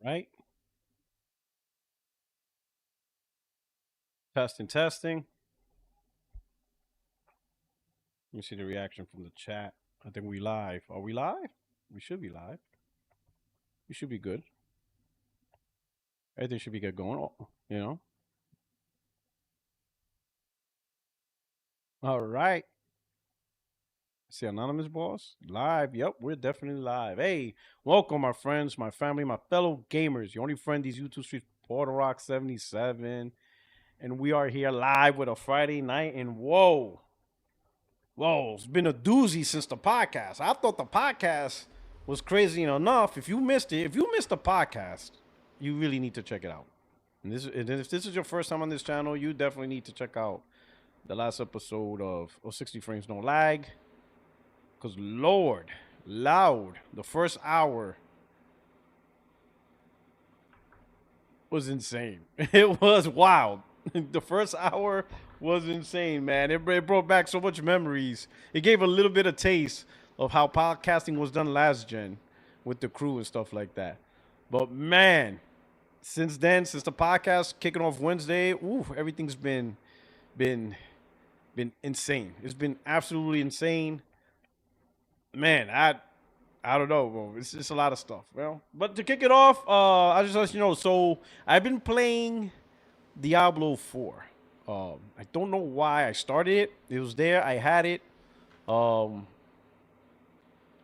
Right? Testing, testing. Let me see the reaction from the chat. I think we live. Are we live? We should be live. We should be good. Everything should be good going. You know. All right. See, anonymous boss live. Yep, we're definitely live. Hey, welcome, my friends, my family, my fellow gamers. Your only friend these YouTube streets, Puertorock77, and we are here live with a Friday night. And whoa, it's been a doozy since the podcast. I thought the podcast was crazy enough. If you missed it, if you missed the podcast, you really need to check it out. And if this is your first time on this channel, you definitely need to check out the last episode of 60 Frames No Lag. Because, Lord, loud, the first hour was insane. It was wild. The first hour was insane, man. It brought back so much memories. It gave a little bit of taste of how podcasting was done last gen with the crew and stuff like that. But man, since then, since the podcast kicking off Wednesday, everything's been been insane. It's been absolutely insane. Man, I don't know, bro. It's just a lot of stuff. Well, but to kick it off, I just let you know. So I've been playing Diablo 4. I don't know why I started it. It was there. I had it. Um,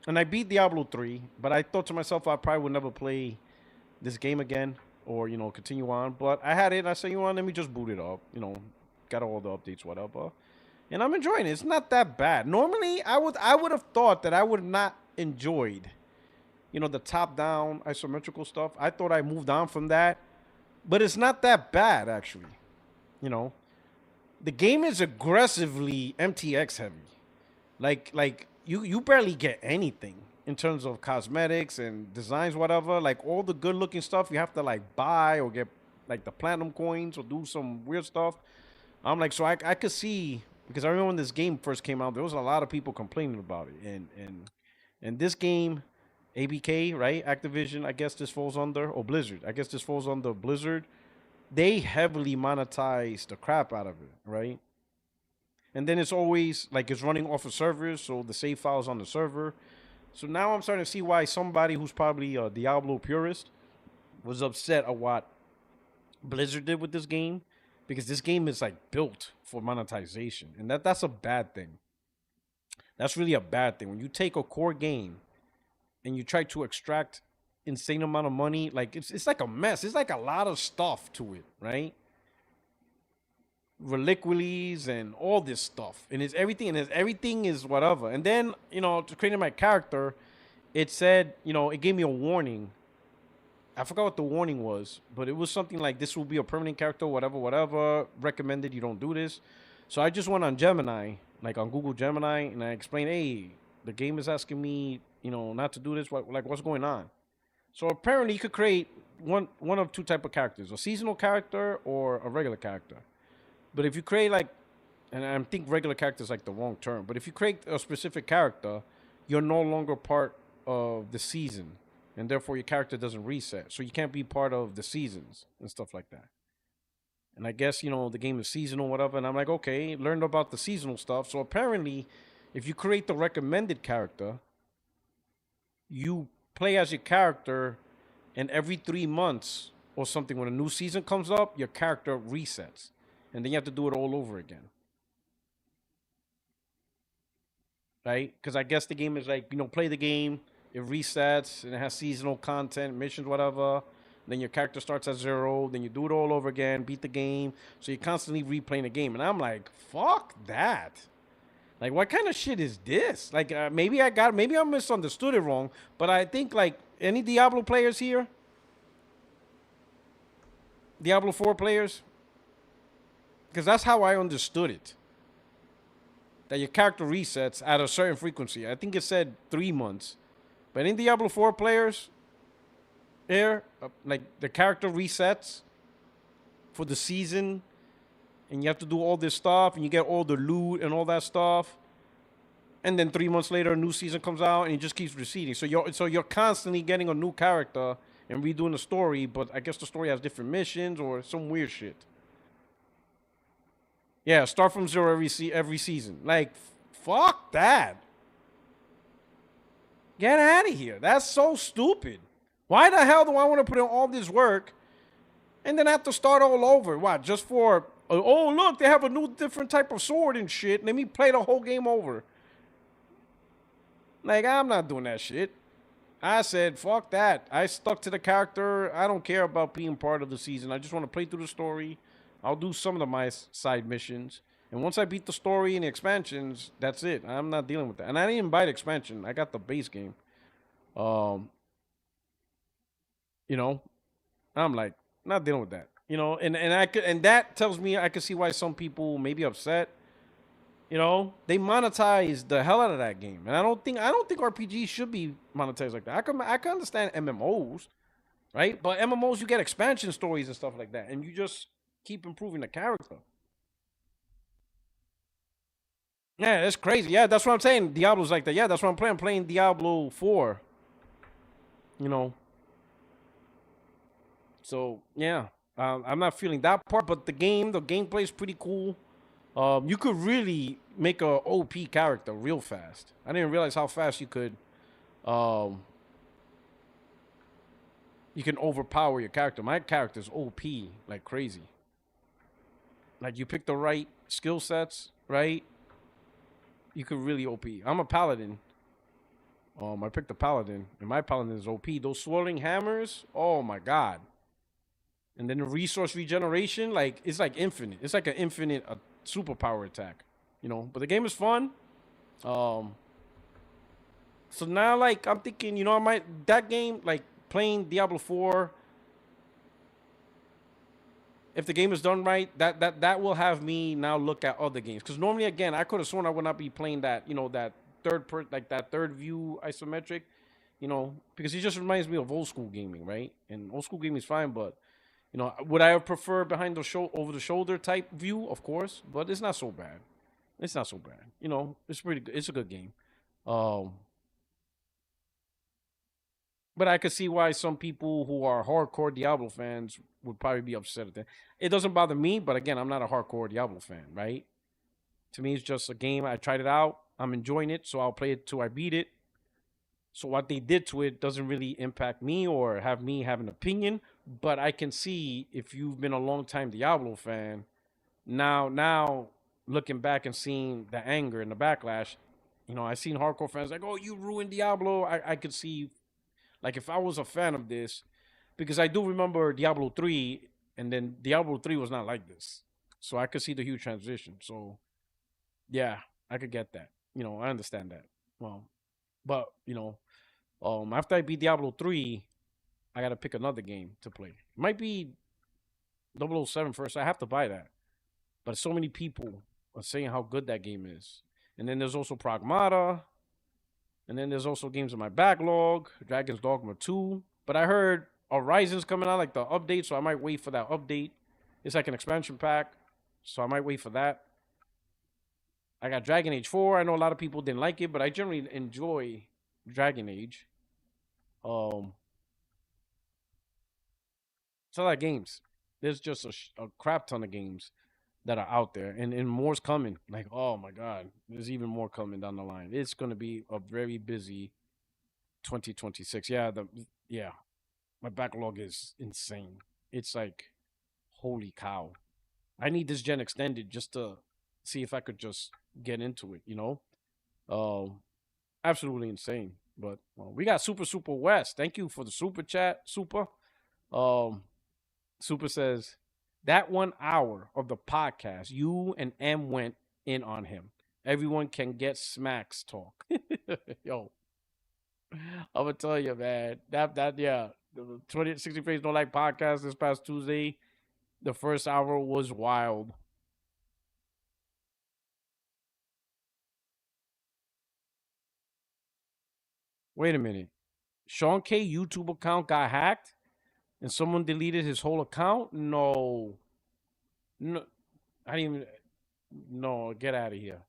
and I beat Diablo 3, but I thought to myself I probably would never play this game again or, continue on. But I had it and I said, let me just boot it up. Got all the updates, whatever. And I'm enjoying it. It's not that bad. Normally, I would have thought that I would have not enjoyed, the top-down isometrical stuff. I thought I moved on from that, but it's not that bad actually. You know, the game is aggressively MTX heavy. Like you barely get anything in terms of cosmetics and designs, whatever. Like all the good-looking stuff you have to like buy or get like the platinum coins or do some weird stuff. I'm like, so I could see because I remember when this game first came out, there was a lot of people complaining about it, and this game, ABK, right? Activision, I guess this falls under, or Blizzard. I guess this falls under Blizzard. They heavily monetize the crap out of it, right? And then it's always like it's running off of servers, so the save files on the server. So now I'm starting to see why somebody who's probably a Diablo purist was upset at what Blizzard did with this game because this game is like built for monetization, and that's a bad thing. That's really a bad thing when you take a core game and you try to extract insane amount of money. Like it's like a mess. It's like a lot of stuff to it, right? Reliquies and all this stuff, and everything is whatever. And then to create my character, it said it gave me a warning. I forgot what the warning was, but it was something like this will be a permanent character, whatever, whatever. Recommended you don't do this. So I just went on Gemini, like on Google Gemini, and I explained, hey, the game is asking me, not to do this. What's going on? So apparently, you could create one of two type of characters: a seasonal character or a regular character. But if you create like, and I think regular character is like the wrong term, but if you create a specific character, you're no longer part of the season, and therefore your character doesn't reset. So you can't be part of the seasons and stuff like that. And I guess the game is seasonal, whatever. And I'm like, okay, learned about the seasonal stuff. So apparently, if you create the recommended character, you play as your character, and every 3 months or something, when a new season comes up, your character resets, and then you have to do it all over again, right? Because I guess the game is like play the game, it resets, and it has seasonal content, missions, whatever. Then your character starts at zero. Then you do it all over again, beat the game. So you're constantly replaying the game, and I'm like, fuck that. Like, what kind of shit is this? Like, maybe I misunderstood it wrong, but I think like any Diablo players here, Diablo 4 players, because that's how I understood it. That your character resets at a certain frequency. I think it said 3 months, but any Diablo 4 players here, like the character resets for the season, and you have to do all this stuff, and you get all the loot and all that stuff. And then 3 months later, a new season comes out, and it just keeps receding. So you're constantly getting a new character and redoing the story, but I guess the story has different missions or some weird shit. Yeah, start from zero every season. Like, fuck that. Get out of here. That's so stupid. Why the hell do I want to put in all this work and then have to start all over? What? Just for oh look, they have a new different type of sword and shit. Let me play the whole game over. Like, I'm not doing that shit. I said, fuck that. I stuck to the character. I don't care about being part of the season. I just want to play through the story. I'll do some of my side missions. And once I beat the story and the expansions, that's it. I'm not dealing with that. And I didn't even buy the expansion. I got the base game. Um, you know, I'm like, not dealing with that. And I could, and that tells me I could see why some people may be upset. They monetize the hell out of that game, and I don't think RPGs should be monetized like that. I can understand MMOs, right? But MMOs, you get expansion stories and stuff like that, and you just keep improving the character. Yeah, that's crazy. Yeah, that's what I'm saying. Diablo's like that. Yeah, that's what I'm playing. I'm playing Diablo 4. You know, so yeah, I'm not feeling that part, but the gameplay is pretty cool. You could really make a OP character real fast. I didn't realize how fast um, you can overpower your character. My character's OP like crazy. Like you pick the right skill sets, right? You could really OP. I'm a paladin. I picked the paladin, and my paladin is OP. Those swirling hammers, oh my god! And then the resource regeneration, like it's like infinite. It's like an infinite superpower attack, But the game is fun. Um, so now, like I'm thinking, I might that game like playing Diablo 4. If the game is done right, that will have me now look at other games. Because normally, again, I could have sworn I would not be playing that, that that third view isometric, because it just reminds me of old school gaming, right? And old school gaming is fine, but would I have preferred behind the show over the shoulder type view? Of course, but it's not so bad. It's not so bad. It's pretty good. It's a good game. Um, but I could see why some people who are hardcore Diablo fans would probably be upset at that. It doesn't bother me, but again, I'm not a hardcore Diablo fan, right? To me, it's just a game. I tried it out. I'm enjoying it, so I'll play it till I beat it. So what they did to it doesn't really impact me or have me have an opinion. But I can see if you've been a long time Diablo fan, now looking back and seeing the anger and the backlash, I seen hardcore fans like, "Oh, you ruined Diablo." I could see, like, if I was a fan of this, because I do remember Diablo 3, and then Diablo 3 was not like this. So I could see the huge transition. So yeah, I could get that. I understand that. Well, but after I beat Diablo 3, I gotta pick another game to play. It might be 007 first. I have to buy that. But so many people are saying how good that game is. And then there's also Pragmata. And then there's also games in my backlog, Dragon's Dogma 2. But I heard Horizon's coming out, like the update, so I might wait for that update. It's like an expansion pack, so I might wait for that. I got Dragon Age 4. I know a lot of people didn't like it, but I generally enjoy Dragon Age. Um, it's a lot of games. There's just a crap ton of games that are out there, and more's coming. Like, oh my god, there's even more coming down the line. It's gonna be a very busy 2026. Yeah, my backlog is insane. It's like, holy cow. I need this gen extended just to see if I could just get into it. Um, Absolutely insane. But we got Super West. Thank you for the super chat, Super. Um, Super says that 1 hour of the podcast, you and M went in on him. Everyone can get smacks talk. Yo, I'm gonna tell you, man. That yeah, the 2060 Frames Don't Like podcast this past Tuesday. The first hour was wild. Wait a minute. Sean K YouTube account got hacked and someone deleted his whole account? No. No, I didn't even. No, get out of here.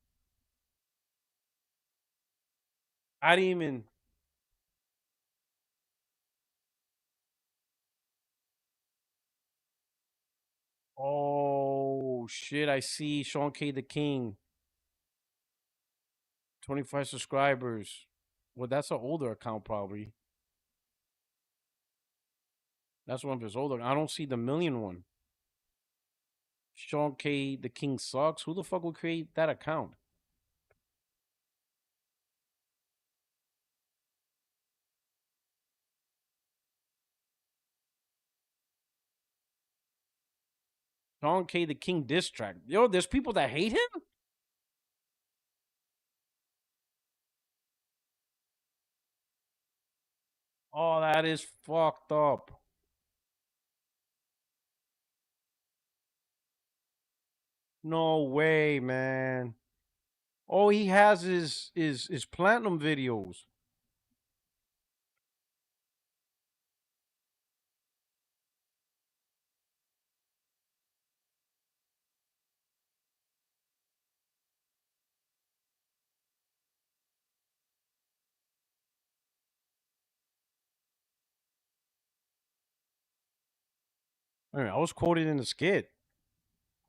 I didn't even. Oh shit! I see Sean K the King, 25 subscribers. Well, that's an older account probably. That's one of his older. I don't see the million one. Sean K the King sucks. Who the fuck would create that account? Sean K the King diss track. Yo, there's people that hate him? Oh, that is fucked up. No way, man. All he has is platinum videos. I was quoted in the skit.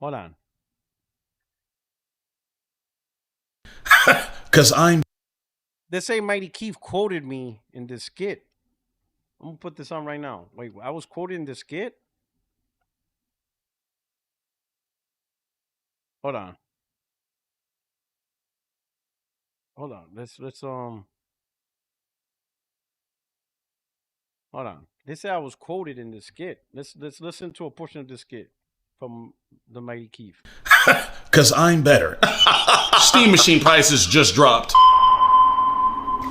Hold on. Cause I'm They say Mighty Keith quoted me in this skit. I'm gonna put this on right now. Wait, I was quoted in the skit? Hold on. Hold on. Let's hold on. They say I was quoted in the skit. Let's listen to a portion of the skit from the Mighty Keith. cause I'm better. Steam machine prices just dropped.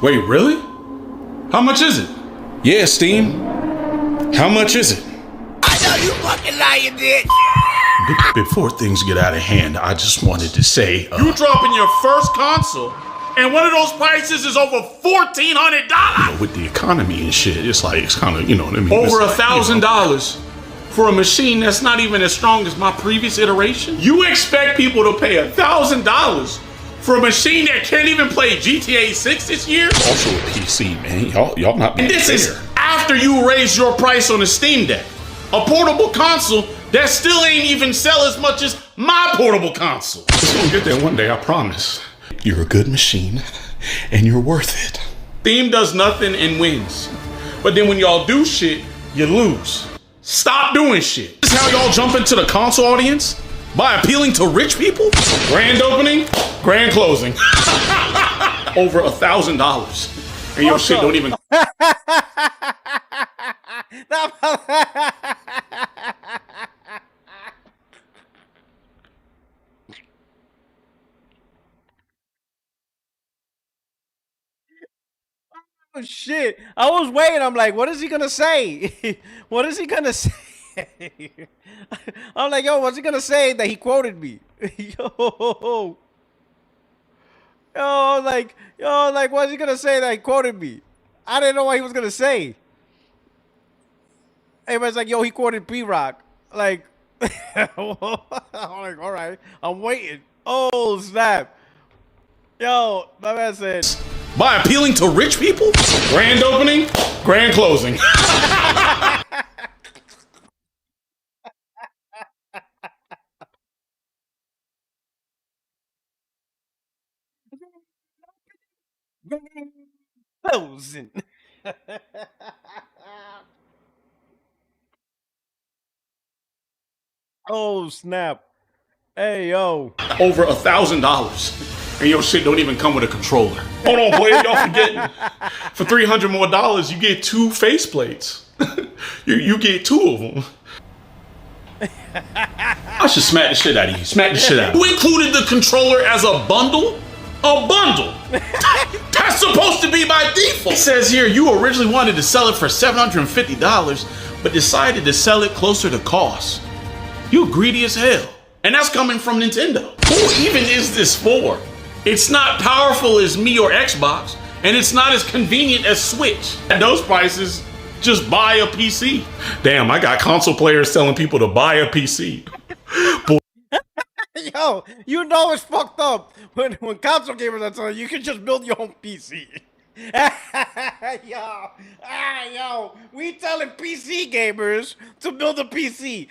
Wait, really? How much is it? Yeah, Steam. How much is it? I know you fucking lying, bitch. Before things get out of hand, I just wanted to say You dropping your first console, and one of those prices is over $1,400. with the economy and shit, it's like it's kind of, you know what I mean? Over It's like, you know. $1,000 for a machine that's not even as strong as my previous iteration. You expect people to pay $1,000 for a machine that can't even play GTA 6 this year? Also a PC, man. Y'all not being And this fair. is after you raise your price on a Steam Deck, a portable console that still ain't even sell as much as my portable console. It's gonna get there one day, I promise. You're a good machine, and you're worth it. Steam does nothing and wins. But then when y'all do shit, you lose. Stop doing shit. This is how y'all jump into the console audience? By appealing to rich people? Grand opening, grand closing. Over $1,000. And your shit don't even. Oh shit! I was waiting. I'm like, what is he gonna say? What is he gonna say? I'm like, yo, what's he gonna say that he quoted me? Yo, like, what's he gonna say that he quoted me? I didn't know what he was gonna say. Everybody's like, yo, he quoted P-Rock. Like, I'm like, all right, I'm waiting. Oh snap! Yo, my man said. By appealing to rich people? Grand opening, grand closing. Thousand. Oh snap! Hey yo! Over $1,000. And your shit don't even come with a controller. Hold on, boy, y'all forgetting. For $300 more, you get 2 faceplates. you get 2 of them. I should smack the shit out of you. Smack the shit out of you. You included the controller as a bundle? A bundle. That's supposed to be by default. It says here you originally wanted to sell it for $750, but decided to sell it closer to cost. You greedy as hell. And that's coming from Nintendo. Who even is this for? It's not powerful as me or Xbox, and it's not as convenient as Switch. At those prices, just buy a PC. Damn, I got console players telling people to buy a PC. Yo, you know it's fucked up when console gamers are telling you can just build your own PC. Yo, we telling PC gamers to build a PC.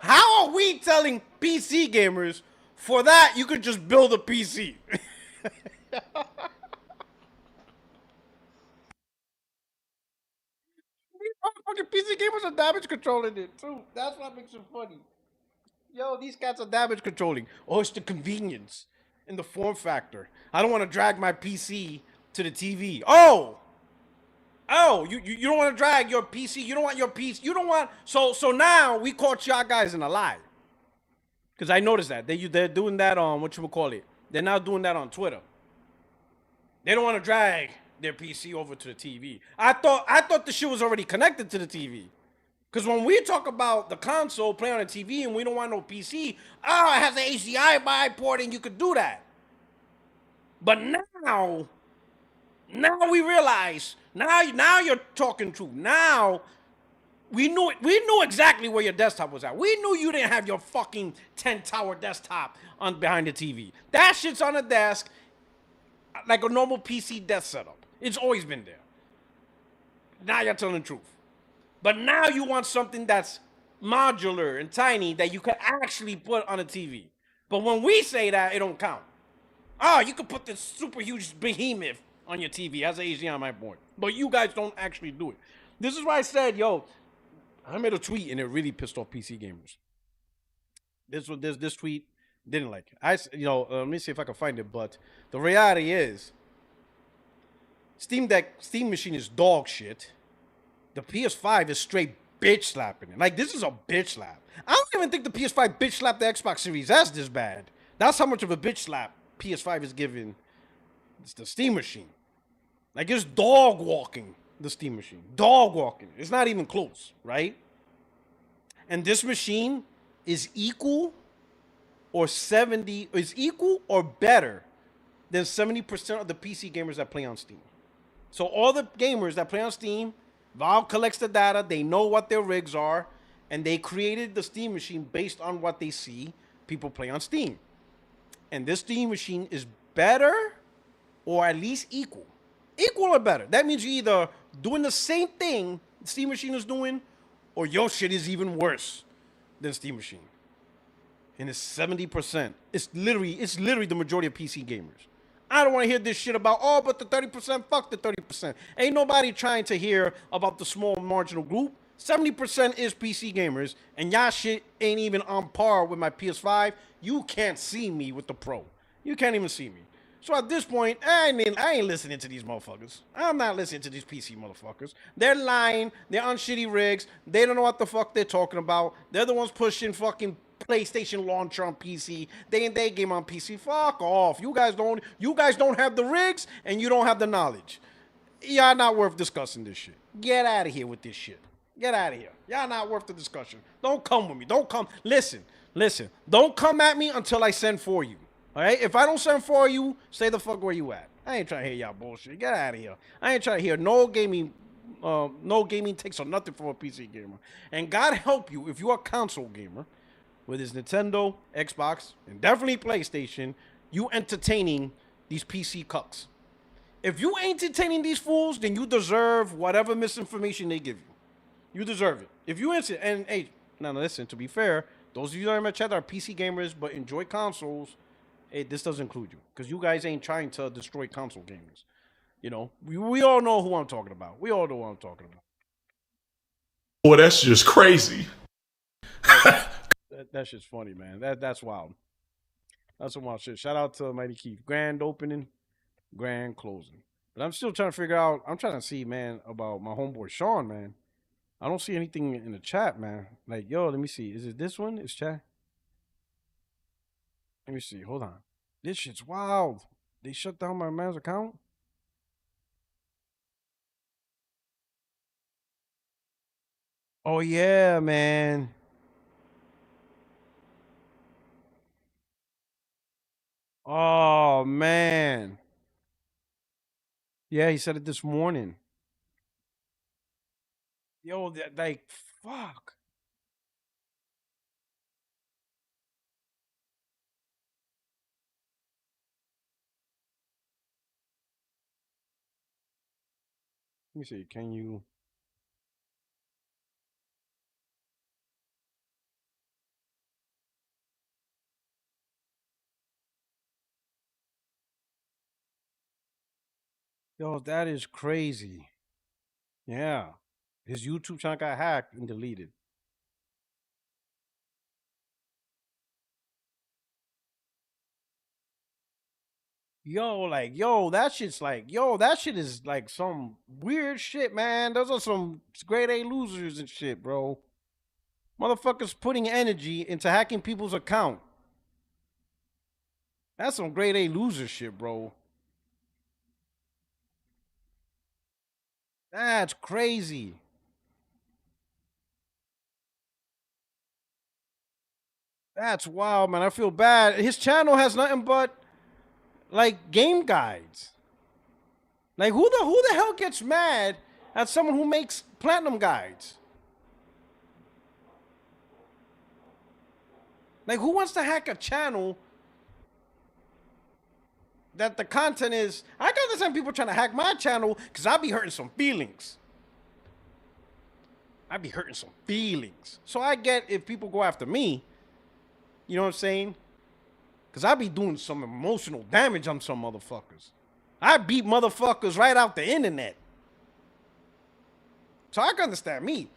How are we telling PC gamers for that you could just build a PC? These motherfucking PC gamers are damage controlling it too. That's what makes it funny. Yo, these cats are damage controlling. Oh, it's the convenience and the form factor. I don't want to drag my PC to the TV. You don't want to drag your PC. You don't want your PC. You don't want. So now we caught y'all guys in a lie. Because I noticed that they're doing that on whatchamacallit. They're now doing that on Twitter. They don't want to drag their PC over to the TV. I thought the shit was already connected to the TV. Because when we talk about the console playing on the TV and we don't want no PC, it has an HDMI port and you could do that. But now we realize, now you're talking true. Now we knew exactly where your desktop was at. We knew you didn't have your fucking 10-tower desktop on behind the TV. That shit's on the desk like a normal PC desk setup. It's always been there. Now you're telling the truth. But now you want something that's modular and tiny that you can actually put on a TV. But when we say that, it don't count. Oh, you could put this super huge behemoth on your TV as an HDMI port. But you guys don't actually do it. This is why I said, yo, I made a tweet and it really pissed off PC gamers. This tweet didn't like it. Let me see if I can find it. But the reality is, Steam Machine is dog shit. The PS5 is straight bitch slapping it. Like, this is a bitch slap. I don't even think the PS5 bitch slapped the Xbox Series S this bad. That's how much of a bitch slap PS5 is giving. It's the Steam Machine. Like, it's dog walking the Steam Machine. Dog walking. It's not even close, right? And this machine is equal or better than 70% of the PC gamers that play on Steam. So all the gamers that play on Steam, Valve collects the data, they know what their rigs are, and they created the Steam Machine based on what they see people play on Steam. And this Steam Machine is better or at least equal. Equal or better. That means you're either doing the same thing the Steam Machine is doing, or your shit is even worse than Steam Machine. And it's 70%. It's literally the majority of PC gamers. I don't want to hear this shit about, but the 30%, fuck the 30%. Ain't nobody trying to hear about the small marginal group. 70% is PC gamers, and y'all shit ain't even on par with my PS5. You can't see me with the Pro. You can't even see me. So at this point, I ain't listening to these motherfuckers. I'm not listening to these PC motherfuckers. They're lying. They're on shitty rigs. They don't know what the fuck they're talking about. They're the ones pushing fucking PlayStation launcher on PC. They game on PC. Fuck off. You guys don't have the rigs and you don't have the knowledge. Y'all not worth discussing this shit. Get out of here with this shit. Get out of here. Y'all not worth the discussion. Don't come with me. Don't come. Listen. Don't come at me until I send for you. All right? If I don't send for you, stay the fuck where you at. I ain't trying to hear y'all bullshit. Get out of here. I ain't trying to hear no gaming takes or nothing from a PC gamer. And God help you if you're a console gamer, with his Nintendo, Xbox, and definitely PlayStation, you entertaining these PC cucks. If you ain't entertaining these fools, then you deserve whatever misinformation they give you. You deserve it. If you answer, and hey, now listen, to be fair, those of you that are in my chat are PC gamers but enjoy consoles, hey, this does include you. Because you guys ain't trying to destroy console gamers. You know, we all know who I'm talking about. We all know what I'm talking about. Boy, that's just crazy. That shit's funny, man. That's wild. That's some wild shit. Shout out to Mighty Keith. Grand opening, grand closing. But I'm still trying to figure out. I'm trying to see, man, about my homeboy Sean, man. I don't see anything in the chat, man. Like, yo, let me see. Is it this one? It's chat. Let me see. Hold on. This shit's wild. They shut down my man's account. Oh yeah, man. Oh man. Yeah, he said it this morning. Yo, like, fuck. Let me see. Can you? Yo, that is crazy. Yeah. His YouTube channel got hacked and deleted. That shit's like, that shit is like some weird shit, man. Those are some grade A losers and shit, bro. Motherfuckers putting energy into hacking people's account. That's some grade A loser shit, bro. That's crazy. That's wild, man. I feel bad. His channel has nothing but like game guides. Like who the hell gets mad at someone who makes platinum guides? Like who wants to hack a channel that the content is? I can understand people trying to hack my channel because I be hurting some feelings. I be hurting some feelings. So I get if people go after me. You know what I'm saying? Because I be doing some emotional damage on some motherfuckers. I beat motherfuckers right out the internet. So I can understand me.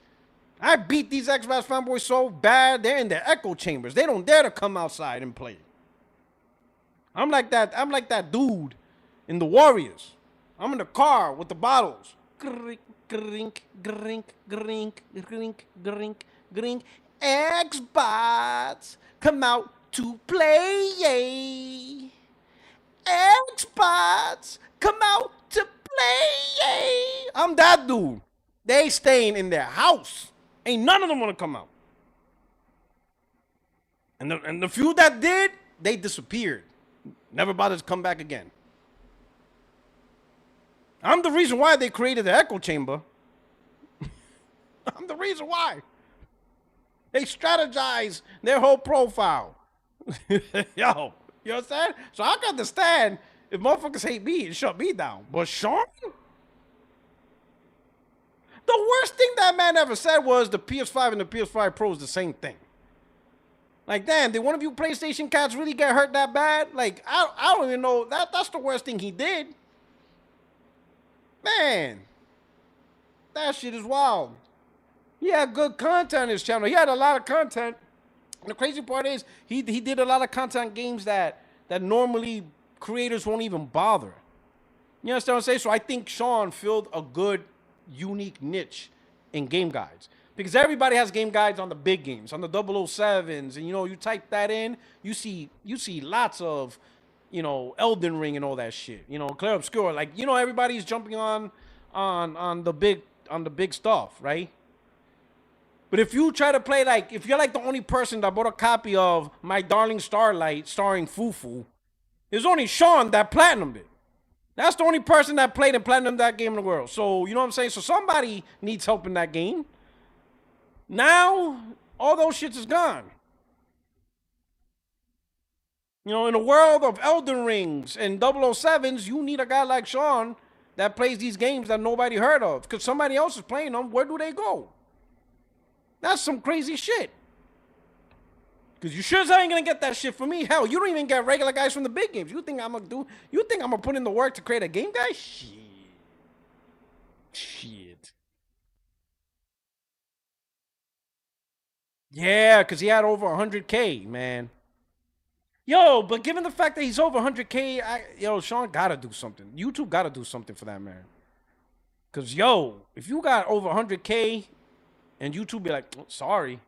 I beat these Xbox fanboys so bad, they're in their echo chambers. They don't dare to come outside and play. I'm like that dude in the Warriors. I'm in the car with the bottles. Grink, grink, grink, grink, grink, grink, grink. Xbox, come out to play. Xbox, come out to play. I'm that dude. They staying in their house. Ain't none of them want to come out. And the few that did, they disappeared. Never bothered to come back again. I'm the reason why they created the echo chamber. I'm the reason why. They strategize their whole profile. Yo, you understand? So I can understand if motherfuckers hate me and shut me down. But Sean? The worst thing that man ever said was the PS5 and the PS5 Pro is the same thing. Like, damn, did one of you PlayStation cats really get hurt that bad? Like, I don't even know. That's the worst thing he did. Man, that shit is wild. He had good content on his channel. He had a lot of content. And the crazy part is he did a lot of content games that normally creators won't even bother. You understand what I'm saying? So I think Sean filled a good, unique niche in game guides. Because everybody has game guides on the big games, on the 007s. And, you type that in, you see lots of, Elden Ring and all that shit. Clear Obscure. Like, everybody's jumping on the big stuff, right? But if you try to play if you're like the only person that bought a copy of My Darling Starlight starring Fufu, it's only Sean that platinumed it. That's the only person that played and platinumed that game in the world. So, you know what I'm saying? So somebody needs help in that game. Now, all those shits is gone. In a world of Elden Rings and 007s, you need a guy like Sean that plays these games that nobody heard of. Because somebody else is playing them. Where do they go? That's some crazy shit. Because you sure as hell ain't gonna get that shit from me. Hell, you don't even get regular guys from the big games. You think I'm gonna put in the work to create a game guy? Shit. Yeah, because he had over 100K, man. Yo, but given the fact that he's over 100K, Sean gotta do something. YouTube gotta do something for that man. Because, if you got over 100K and YouTube be like, oh, sorry.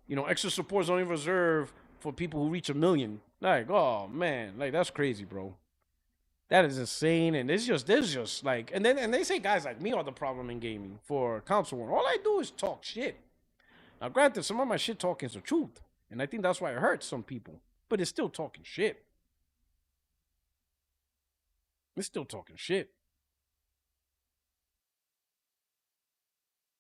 Extra support is only reserved for people who reach 1 million. Like, oh, man. Like, that's crazy, bro. That is insane. And there's just like, and they say guys like me are the problem in gaming for console war. All I do is talk shit. Now, granted, some of my shit talking is the truth. And I think that's why it hurts some people. But it's still talking shit. It's still talking shit.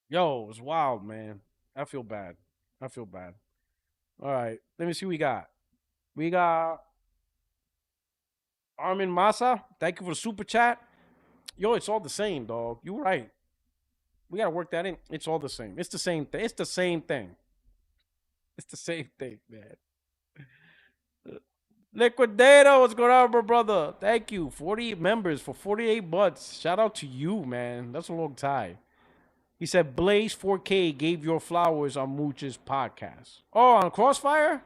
Yo, it's wild, man. I feel bad. All right. Let me see what we got. We got Armin Massa. Thank you for the super chat. Yo, it's all the same, dog. You're right. We gotta work that in. It's all the same. It's the same thing. It's the same thing. It's the same thing, man. Liquidator, what's going on, my brother? Thank you. 48 members for 48 butts. Shout out to you, man. That's a long time. He said Blaze 4K gave your flowers on Mooch's podcast. Oh, on Crossfire?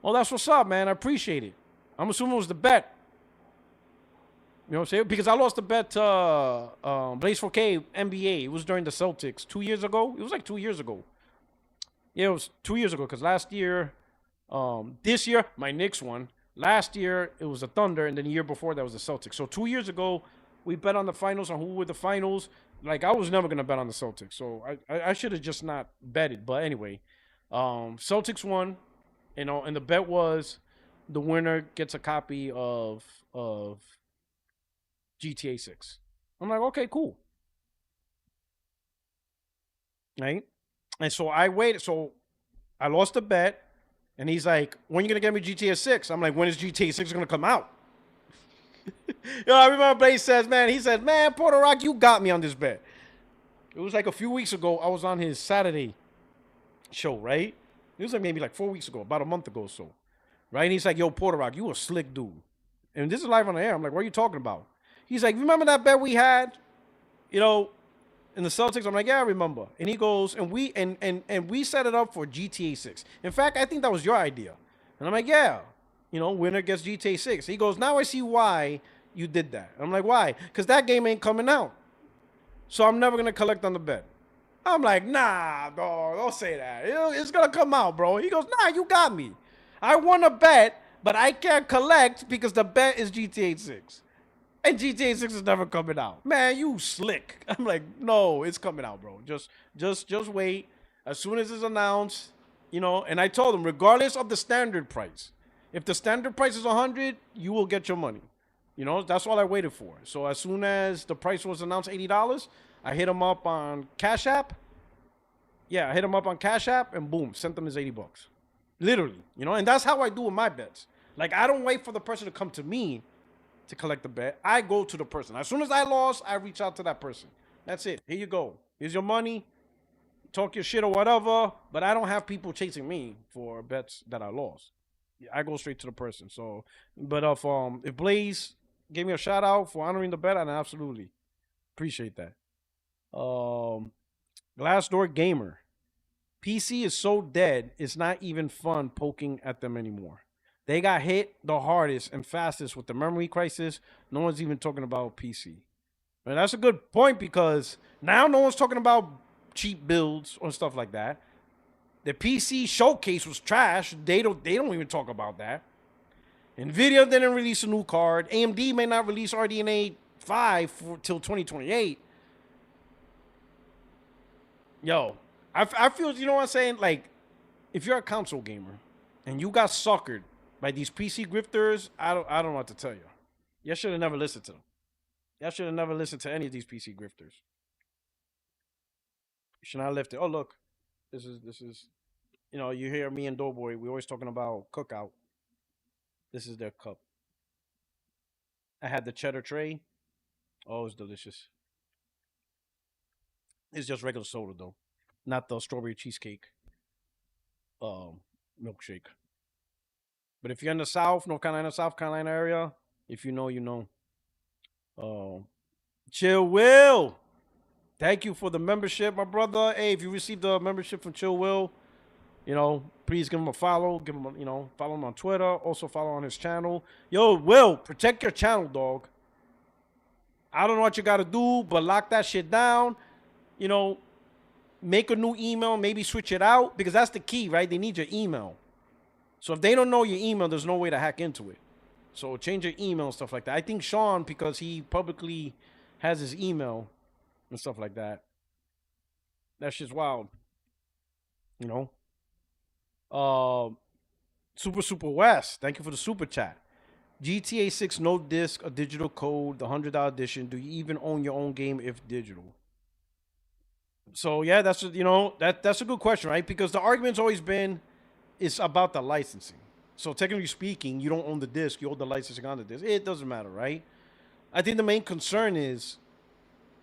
Oh, that's what's up, man. I appreciate it. I'm assuming it was the bet. You know what I'm saying? Because I lost the bet to Blaze 4K NBA. It was during the Celtics 2 years ago. It was like 2 years ago. Yeah, it was 2 years ago because last year, this year, my Knicks won. Last year, it was the Thunder, and then the year before, that was the Celtics. So 2 years ago, we bet on the finals, on who were the finals. Like, I was never going to bet on the Celtics, so I should have just not betted. But anyway, Celtics won, you know, and the bet was the winner gets a copy of GTA 6. I'm like, okay, cool. Right? And so I waited. So I lost the bet. And he's like, when are you going to get me GTA 6? I'm like, when is GTA 6 going to come out? Yo, I remember Blaze says, man, he said, man, Puertorock, you got me on this bet. It was like a few weeks ago. I was on his Saturday show, right? It was like maybe like 4 weeks ago, about a month ago or so. Right? And he's like, yo, Puertorock, you a slick dude. And this is live on the air. I'm like, what are you talking about? He's like, remember that bet we had? You know, in the Celtics? I'm like, yeah, I remember. And he goes, and we set it up for GTA 6. In fact, I think that was your idea. And I'm like, yeah, you know, winner gets GTA 6. He goes, now I see why you did that. And I'm like, why? Because that game ain't coming out. So I'm never going to collect on the bet. I'm like, nah, dog, don't say that. It's going to come out, bro. He goes, nah, you got me. I won a bet, but I can't collect because the bet is GTA 6. And GTA 6 is never coming out. Man, you slick. I'm like, no, it's coming out, bro. Just wait. As soon as it's announced, you know, and I told him, regardless of the standard price, if the standard price is 100, you will get your money. You know, that's all I waited for. So as soon as the price was announced, $80, I hit him up on Cash App. Yeah, I hit him up on Cash App and boom, sent him his $80. Literally, you know, and that's how I do with my bets. Like, I don't wait for the person to come to me to collect the bet. I go to the person. As soon as I lost, I reach out to that person. That's it. Here you go. Here's your money. Talk your shit or whatever. But I don't have people chasing me for bets that I lost. I go straight to the person. So, but if Blaze gave me a shout out for honoring the bet, I absolutely appreciate that. Glassdoor Gamer. PC is so dead, it's not even fun poking at them anymore. They got hit the hardest and fastest with the memory crisis. No one's even talking about PC. And that's a good point because now no one's talking about cheap builds or stuff like that. The PC showcase was trash. They don't even talk about that. Nvidia didn't release a new card. AMD may not release RDNA 5 till 2028. Yo, I feel, you know what I'm saying? Like, if you're a console gamer and you got suckered by these PC grifters, I don't know what to tell you. You should have never listened to them. You should have never listened to any of these PC grifters. You should not lift it. Oh, look. This is, you know, you hear me and Doughboy, we're always talking about Cookout. This is their cup. I had the cheddar tray. Oh, it's delicious. It's just regular soda, though. Not the strawberry cheesecake milkshake. But if you're in the South, North Carolina, South Carolina area, if you know, you know. Chill Will. Thank you for the membership, my brother. Hey, if you received the membership from Chill Will, you know, please give him a follow. Give him, you know, follow him on Twitter. Also follow on his channel. Yo, Will, protect your channel, dog. I don't know what you got to do, but lock that shit down. You know, make a new email, maybe switch it out, because that's the key, right? They need your email. So if they don't know your email, there's no way to hack into it. So change your email and stuff like that. I think Sean, because he publicly has his email and stuff like that. That shit's wild. You know? Super West, thank you for the super chat. GTA 6 no disc, a digital code, the $100 edition. Do you even own your own game if digital? So yeah, that's, you know, that's a good question, right? Because the argument's always been it's about the licensing. So technically speaking, you don't own the disc, you own the licensing on the disc. It doesn't matter, right? I think the main concern is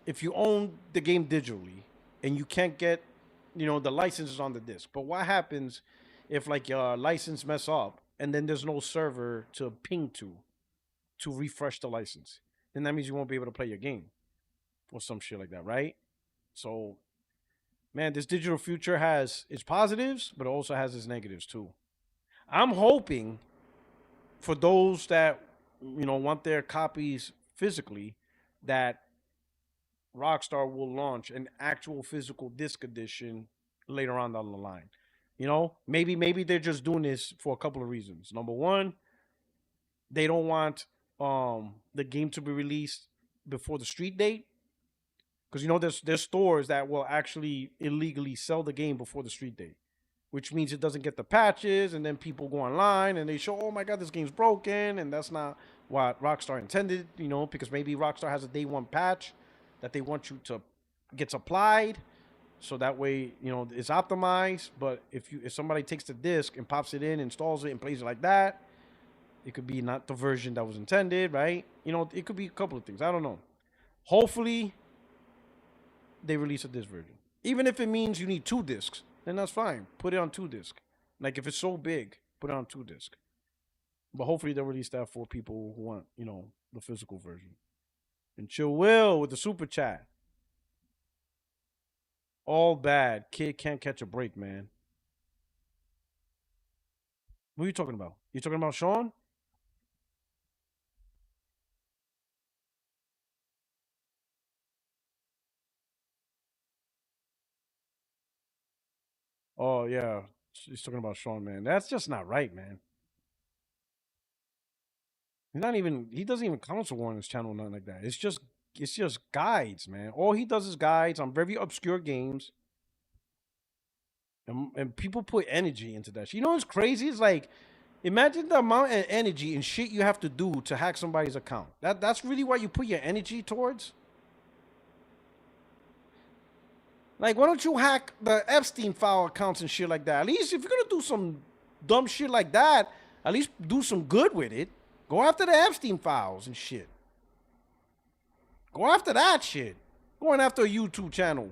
if you own the game digitally and you can't get, the licenses on the disc. But what happens if like your license mess up and then there's no server to ping to refresh the license? Then that means you won't be able to play your game or some shit like that, right? So, man, this digital future has its positives, but it also has its negatives too. I'm hoping for those that want their copies physically that Rockstar will launch an actual physical disc edition later on down the line. Maybe they're just doing this for a couple of reasons. Number one, they don't want the game to be released before the street date, because there's stores that will actually illegally sell the game before the street date, which means it doesn't get the patches, and then people go online and they show, oh my god, this game's broken, and that's not what Rockstar intended, because maybe Rockstar has a day one patch that they want you to gets applied, so that way it's optimized. But if somebody takes the disc and pops it in, installs it, and plays it like that, it could be not the version that was intended, right? It could be a couple of things. I don't know. Hopefully, they release a disc version. Even if it means you need 2 discs, then that's fine. Put it on 2 discs. Like if it's so big, put it on 2 discs. But hopefully they'll release that for people who want, the physical version. And Chill Will with the super chat. All bad. Kid can't catch a break, man. What are you talking about? You talking about Sean? Oh yeah, he's talking about Sean, man. That's just not right, man. He doesn't even counsel war on his channel, nothing like that. It's just guides, man. All he does is guides on very obscure games. And people put energy into that. What's crazy? It's like, imagine the amount of energy and shit you have to do to hack somebody's account. That's really what you put your energy towards? Like, why don't you hack the Epstein file accounts and shit like that? At least if you're gonna do some dumb shit like that, at least do some good with it. Go after the Epstein files and shit. Go after that shit. Going after a YouTube channel.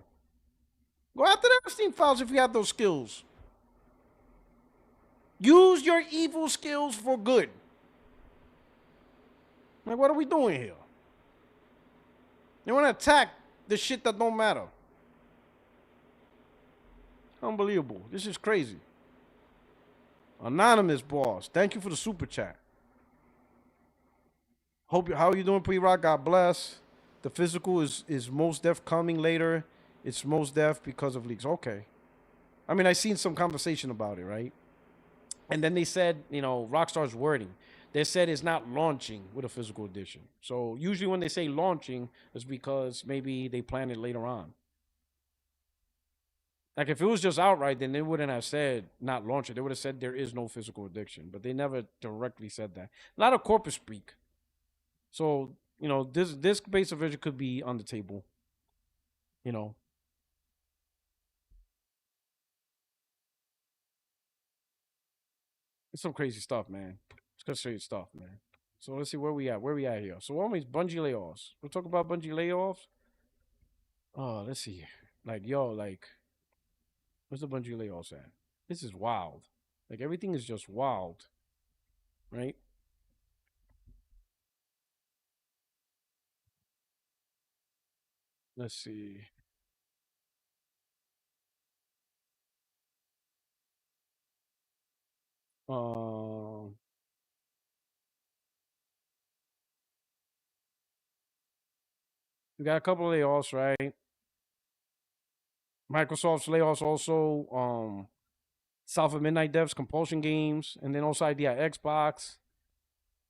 Go after the Epstein files if you have those skills. Use your evil skills for good. Like, what are we doing here? They want to attack the shit that don't matter. Unbelievable. This is crazy. Anonymous boss, thank you for the super chat. How are you doing, Pre-Rock? God bless. The physical is most def coming later. It's most def because of leaks. Okay. I mean, I seen some conversation about it, right? And then they said, Rockstar's wording. They said it's not launching with a physical edition. So usually when they say launching, it's because maybe they plan it later on. Like if it was just outright, then they wouldn't have said not launch it. They would have said there is no physical edition. But they never directly said that. A lot of corporate speak. So, this disc-based version could be on the table. It's some crazy stuff, man. It's crazy stuff, man. So let's see where we at. Where we at here? So always Bungie layoffs. We'll talk about Bungie layoffs. Oh, let's see. Like, where's the Bungie layoffs at? This is wild. Like, everything is just wild. Right? Let's see. We got a couple of layoffs, right? Microsoft's layoffs also. South of Midnight Devs, Compulsion Games, and then also Idea Xbox.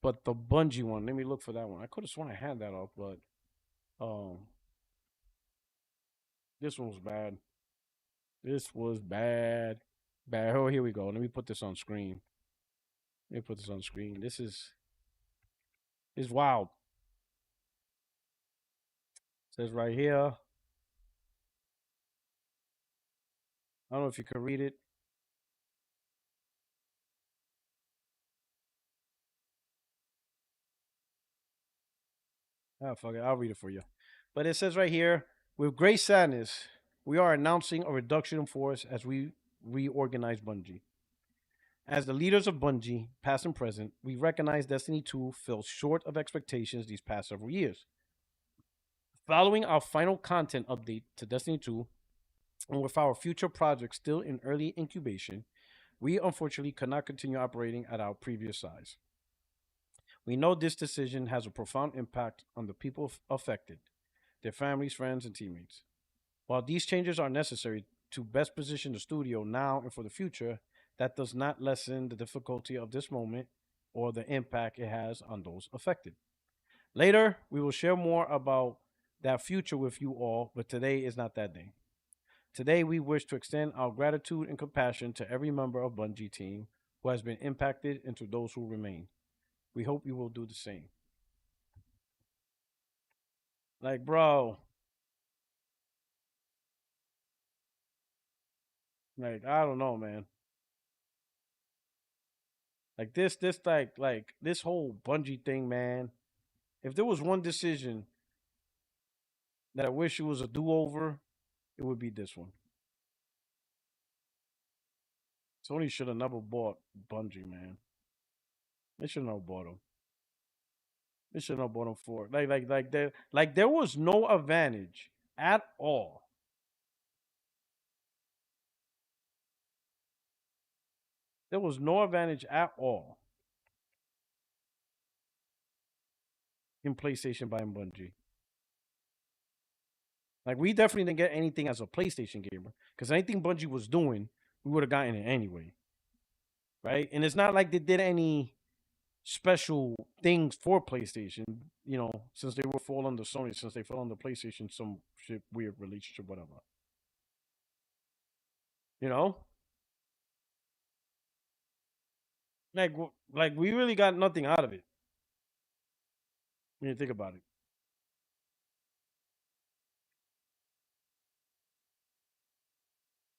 But the Bungie one, let me look for that one. I could have sworn I had that up, but this one was bad. This was bad. Bad. Oh, here we go. Let me put this on screen. This is wild. It says right here. I don't know if you can read it. Ah, fuck it. I'll read it for you. But it says right here, with great sadness, we are announcing a reduction in force as we reorganize Bungie. As the leaders of Bungie, past and present, we recognize Destiny 2 fell short of expectations these past several years. Following our final content update to Destiny 2, and with our future projects still in early incubation, we unfortunately could not continue operating at our previous size. We know this decision has a profound impact on the people affected, their families, friends, and teammates. While these changes are necessary to best position the studio now and for the future, that does not lessen the difficulty of this moment or the impact it has on those affected. Later, we will share more about that future with you all, but today is not that day. Today, we wish to extend our gratitude and compassion to every member of Bungie team who has been impacted and to those who remain. We hope you will do the same. Like, bro, like, I don't know, man. Like like this whole Bungie thing, man. If there was one decision that I wish it was a do-over, it would be this one. Sony should have never bought Bungie, man. They should have bought them. They should have bought them for there was no advantage at all. There was no advantage at all in PlayStation buying Bungie. Like we definitely didn't get anything as a PlayStation gamer because anything Bungie was doing, we would have gotten it anyway, right? And it's not like they did any special things for PlayStation, since they were fall under Sony, since they fell under PlayStation, some shit, weird relationship, whatever. You know, like we really got nothing out of it when you think about it.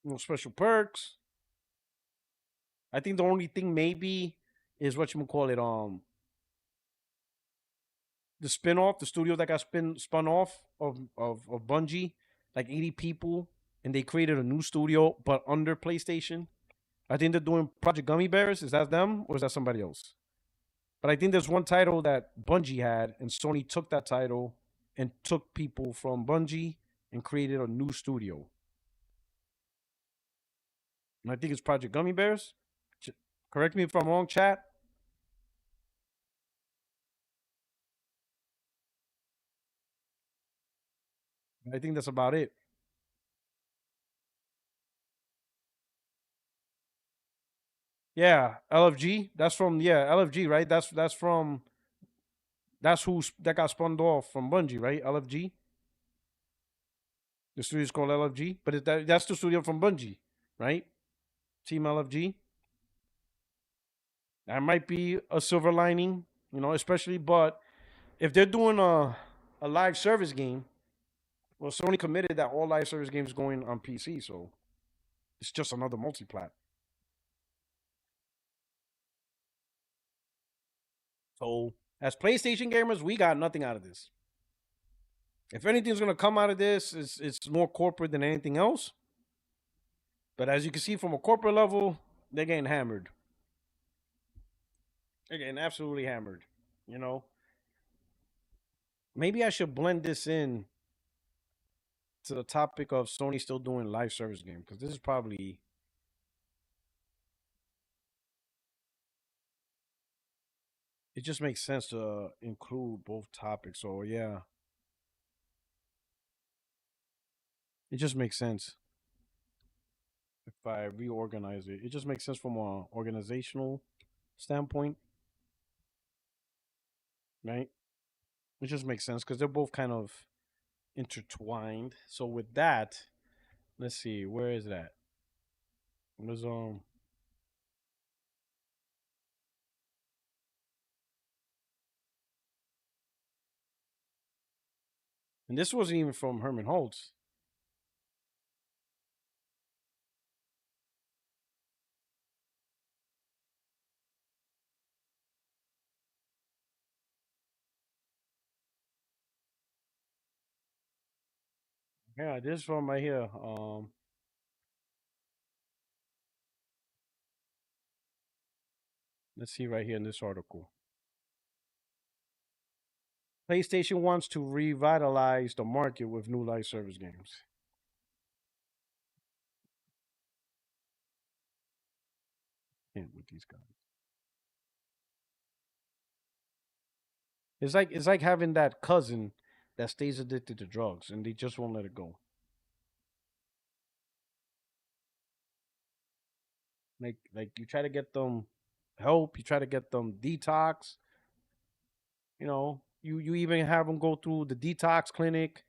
No special perks. I think the only thing maybe is what you call it, the spin-off, the studio that got spun off of Bungie, like 80 people, and they created a new studio but under PlayStation. I think they're doing Project Gummy Bears. Is that them or is that somebody else? But I think there's one title that Bungie had, and Sony took that title and took people from Bungie and created a new studio. And I think it's Project Gummy Bears. Correct me if I'm wrong, chat. I think that's about it. Yeah, LFG. That's from LFG, right? That's that got spun off from Bungie, right? LFG. The studio's called LFG, but that's the studio from Bungie, right? Team LFG. That might be a silver lining, especially. But if they're doing a live service game, well, Sony committed that all live service games going on PC, so it's just another multiplat. So as PlayStation gamers, we got nothing out of this. If anything's gonna come out of this, it's more corporate than anything else. But as you can see from a corporate level, they're getting hammered. They're getting absolutely hammered. Maybe I should blend this in to the topic of Sony still doing live service game, because this is probably it just makes sense to include both topics. So yeah, it just makes sense if I reorganize it. It just makes sense from a organizational standpoint, right? It just makes sense because they're both kind of intertwined. So with that, let's see, where is that? There's and this wasn't even from Herman Holtz. Yeah, this one right here. Let's see right here in this article. PlayStation wants to revitalize the market with new live service games. Can't with these guys. It's like having that cousin that stays addicted to drugs and they just won't let it go. Like you try to get them help, you try to get them detox. You even have them go through the detox clinic.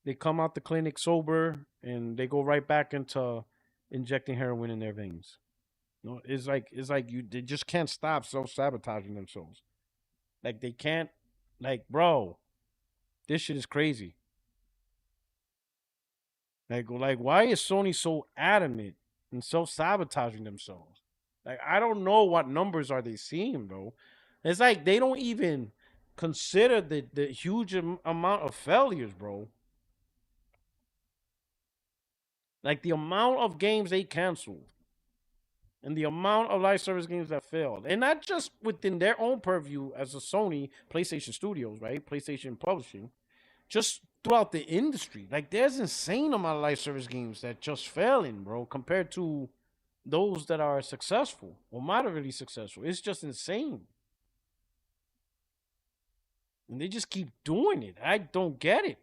They come out the clinic sober and they go right back into injecting heroin in their veins. It's like they just can't stop self sabotaging themselves. Like they can't. Like, bro, this shit is crazy. Like why is Sony so adamant in self sabotaging themselves? Like I don't know what numbers are they seeing, bro. It's like they don't even consider the huge amount of failures, bro. Like the amount of games they canceled and the amount of live service games that failed, and not just within their own purview as a Sony, PlayStation Studios, right? PlayStation Publishing, just throughout the industry. Like there's insane amount of live service games that just failing, bro, compared to those that are successful or moderately successful. It's just insane. And they just keep doing it. I don't get it.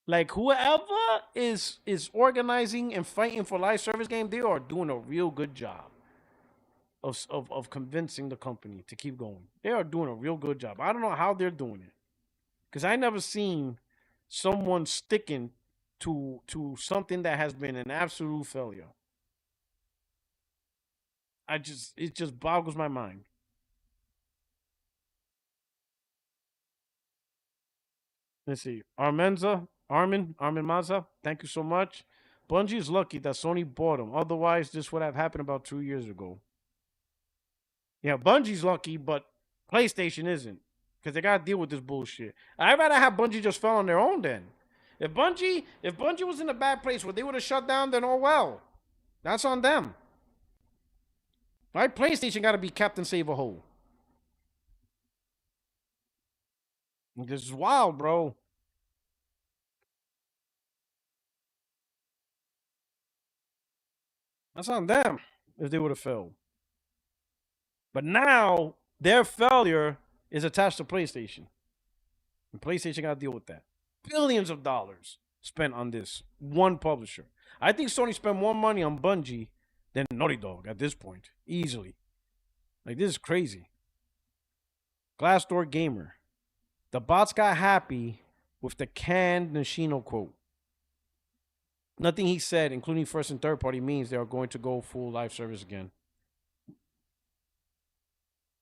Like whoever is organizing and fighting for live service game, they are doing a real good job of convincing the company to keep going. They are doing a real good job. I don't know how they're doing it. Because I never seen someone sticking to something that has been an absolute failure. It just boggles my mind. Let's see. Armin Maza, thank you so much. Bungie is lucky that Sony bought him. Otherwise, this would have happened about 2 years ago. Yeah, Bungie's lucky, but PlayStation isn't. Because they gotta deal with this bullshit. I'd rather have Bungie just fell on their own then. If Bungie was in a bad place where they would have shut down, then oh well. That's on them. Right? PlayStation gotta be Captain Save a Hole. This is wild, bro. That's on them if they would have failed. But now their failure is attached to PlayStation. And PlayStation got to deal with that. Billions of dollars spent on this one publisher. I think Sony spent more money on Bungie than Naughty Dog at this point. Easily. Like, this is crazy. Glassdoor Gamer. The bots got happy with the canned Nishino quote. Nothing he said, including first and third party, means they are going to go full live service again.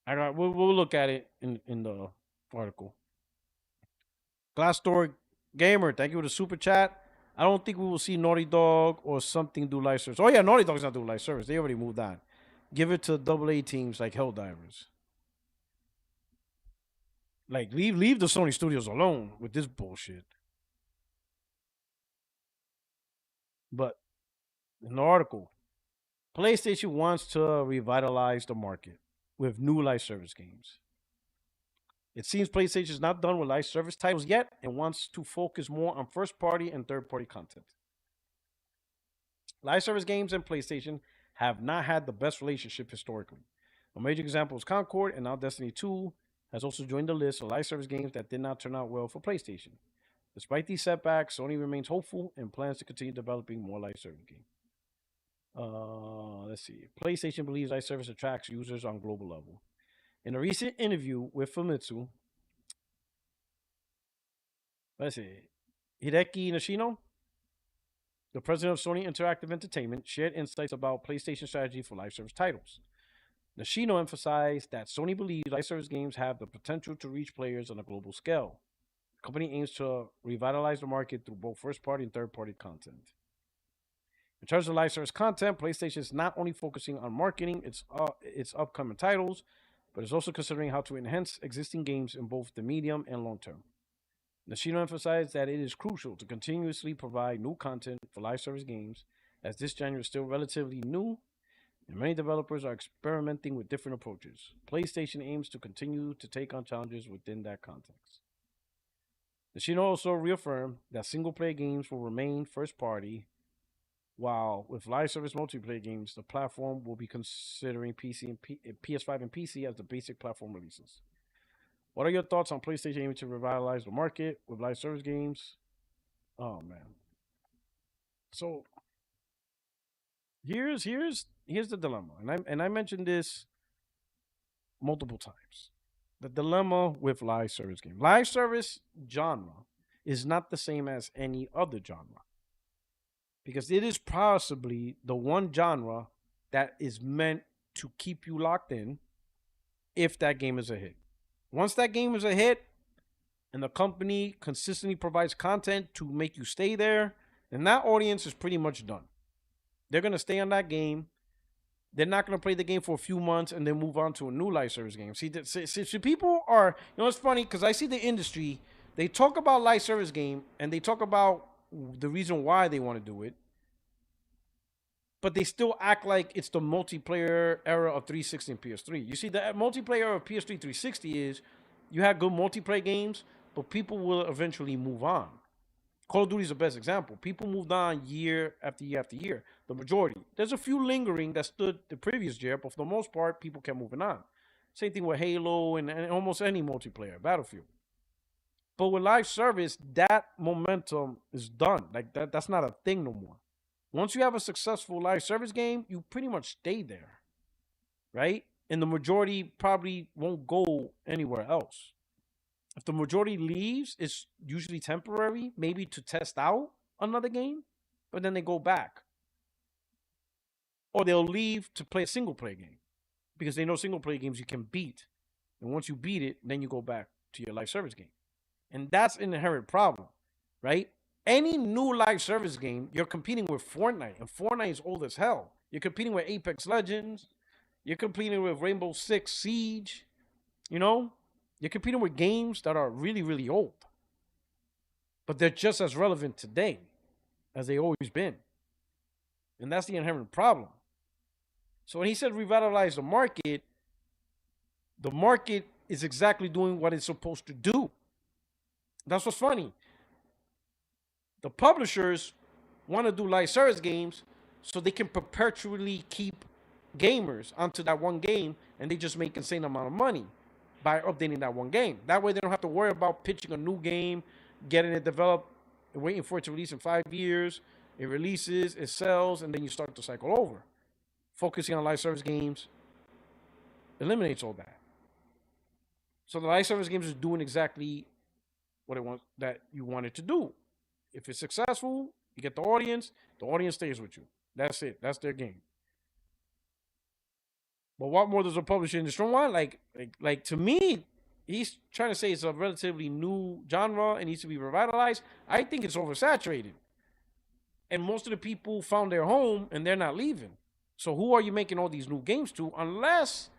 We'll look at it in the article. Glassdoor Gamer, thank you for the super chat. I don't think we will see Naughty Dog or something do live service. Oh yeah, Naughty Dog's not doing live service. They already moved on. Give it to AA teams like Helldivers. Like leave the Sony Studios alone with this bullshit. But in the article, PlayStation wants to revitalize the market with new live service games. It seems PlayStation is not done with live service titles yet and wants to focus more on first party and third party content. Live service games and PlayStation have not had the best relationship historically. A major example is Concord, and now Destiny 2 has also joined the list of live service games that did not turn out well for PlayStation. Despite these setbacks, Sony remains hopeful and plans to continue developing more live service games. Let's see. PlayStation believes live service attracts users on global level. In a recent interview with Famitsu, let's see, Hideki Nishino, the president of Sony Interactive Entertainment, shared insights about PlayStation strategy for live service titles. Nishino emphasized that Sony believes live service games have the potential to reach players on a global scale. The company aims to revitalize the market through both first-party and third-party content. In terms of live service content, PlayStation is not only focusing on marketing its upcoming titles, but is also considering how to enhance existing games in both the medium and long term. Nishino emphasized that it is crucial to continuously provide new content for live service games, as this genre is still relatively new and many developers are experimenting with different approaches. PlayStation aims to continue to take on challenges within that context. Nishino also reaffirmed that single player games will remain first party, while with live service multiplayer games, the platform will be considering PS5 and PC as the basic platform releases. What are your thoughts on PlayStation aiming to revitalize the market with live service games? Oh man. So here's the dilemma, and I mentioned this multiple times. The dilemma with live service game. Live service genre is not the same as any other genre, because it is possibly the one genre that is meant to keep you locked in if that game is a hit. Once that game is a hit and the company consistently provides content to make you stay there, then that audience is pretty much done. They're going to stay on that game. They're not going to play the game for a few months and then move on to a new live service game. See, people are, it's funny because I see the industry, they talk about live service game and they talk about the reason why they want to do it, but they still act like it's the multiplayer era of 360 and PS3. You see, the multiplayer of PS3 360 is you had good multiplayer games, but people will eventually move on. Call of Duty is the best example. People moved on year after year after year. The majority. There's a few lingering that stood the previous year, but for the most part, people kept moving on. Same thing with Halo and almost any multiplayer, Battlefield. But with live service, that momentum is done. Like that's not a thing no more. Once you have a successful live service game, you pretty much stay there, right? And the majority probably won't go anywhere else. If the majority leaves, it's usually temporary, maybe to test out another game, but then they go back. Or they'll leave to play a single player game because they know single player games you can beat. And once you beat it, then you go back to your live service game. And that's an inherent problem, right? Any new live service game, you're competing with Fortnite, and Fortnite is old as hell. You're competing with Apex Legends. You're competing with Rainbow Six Siege. You're competing with games that are really, really old. But they're just as relevant today as they've always been. And that's the inherent problem. So when he said revitalize the market is exactly doing what it's supposed to do. That's what's funny. The publishers want to do live service games so they can perpetually keep gamers onto that one game, and they just make insane amount of money by updating that one game. That way they don't have to worry about pitching a new game, getting it developed, and waiting for it to release in 5 years. It releases, it sells, and then you start the cycle over. Focusing on live service games eliminates all that. So the live service games is doing exactly what it wants that you want it to do. If it's successful, you get the audience stays with you. That's it. That's their game. But what more does a publisher industry want? Like to me, he's trying to say it's a relatively new genre and needs to be revitalized. I think it's oversaturated. And most of the people found their home and they're not leaving. So who are you making all these new games to? Unless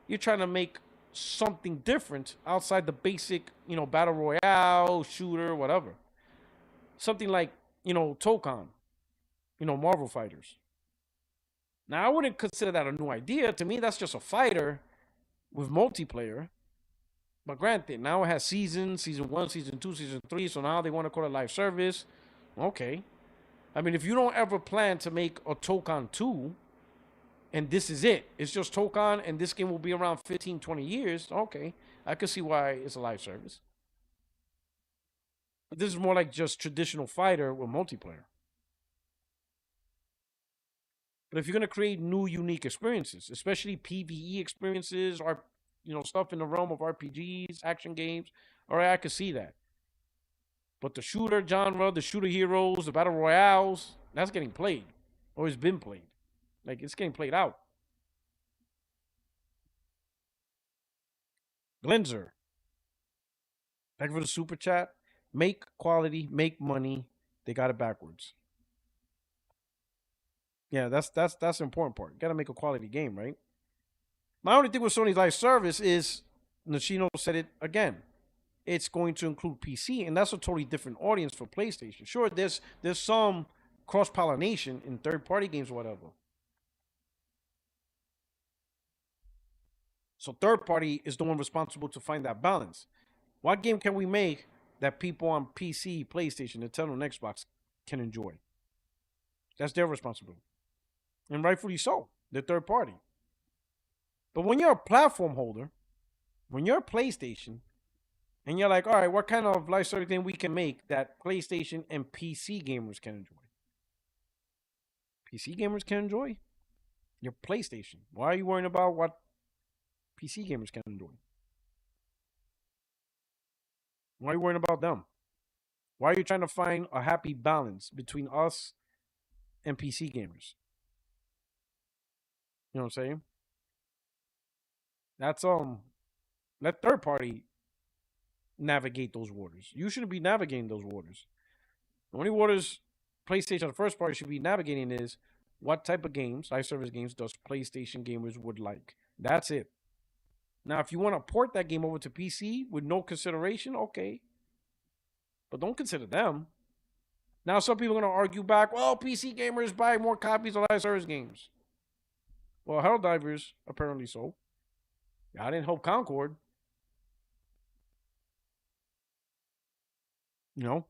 you're trying to make something different outside the basic, battle royale, shooter, whatever. Something like, Tokon, Marvel Fighters. Now, I wouldn't consider that a new idea. To me, that's just a fighter with multiplayer. But granted, now it has seasons, season 1, season 2, season 3. So now they want to call it live service. Okay. I mean, if you don't ever plan to make a Tokon 2, and this is it, it's just Tokon, and this game will be around 15, 20 years, okay. I can see why it's a live service. But this is more like just traditional fighter with multiplayer. But if you're going to create new, unique experiences, especially PvE experiences or, stuff in the realm of RPGs, action games, all right, I could see that. But the shooter genre, the shooter heroes, the battle royales, that's getting played. Or it's been played. Like, it's getting played out. Glenzer. Thank you for the super chat. Make quality, make money. They got it backwards. Yeah, that's the important part. You gotta make a quality game, right? My only thing with Sony's live service is, Nishino said it again, it's going to include PC, and that's a totally different audience for PlayStation. Sure, there's some cross-pollination in third-party games or whatever. So third-party is the one responsible to find that balance. What game can we make that people on PC, PlayStation, Nintendo, and Xbox can enjoy? That's their responsibility. And rightfully so. They're third party. But when you're a platform holder, when you're a PlayStation, and you're like, all right, what kind of live service thing we can make that PlayStation and PC gamers can enjoy? PC gamers can enjoy? Your PlayStation. Why are you worrying about what PC gamers can enjoy? Why are you worrying about them? Why are you trying to find a happy balance between us and PC gamers? You know what I'm saying? That's let third party navigate those waters. You shouldn't be navigating those waters. The only waters PlayStation, the first party, should be navigating is what type of games, live service games, does PlayStation gamers would like. That's it. Now, if you want to port that game over to PC with no consideration, okay. But don't consider them. Now, some people are going to argue back, well, PC gamers buy more copies of live service games. Well, Helldivers, apparently so. I didn't help Concord. You know? You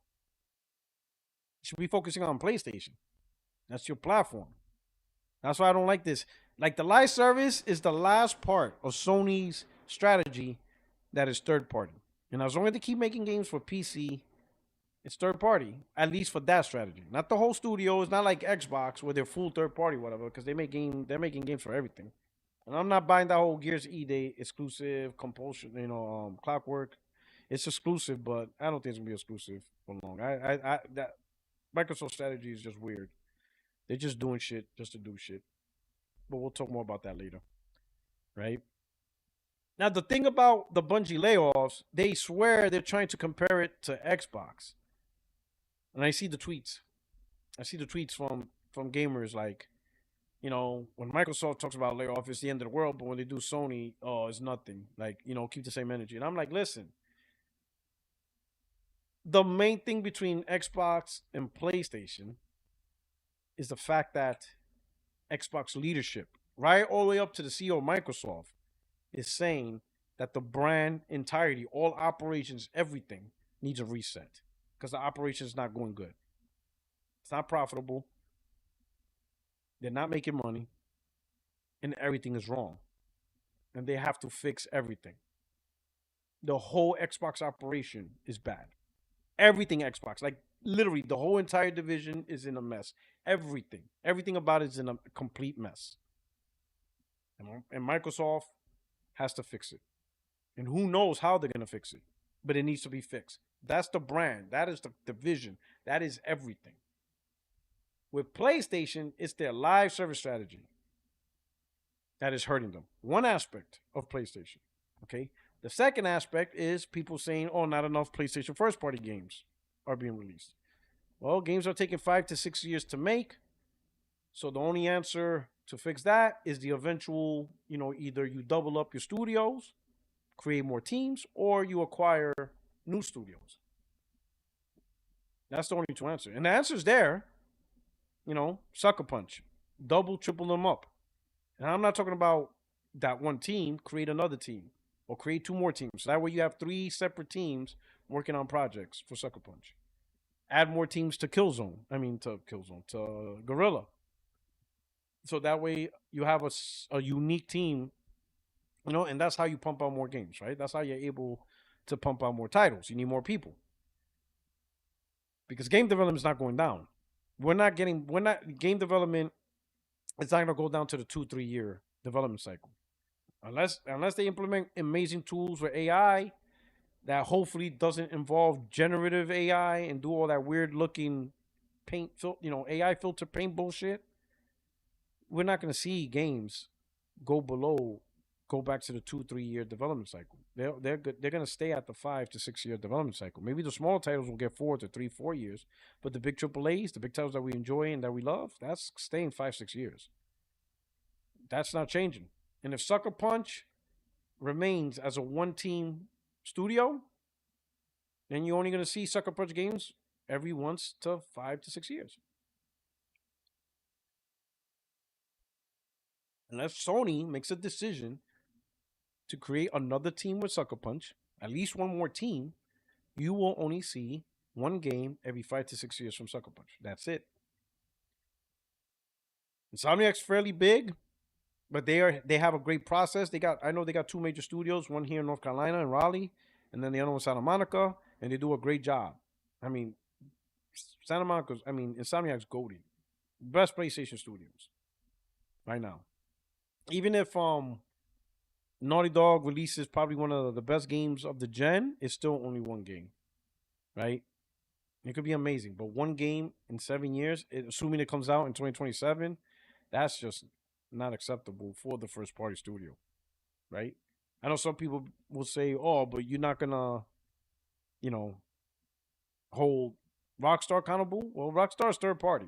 should be focusing on PlayStation. That's your platform. That's why I don't like this. Like, the live service is the last part of Sony's strategy that is third party. And as long as they keep making games for PC, it's third party, at least for that strategy. Not the whole studio. It's not like Xbox where they're full third party, whatever, because they're making games for everything. And I'm not buying that whole Gears E-Day exclusive compulsion, Clockwork. It's exclusive, but I don't think it's gonna be exclusive for long. That Microsoft strategy is just weird. They're just doing shit just to do shit. But we'll talk more about that later. Right? Now, the thing about the Bungie layoffs, they swear they're trying to compare it to Xbox. And I see the tweets. I see the tweets from gamers like, when Microsoft talks about layoff, it's the end of the world. But when they do Sony, oh, it's nothing. Like, keep the same energy. And I'm like, listen. The main thing between Xbox and PlayStation is the fact that Xbox leadership, right all the way up to the CEO of Microsoft, is saying that the brand entirety, all operations, everything needs a reset because the operation is not going good. It's not profitable. They're not making money, and everything is wrong. And they have to fix everything. The whole Xbox operation is bad. Everything Xbox, like literally the whole entire division is in a mess. Everything about it is in a complete mess. And Microsoft has to fix it. And who knows how they're going to fix it, but it needs to be fixed. That's the brand. That is the division. That is everything. With PlayStation, it's their live service strategy that is hurting them. One aspect of PlayStation, okay? The second aspect is people saying, oh, not enough PlayStation first-party games are being released. Well, games are taking 5 to 6 years to make. So the only answer to fix that is the eventual, either you double up your studios, create more teams, or you acquire new studios. That's the only two answers. And the answer's there. Sucker punch. Double, triple them up. And I'm not talking about that one team, create another team. Or create 2 more teams. So that way you have 3 separate teams working on projects for Sucker Punch. Add more teams to to Gorilla. So that way you have a unique team, and that's how you pump out more games, right? That's how you're able to pump out more titles. You need more people. Because game development is not going down. Game development, it's not going to go down to the 2-3 year development cycle. Unless they implement amazing tools with AI that hopefully doesn't involve generative AI and do all that weird looking paint, AI filter paint bullshit, we're not going to see games go back to the 2-3 year development cycle. They're going to stay at the 5 to 6 year development cycle. Maybe the smaller titles will get 4 to 3-4 years, but the big AAAs, the big titles that we enjoy and that we love, that's staying 5-6 years. That's not changing. And if Sucker Punch remains as a one-team studio, then you're only going to see Sucker Punch games every 1 to 5 to 6 years. Unless Sony makes a decision to create another team with Sucker Punch, at least one more team, you will only see one game every 5 to 6 years from Sucker Punch. That's it. Insomniac's fairly big, but they have a great process. I know they got 2 major studios, one here in North Carolina in Raleigh, and then the other one in Santa Monica, and they do a great job. I mean, Insomniac's goated. Best PlayStation studios right now. Even if Naughty Dog releases probably one of the best games of the gen, it's still only one game, right? It could be amazing, but one game in 7 years, assuming it comes out in 2027, that's just not acceptable for the first party studio, right? I know some people will say, "Oh, but you're not gonna, hold Rockstar accountable." Well, Rockstar's third party.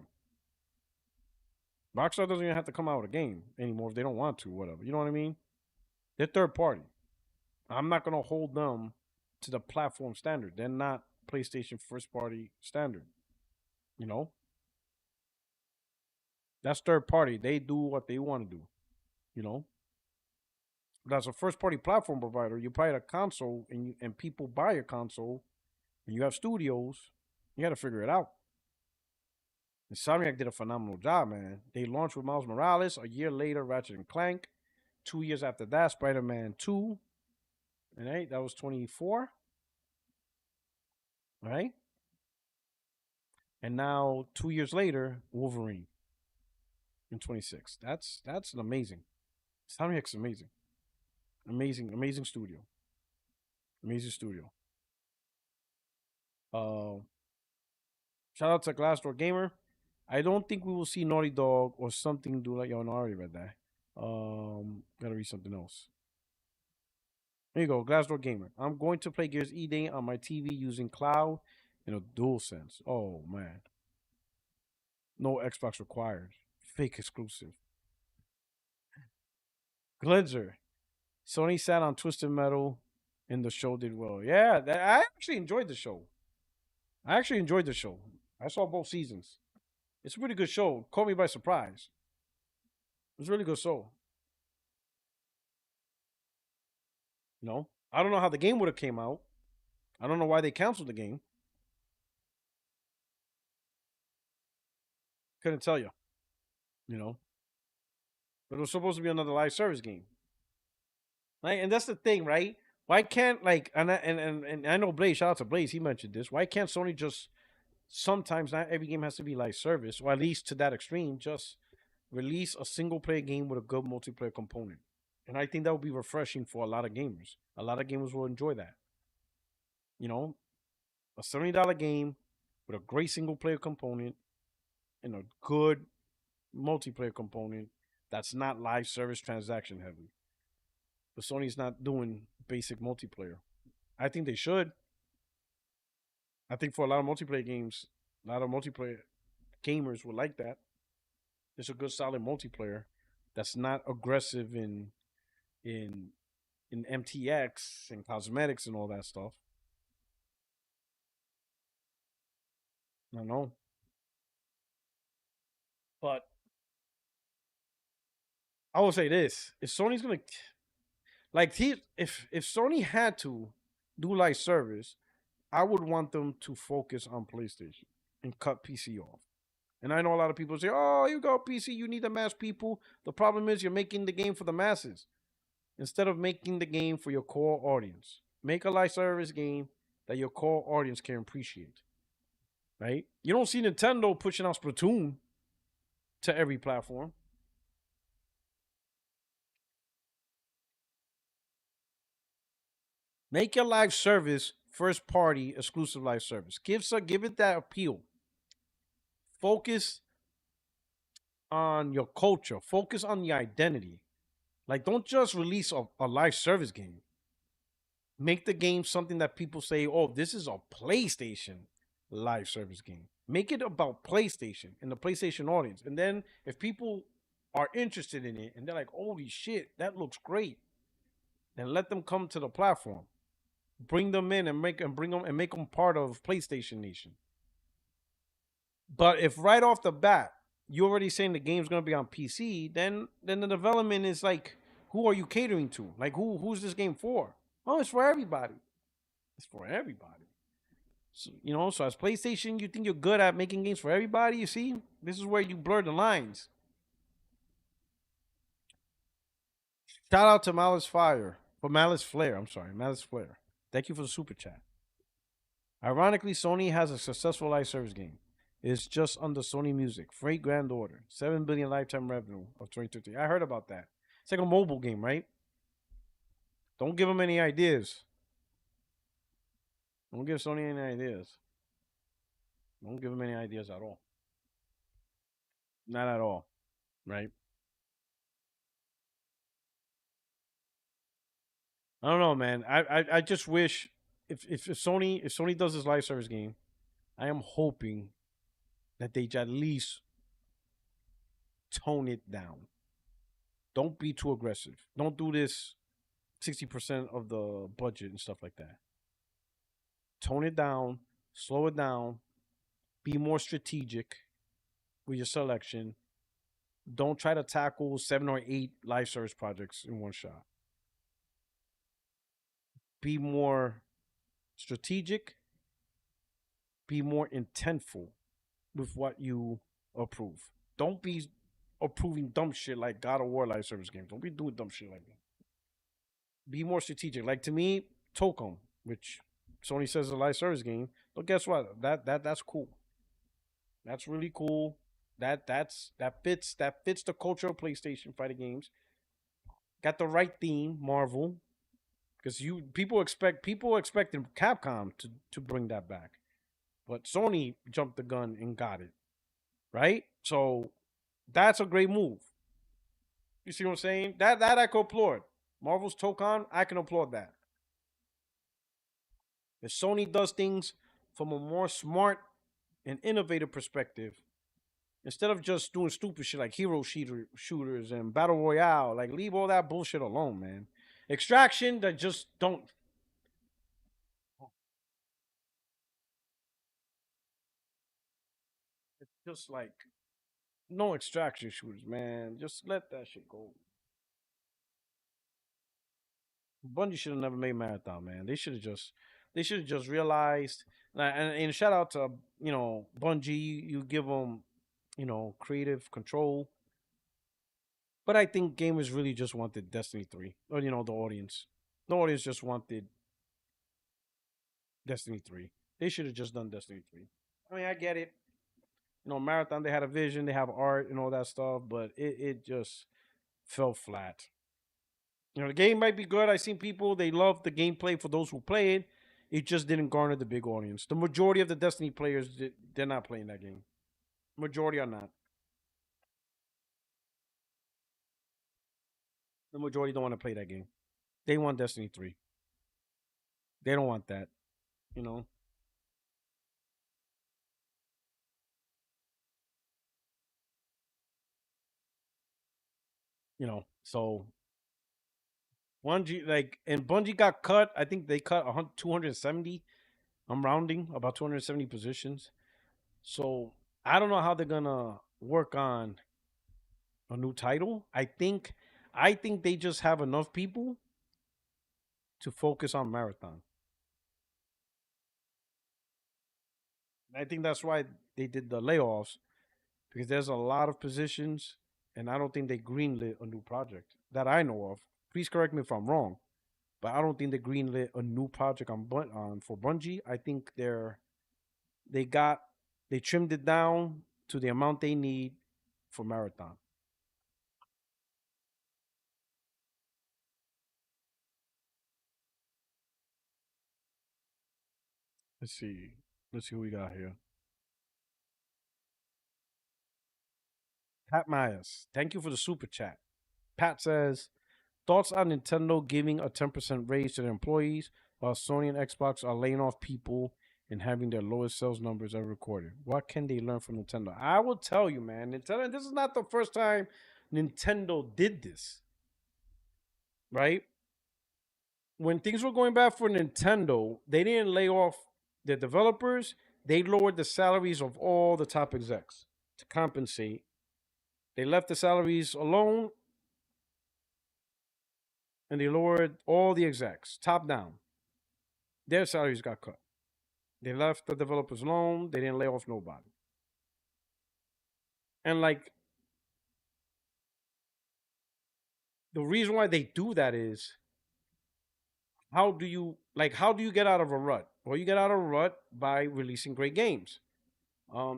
Rockstar doesn't even have to come out with a game anymore if they don't want to, whatever. You know what I mean? They're third party. I'm not gonna hold them to the platform standard. They're not PlayStation first party standard. That's third party. They do what they want to do. That's a first party platform provider. You buy a console and people buy a console and you have studios, you gotta figure it out. Insomniac did a phenomenal job, man. They launched with Miles Morales. A year later, Ratchet and Clank. 2 years after that, Spider-Man 2. Right? That was 24. Right? And now 2 years later, Wolverine in 26. That's an amazing. Insomniac's amazing. Amazing studio. Amazing studio. Shout out to Glassdoor Gamer. I don't think we will see Naughty Dog or something do like, no, I already read that. Gotta read something else. There you go, Glassdoor Gamer. I'm going to play Gears E-Day on my TV using cloud and a DualSense. Oh, man. No Xbox required. Fake exclusive. Glitzer. Sony sat on Twisted Metal and the show did well. Yeah, I actually enjoyed the show. I saw both seasons. It's a pretty good show. Caught me by surprise. It was a really good show. I don't know how the game would have came out. I don't know why they canceled the game. Couldn't tell you. But it was supposed to be another live service game. Right? And that's the thing, right? Why can't and I know Blaze, shout out to Blaze, he mentioned this. Why can't Sony just sometimes, not every game has to be live service, or at least to that extreme, just release a single player game with a good multiplayer component? And I think that would be refreshing for a lot of gamers. A lot of gamers will enjoy that. A $70 game with a great single player component and a good multiplayer component that's not live service transaction heavy. But Sony's not doing basic multiplayer. I think they should. I think for a lot of multiplayer games, a lot of multiplayer gamers would like that. There's a good solid multiplayer that's not aggressive in MTX and cosmetics and all that stuff. I don't know. But I will say this. If Sony's gonna if Sony had to do live service, I would want them to focus on PlayStation and cut PC off. And I know a lot of people say, "Oh, you got PC, you need to mass people." The problem is you're making the game for the masses instead of making the game for your core audience. Make a live service game that your core audience can appreciate. Right? You don't see Nintendo pushing out Splatoon to every platform. Make your live service first party exclusive live service. Give it that appeal. Focus on your culture. Focus on the identity. Don't just release a live service game. Make the game something that people say, "Oh, this is a PlayStation live service game." Make it about PlayStation and the PlayStation audience. And then if people are interested in it and they're like, holy shit, that looks great, then let them come to the platform. Bring them in and make them part of PlayStation Nation. But if right off the bat you're already saying the game's gonna be on PC, then the development is like, who are you catering to? Like who's this game for? Oh, it's for everybody. It's for everybody. So, so as PlayStation, you think you're good at making games for everybody. You see, this is where you blur the lines. Shout out to Malice Flare. I'm sorry, Malice Flare. Thank you for the super chat. Ironically, Sony has a successful live service game. It's just under Sony Music. Freight Grand Order. 7 billion lifetime revenue of 2013. I heard about that. It's like a mobile game, right? Don't give them any ideas. Don't give Sony any ideas. Don't give them any ideas at all. Not at all, right? I don't know, man. I just wish if Sony does this live service game, I am hoping that they at least tone it down. Don't be too aggressive. Don't do this 60% of the budget and stuff like that. Tone it down, slow it down, be more strategic with your selection. Don't try to tackle 7 or 8 live service projects in one shot. Be more strategic, be more intentful with what you approve. Don't be approving dumb shit like God of War live service games. Don't be doing dumb shit like that. Be more strategic. Like to me, Tocom, which Sony says is a live service game, but guess what? That's cool. That's really cool. That fits the culture of PlayStation fighting games. Got the right theme, Marvel. Because people expecting Capcom to bring that back. But Sony jumped the gun and got it. Right? So that's a great move. You see what I'm saying? That I can applaud. Marvel's Tocon, I can applaud that. If Sony does things from a more smart and innovative perspective, instead of just doing stupid shit like hero shooters and battle royale, like leave all that bullshit alone, man. Extraction that just don't. It's just like no extraction shooters, man. Just let that shit go. Bungie should have never made Marathon, man. They should have just realized. And shout out to Bungie. You give them creative control. But I think gamers really just wanted Destiny 3. Or the audience. The audience just wanted Destiny 3. They should have just done Destiny 3. I mean, I get it. Marathon, they had a vision, they have art and all that stuff, but it just fell flat. The game might be good. I've seen people, they love the gameplay for those who play it. It just didn't garner the big audience. The majority of the Destiny players, they're not playing that game. Majority are not. The majority don't want to play that game. They want Destiny 3. They don't want that. You know? So Bungie got cut. I think they cut 270. I'm rounding about 270 positions. So I don't know how they're gonna work on a new title. I think they just have enough people to focus on Marathon. I think that's why they did the layoffs, because there's a lot of positions, and I don't think they greenlit a new project that I know of. Please correct me if I'm wrong, but I don't think they greenlit a new project on for Bungie. I think they trimmed it down to the amount they need for Marathon. Let's see. Let's see who we got here. Pat Myers, thank you for the super chat. Pat says, thoughts on Nintendo giving a 10% raise to their employees while Sony and Xbox are laying off people and having their lowest sales numbers ever recorded. What can they learn from Nintendo? I will tell you, man. Nintendo, this is not the first time Nintendo did this, right? When things were going bad for Nintendo, they didn't lay off their developers. They lowered the salaries of all the top execs to compensate. They left the salaries alone and they lowered all the execs, top down. Their salaries got cut. They left the developers alone. They didn't lay off nobody. And like, the reason why they do that is, how do you get out of a rut? Well, you get out of a rut by releasing great games.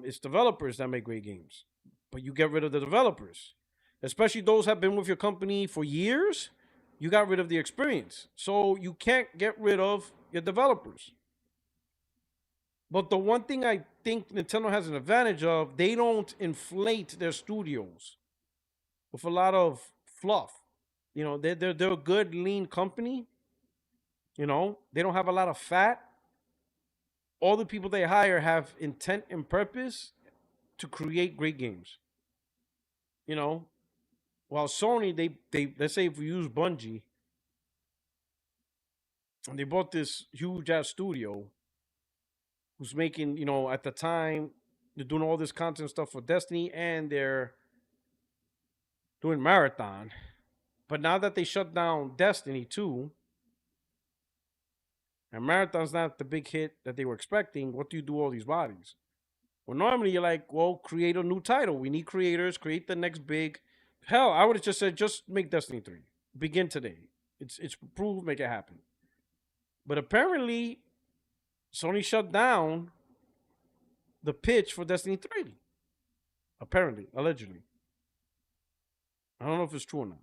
It's developers that make great games, but you get rid of the developers, especially those have been with your company for years. You got rid of the experience, so you can't get rid of your developers. But the one thing I think Nintendo has an advantage of, they don't inflate their studios with a lot of fluff. You know, they're a good lean company. You know, they don't have a lot of fat. All the people they hire have intent and purpose to create great games. You know, while Sony, they let's say if we use Bungie, and they bought this huge ass studio who's making, you know, at the time they're doing all this content stuff for Destiny and they're doing Marathon. But now that they shut down Destiny 2, and Marathon's not the big hit that they were expecting, what do you do all these bodies? Well, normally you're like, well, create a new title. We need creators, create the next big. Hell, I would have just said, just make Destiny 3. Begin today. It's approved, make it happen. But apparently, Sony shut down the pitch for Destiny 3. Apparently, allegedly. I don't know if it's true or not.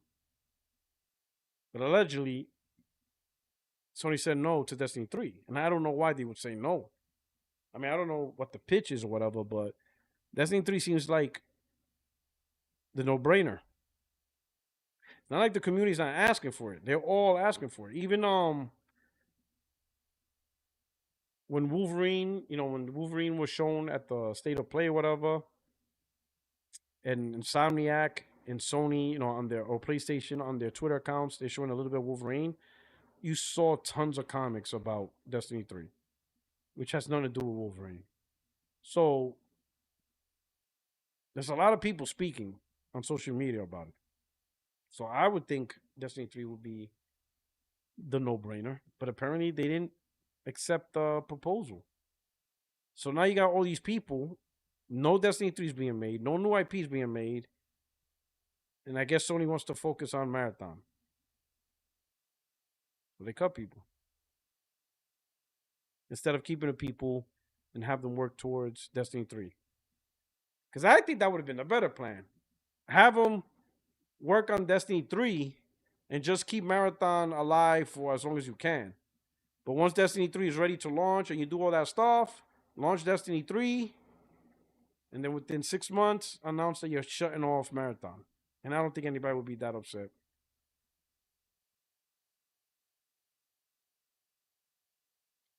But allegedly, Sony said no to Destiny 3. And I don't know why they would say no. I mean, I don't know what the pitch is or whatever, but Destiny 3 seems like the no-brainer. It's not like the community's not asking for it. They're all asking for it. Even when Wolverine was shown at the State of Play or whatever, and Insomniac and Sony, on their, or PlayStation on their Twitter accounts, they're showing a little bit of Wolverine. You saw tons of comics about Destiny 3, which has nothing to do with Wolverine. So there's a lot of people speaking on social media about it. So I would think Destiny 3 would be the no-brainer. But apparently they didn't accept the proposal. So now you got all these people. No Destiny 3 is being made. No new IP is being made. And I guess Sony wants to focus on Marathon. So they cut people. Instead of keeping the people and have them work towards Destiny 3. Because I think that would have been a better plan. Have them work on Destiny 3 and just keep Marathon alive for as long as you can. But once Destiny 3 is ready to launch and you do all that stuff, launch Destiny 3, and then within 6 months, announce that you're shutting off Marathon. And I don't think anybody would be that upset.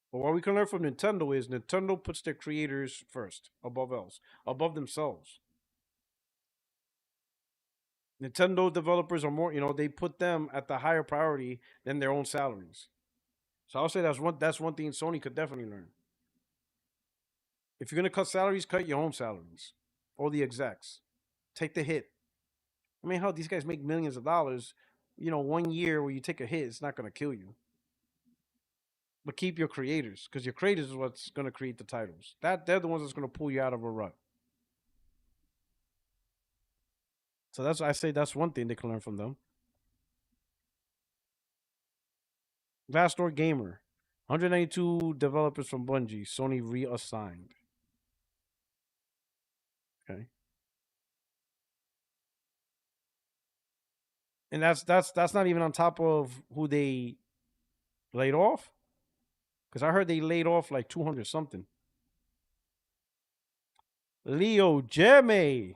But what we can learn from Nintendo is Nintendo puts their creators first, above themselves. Nintendo developers are more, they put them at the higher priority than their own salaries. So I'll say that's one thing Sony could definitely learn. If you're gonna cut salaries, cut your own salaries. Or the execs. Take the hit. I mean, hell, these guys make millions of dollars. 1 year where you take a hit, it's not gonna kill you. But keep your creators, because your creators is what's gonna create the titles. They're the ones that's gonna pull you out of a rut. So that's one thing they can learn from them. Vastor Gamer. 192 developers from Bungie. Sony reassigned. Okay. And that's not even on top of who they laid off. Because I heard they laid off like 200 something. Leo Jemme.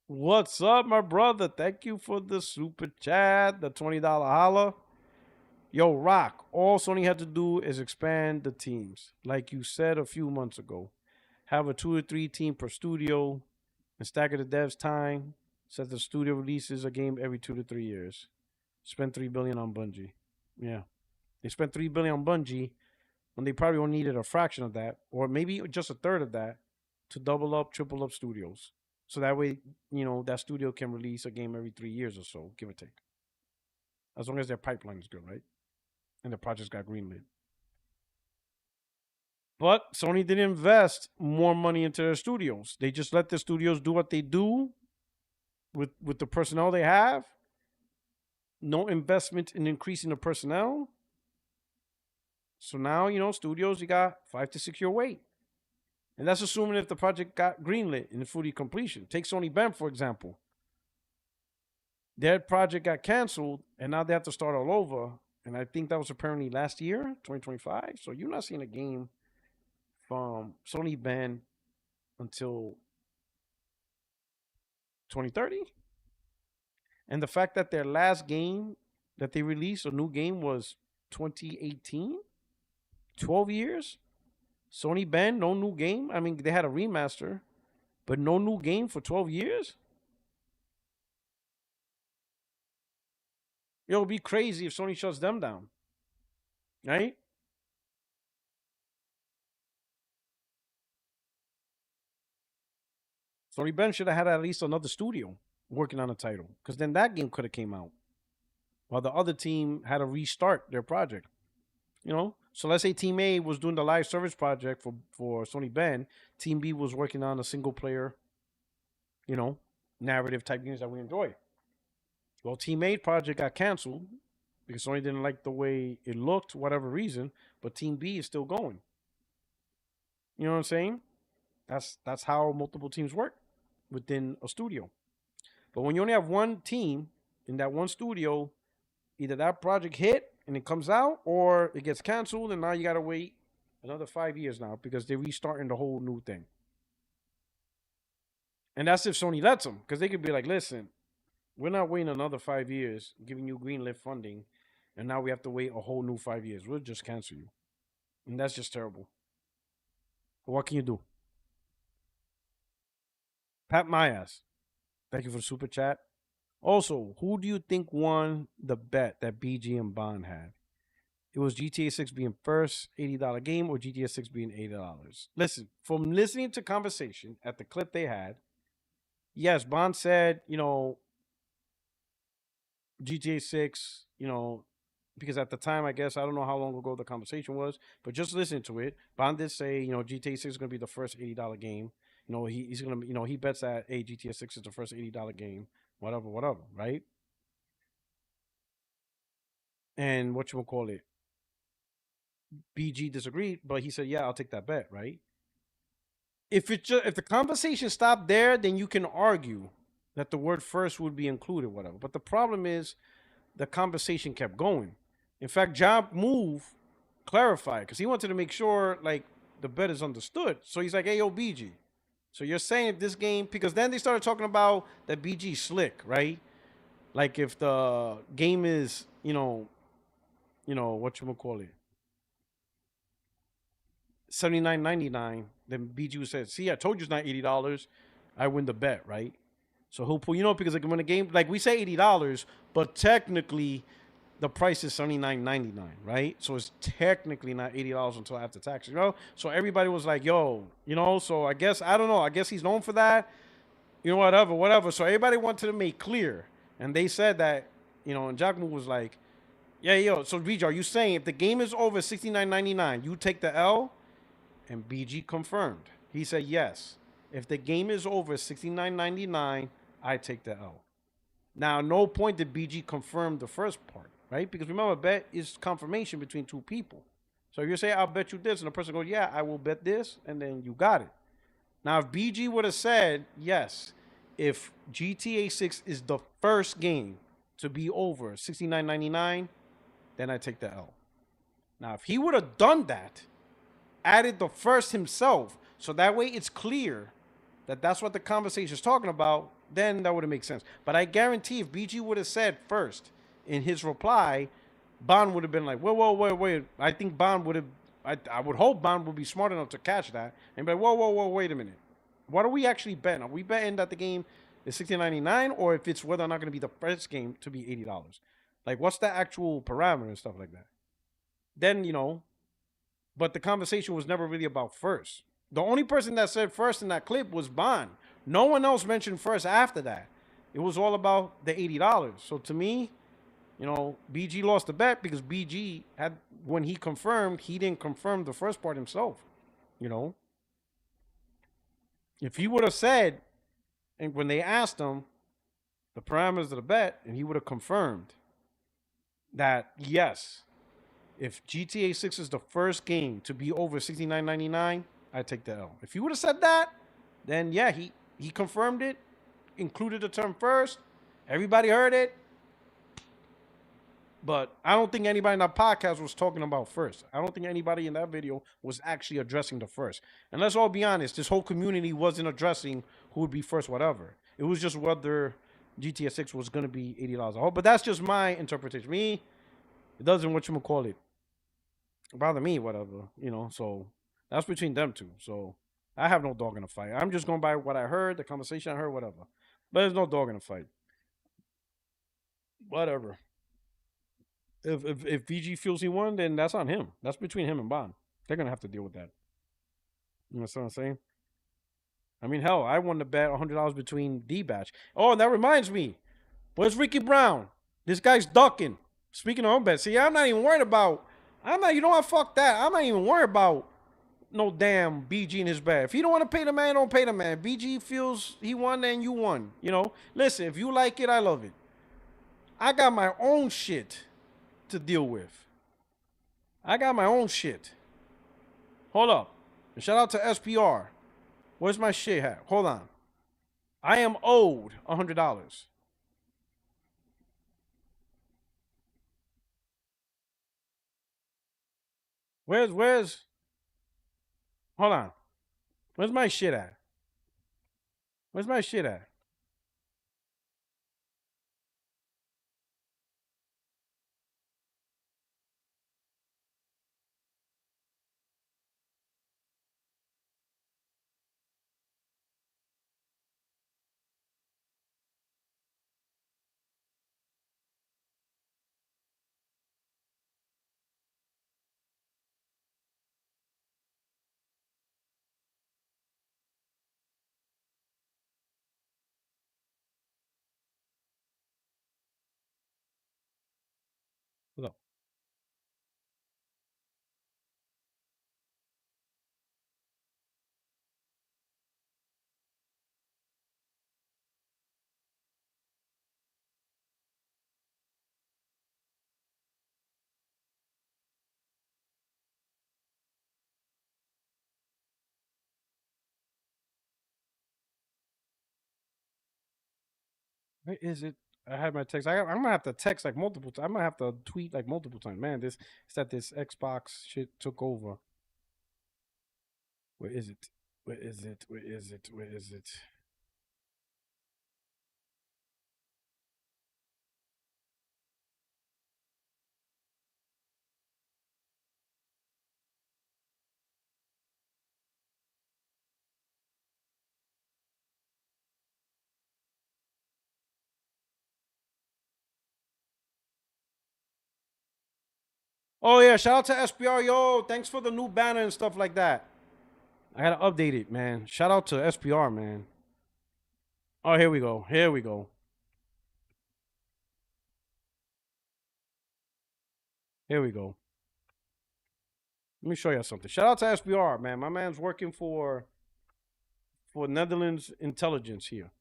What's up, my brother? Thank you for the super chat, the $20 holla. Yo, Rock, all Sony had to do is expand the teams. Like you said a few months ago. Have a 2 or 3 team per studio and stagger the devs' time. Says the studio releases a game every 2 to 3 years. Spent $3 billion on Bungie. Yeah. They spent $3 billion on Bungie when they probably only needed a fraction of that, or maybe just a third of that, to double up, triple up studios. So that way, that studio can release a game every 3 years or so, give or take. As long as their pipeline is good, right? And the projects got greenlit. But Sony didn't invest more money into their studios. They just let the studios do what they do with the personnel they have. No investment in increasing the personnel. So now, studios, you got 5 to 6 year wait. And that's assuming if the project got greenlit in fully completion. Take Sony Bend, for example. Their project got canceled, and now they have to start all over. And I think that was apparently last year, 2025. So you're not seeing a game from Sony Bend until 2030. And the fact that their last game that they released, a new game, was 2018, 12 years. Sony Bend, no new game. I mean, they had a remaster, but no new game for 12 years. It would be crazy if Sony shuts them down, right? Sony Bend should have had at least another studio working on a title, because then that game could have came out while the other team had to restart their project. So let's say Team A was doing the live service project for Sony Bend. Team B was working on a single player, narrative type games that we enjoy. Well, Team A's project got canceled because Sony didn't like the way it looked, whatever reason, but Team B is still going. You know what I'm saying? That's how multiple teams work within a studio. But when you only have one team in that one studio, either that project hit and it comes out, or it gets canceled, and now you got to wait another 5 years now because they're restarting the whole new thing. And that's if Sony lets them, because they could be like, listen, we're not waiting another 5 years, giving you greenlit funding, and now we have to wait a whole new 5 years. We'll just cancel you. And that's just terrible. But what can you do? Pat Mayas, thank you for the super chat. Also, who do you think won the bet that BG and Bond had? It was GTA 6 being first $80 game or GTA 6 being $80? Listen, from listening to conversation at the clip they had, yes, Bond said, GTA 6, because at the time, I guess, I don't know how long ago the conversation was, but just listen to it. Bond did say, GTA 6 is going to be the first $80 game. He's going to, he bets that, hey, GTA 6 is the first $80 game. Whatever, right? And whatchamacallit, BG disagreed, but he said, yeah, I'll take that bet, right? If the conversation stopped there, then you can argue that the word first would be included, whatever. But the problem is the conversation kept going. In fact, Job Move clarified, because he wanted to make sure, like, the bet is understood. So he's like, hey, yo, BG. So you're saying if this game, because then they started talking about that BG slick, right? Like if the game is, whatchamacallit, $79.99, then BG would say, see, I told you it's not $80. I win the bet, right? So he'll pull, because like when a game, like we say $80, but technically the price is $79.99, right? So it's technically not $80 until after taxes, So everybody was like, yo, so I guess, I don't know. I guess he's known for that, whatever. So everybody wanted to make clear. And they said that, and Jackman was like, yeah, yo, so BG, are you saying if the game is over $69.99, you take the L? And BG confirmed. He said, yes. If the game is over $69.99, I take the L. Now, no point did BG confirm the first part, right? Because remember, bet is confirmation between two people. So if you say, I'll bet you this, and the person goes, yeah, I will bet this, and then you got it. Now, if BG would have said, yes, if GTA 6 is the first game to be over $69.99, then I take the L. Now, if he would have done that, added the first himself, so that way it's clear that that's what the conversation is talking about, then that would have made sense. But I guarantee if BG would have said first in his reply, Bond would have been like, wait. I think Bond would have, I would hope Bond would be smart enough to catch that and be like, whoa, wait a minute. What are we actually betting? Are we betting that the game is $16.99 or if it's whether or not going to be the first game to be $80. Like, what's the actual parameter and stuff like that? Then, you know, but the conversation was never really about first. The only person that said first in that clip was Bond. No one else mentioned first after that. It was all about the $80. So to me, you know, BG lost the bet because BG had, when he confirmed, he didn't confirm the first part himself. You know, if he would have said, and when they asked him the parameters of the bet, and he would have confirmed that yes, if GTA 6 is the first game to be over $69.99, I take the L. If he would have said that, then yeah, he confirmed it, included the term first. Everybody heard it. But I don't think anybody in that podcast was talking about first. I don't think anybody in that video was actually addressing the first. And let's all be honest, this whole community wasn't addressing who would be first, whatever. It was just whether GTA 6 was going to be $80. But that's just my interpretation. Me, it doesn't, whatchamacallit, bother me, whatever, you know. So that's between them two. So I have no dog in the fight. I'm just going by what I heard, the conversation I heard, whatever. But there's no dog in the fight. Whatever. If VG feels he won, then that's on him. That's between him and Bond. They're gonna have to deal with that. You know what I'm saying? I mean, hell, I won the bet $100 between D-Batch. Oh, and that reminds me. Where's Ricky Brown? This guy's ducking. Speaking of home bets, see, I'm not even worried about. You know what? Fuck that. I'm not even worried about no damn BG in his bet. If you don't want to pay the man, don't pay the man. BG feels he won, then you won. You know? Listen, if you like it, I love it. I got my own shit to deal with. I got my own shit. Hold up. And shout out to SPR. Where's my shit at? Hold on. I am owed $100. Where's hold on. Where's my shit at? Where's my shit at? Hold up. Where is it? I had my text. I'm gonna have to text like multiple times. I'm gonna have to tweet like multiple times. Man, this Xbox shit took over. Where is it? Where is it? Where is it? Where is it? Oh yeah, shout out to SPR. Yo, thanks for the new banner and stuff like that. I gotta update it, man. Shout out to SPR, man. Oh, here we go. Here we go. Here we go. Let me show you something. Shout out to SPR, man. My man's working for Netherlands intelligence here.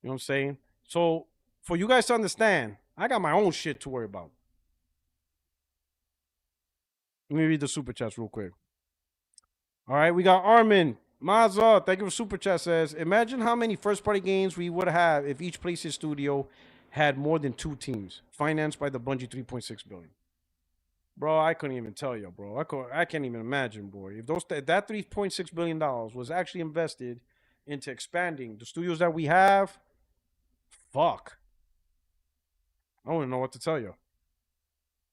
You know what I'm saying? So for you guys to understand, I got my own shit to worry about. Let me read the super chats real quick. All right, we got Armin. Mazza, thank you for super chat. Says, imagine how many first-party games we would have if each PlayStation studio had more than 2 teams, financed by the Bungie $3.6 billion. Bro, I couldn't even tell you, bro. I can't even imagine, boy. If that $3.6 billion was actually invested into expanding the studios that we have, fuck. I don't even know what to tell you.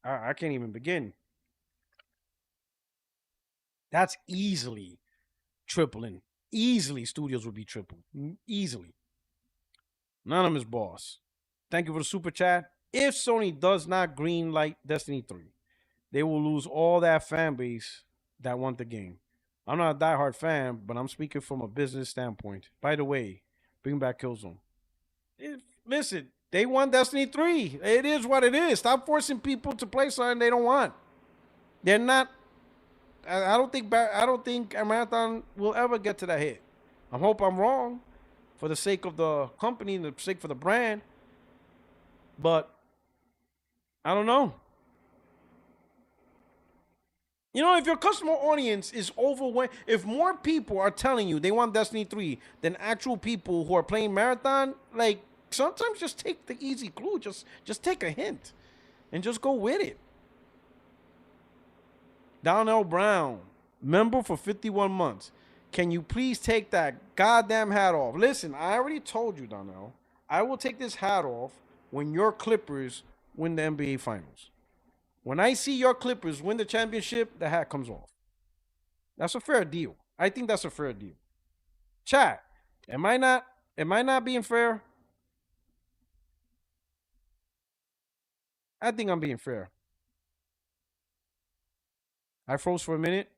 I can't even begin. That's easily tripling. Easily studios would be tripled. Easily. Anonymous Boss. Thank you for the super chat. If Sony does not green light Destiny 3, they will lose all that fan base that want the game. I'm not a diehard fan, but I'm speaking from a business standpoint. By the way, bring back Killzone. Listen, they want Destiny 3. It is what it is. Stop forcing people to play something they don't want. They're not. I don't think a Marathon will ever get to that hit. I hope I'm wrong, for the sake of the company and the sake for the brand. But I don't know. You know, if your customer audience is overwhelmed, if more people are telling you they want Destiny 3 than actual people who are playing Marathon, like, sometimes just take the easy clue. Just take a hint and just go with it. Donnell Brown, member for 51 months. Can you please take that goddamn hat off? Listen, I already told you, Donnell. I will take this hat off when your Clippers win the NBA Finals. When I see your Clippers win the championship, the hat comes off. That's a fair deal. I think that's a fair deal. Chat, am I not being fair? I think I'm being fair. I froze for a minute.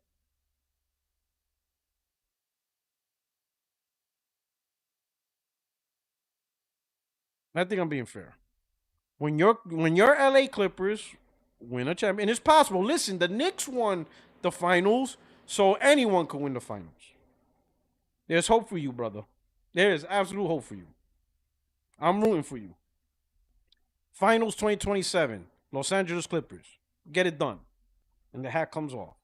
I think I'm being fair. When your LA Clippers win a champion, and it's possible. Listen, the Knicks won the finals, so anyone could win the finals. There's hope for you, brother. There is absolute hope for you. I'm rooting for you. Finals 2027, Los Angeles Clippers. Get it done. And the hat comes off.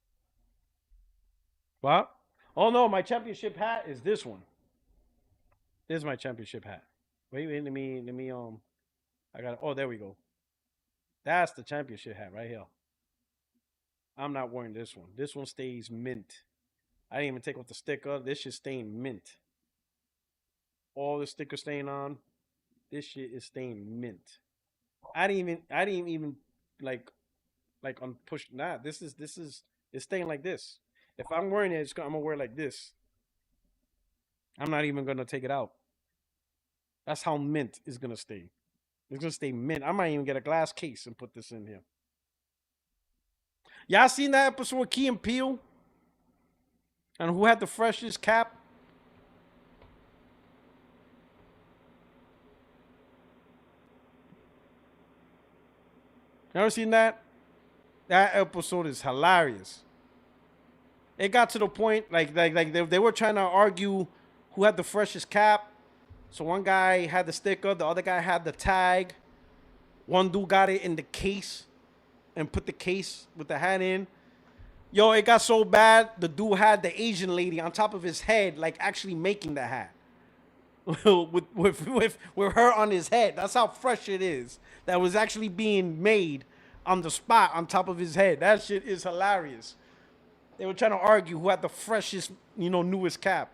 What? Oh no, my championship hat is this one. This is my championship hat. Wait, let me I got oh, there we go. That's the championship hat right here. I'm not wearing this one. This one stays mint. I didn't even take off the sticker. This shit staying mint. All the sticker staying on. This shit is staying mint. I didn't even like push. Nah, this is it's staying like this. If I'm wearing it, I'm gonna wear it like this. I'm not even gonna take it out. That's how mint is gonna stay. It's gonna stay mint. I might even get a glass case and put this in here. Y'all seen that episode with Key and Peele? And who had the freshest cap? You ever seen that? That episode is hilarious. It got to the point like they were trying to argue who had the freshest cap. So one guy had the sticker, the other guy had the tag. One dude got it in the case and put the case with the hat in. Yo, it got so bad, the dude had the Asian lady on top of his head, like actually making the hat. with her on his head. That's how fresh it is. That was actually being made on the spot on top of his head. That shit is hilarious. They were trying to argue who had the freshest, newest cap.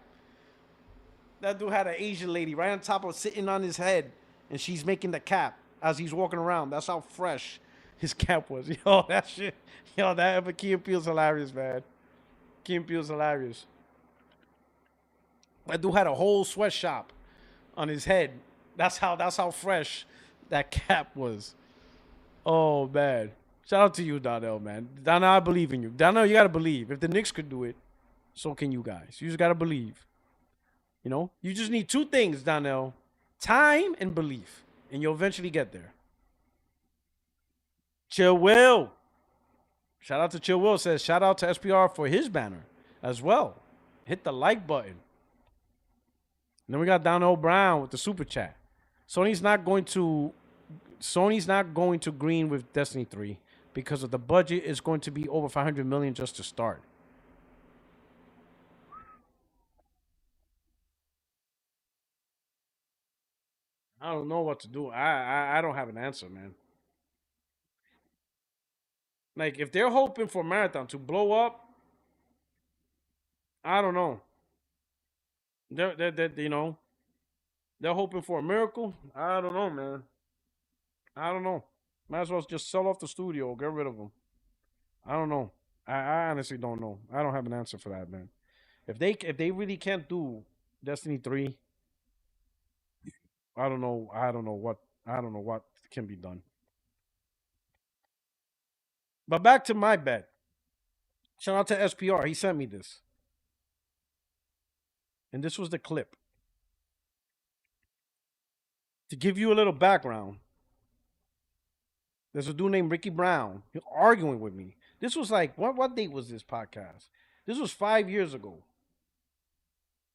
That dude had an Asian lady right on top of sitting on his head, and she's making the cap as he's walking around. That's how fresh his cap was. Yo, that shit. Yo, that Key and Peele's hilarious, man. Key and Peele's hilarious. That dude had a whole sweatshop on his head. That's how fresh that cap was. Oh man. Shout out to you, Donnell, man. Donnell, I believe in you. Donnell, you gotta believe. If the Knicks could do it, so can you guys. You just gotta believe. You just need two things, Donnell. Time and belief. And you'll eventually get there. Chill Will. Shout out to Chill Will. Says shout out to SPR for his banner as well. Hit the like button. And then we got Donnell Brown with the super chat. Sony's not going to green with Destiny 3 because of the budget is going to be over 500 million just to start. I don't know what to do. I don't have an answer, man. Like, if they're hoping for Marathon to blow up, I don't know. They're hoping for a miracle. I don't know, man. I don't know. Might as well just sell off the studio, get rid of them. I don't know. I honestly don't know. I don't have an answer for that, man. If they really can't do Destiny 3, I don't know. I don't know what can be done. But back to my bet. Shout out to SPR. He sent me this. And this was the clip. To give you a little background, there's a dude named Ricky Brown arguing with me. This was like, what date was this podcast? This was 5 years ago.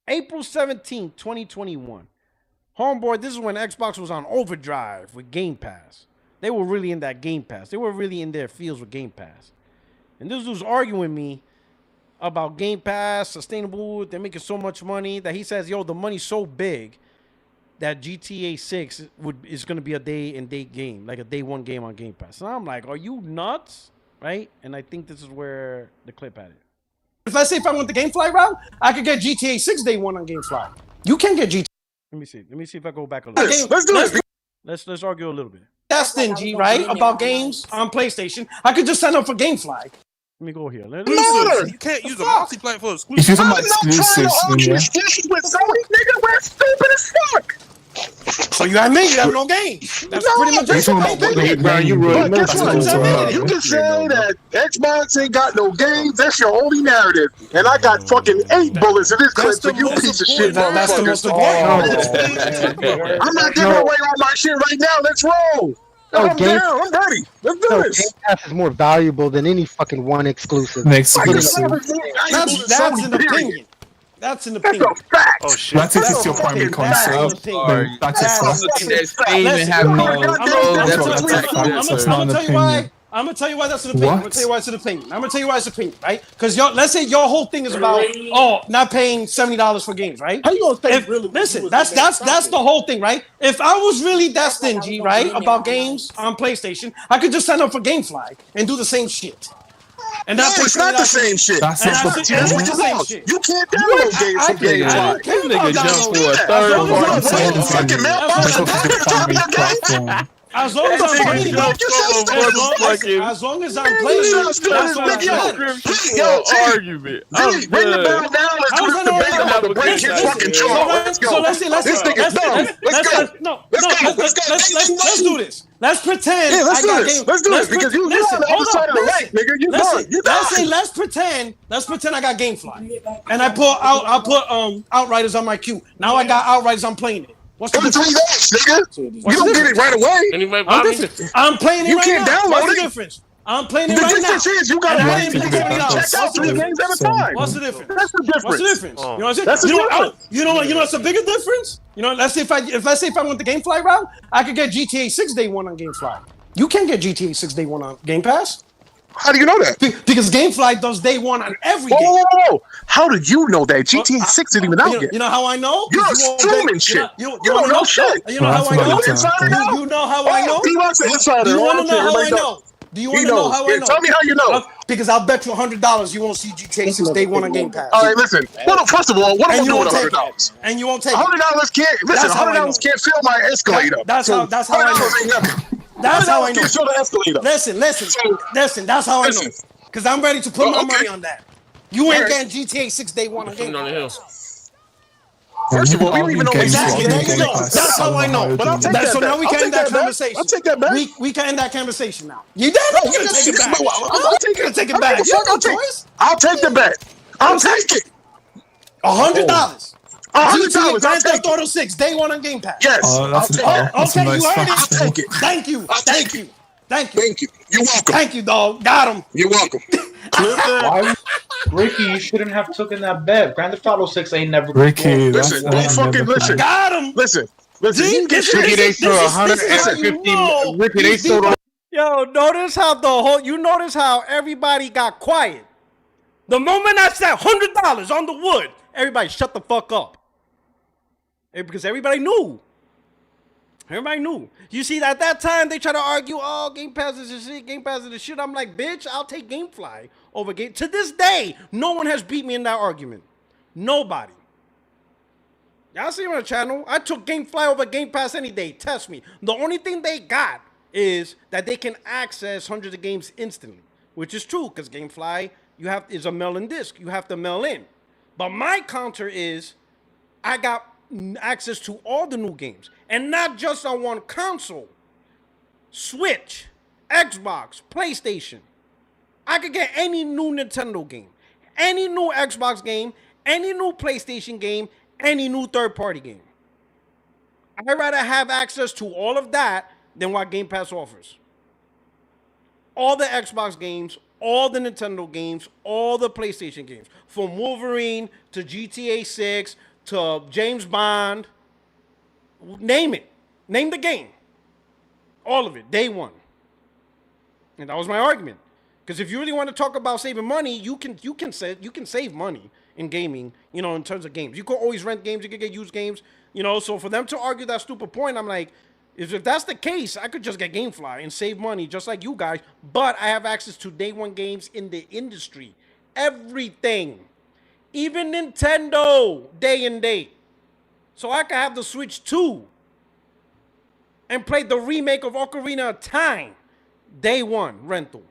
April 17th, 2021. Homeboy, this is when Xbox was on overdrive with Game Pass. They were really in that Game Pass. They were really in their fields with Game Pass. And this dude's arguing with me about Game Pass, sustainable, they're making so much money that he says, yo, the money's so big that GTA 6 is going to be a day-and-date game, like a day-one game on Game Pass. And I'm like, are you nuts? Right? And I think this is where the clip had it. If I say if I went the GameFly route, I could get GTA 6 day one on GameFly. You can get GTA. Let me see. Let me see if I go back a little bit. Let's do it. Let's argue a little bit. That's stingy, right? About games on PlayStation. I could just sign up for GameFly. Let me go here. You can't use a multi-platform exclusive. If you're talking about exclusives, then yeah. with Sony, nigga, we're stupid as fuck. So you admit you have no game. That's pretty much it. But guess what? You can say that Xbox ain't got no games. That's your only narrative. And I got fucking 8 bullets in this clip for you piece of shit That's the most motherfuckers. important. I'm not giving away all my shit right now. Let's roll. I'm down. I'm ready. Let's do this. Game Pass is more valuable than any fucking one exclusive. Next That's an opinion. That's an opinion. That's a fact. Oh shit. That is your primary concern. Then that is so. I'm gonna tell you why that's an opinion. I'm gonna tell you why it's an opinion. I'm gonna tell you why it's an opinion, right? Because let's say your whole thing is about not paying $70 for games, right? How you gonna say really? Listen, that's the whole thing, right? If I was really that stingy, right, about games on PlayStation, I could just sign up for GameFly and do the same shit. And No, it's not the same shit. That's That's it. the same shit. You can't download games from GameFly. This nigga jumped for a third party. Let's go to the primary platform. As long as I'm playing, as long as I'm playing, that's what matters. Yo, argument. Ring the bell now. Let's debate about the break his fucking jaw. Let's go. This nigga's dumb. Let's do this. Let's pretend. Yeah, let's do this. Let's do this because you're on the other side of the lake, nigga. You done. You done. Let's pretend I got GameFly, and I put Outriders on my queue. Now I got Outriders. I'm playing it. What's the difference? 3 days, nigga. You don't get it right away. Anyway, I'm playing it You right can't now. download What's it. the difference? I'm playing it The right now. difference is you gotta And I wait ain't to paying check $70. out 3 games at a time. What's the difference? That's the difference. What's the difference? You know what I'm saying? That's the difference. You know what's a bigger difference? You know, let's say if I went the GameFly route, I could get GTA 6 day one on GameFly. You can get GTA 6 day one on Game Pass. How do you know that? Because GameFly does day one on every game. Oh, how did you know that? GTA 6 didn't even out yet. You know how I know? You're assuming shit. You don't know shit. You know how I know? You You know how I know? D-Rock's an insider. Do you want to know how I Everybody know? Do you want to know how I know? Tell me how you know. Because I'll bet you $100 you won't see GTA 6 day one on Game Pass. All right, listen. Well, first of all, what am I And you doing with won't take $100? it. And you won't take it. $100 can't. Listen, That's how I know. $100 can't fill my escalator. That's how I know. $100 ain't nothing. That's how I know. Can't fill the escalator. Listen. That's how I know. Listen. Because I'm ready to put my money on that. You ain't Alright. getting GTA 6 day one on Game Pass. First of all, we don't even know Exactly. There you go. That's how I know. But I'll take that. So now we can end that conversation. I'll take that back. We can end that conversation now. You done? No, You can take it back. I'll take it. Take it back. You have no choice. I'll take the bet. I'll take it. $100. $100. Grand Theft Auto 6 day one on Game Pass. Yes. I'll take it. Okay, you heard it. I'll take it. Thank you. Thank you. You're welcome. Thank you, dog. Got him. You're welcome. Why, Ricky? You shouldn't have taken that bet. Grand Theft Auto 6 ain't never. Ricky, Listen, listen. Got him. Listen. See, You get Ricky, shit. they stole 150. Ricky, they stole. Yo, notice how everybody got quiet. The moment I said $100 on the wood, everybody shut the fuck up. Because everybody knew. Everybody knew. You see, at that time, they try to argue, oh, Game Pass is the shit, Game Pass is the shit. I'm like, bitch, I'll take GameFly over Game. To this day, no one has beat me in that argument. Nobody. Y'all see on the channel? I took GameFly over Game Pass any day. Test me. The only thing they got is that they can access hundreds of games instantly, which is true because GameFly is a mail-in disc. You have to mail in. But my counter is I got access to all the new games, and not just on one console. Switch, Xbox, PlayStation. I could get any new Nintendo game, any new Xbox game, any new PlayStation game, any new third-party game. I'd rather have access to all of that than what Game Pass offers. All the Xbox games, all the Nintendo games, all the PlayStation games. From Wolverine to GTA 6 to James Bond. Name it. Name the game. All of it, day one. And that was my argument. Because if you really want to talk about saving money, you can save money in gaming, you know, in terms of games. You can always rent games, you can get used games, you know. So for them to argue that stupid point, I'm like, if that's the case, I could just get GameFly and save money just like you guys. But I have access to day one games in the industry. Everything. Even Nintendo, day and date. So I could have the Switch 2 and play the remake of Ocarina of Time, day one, rental.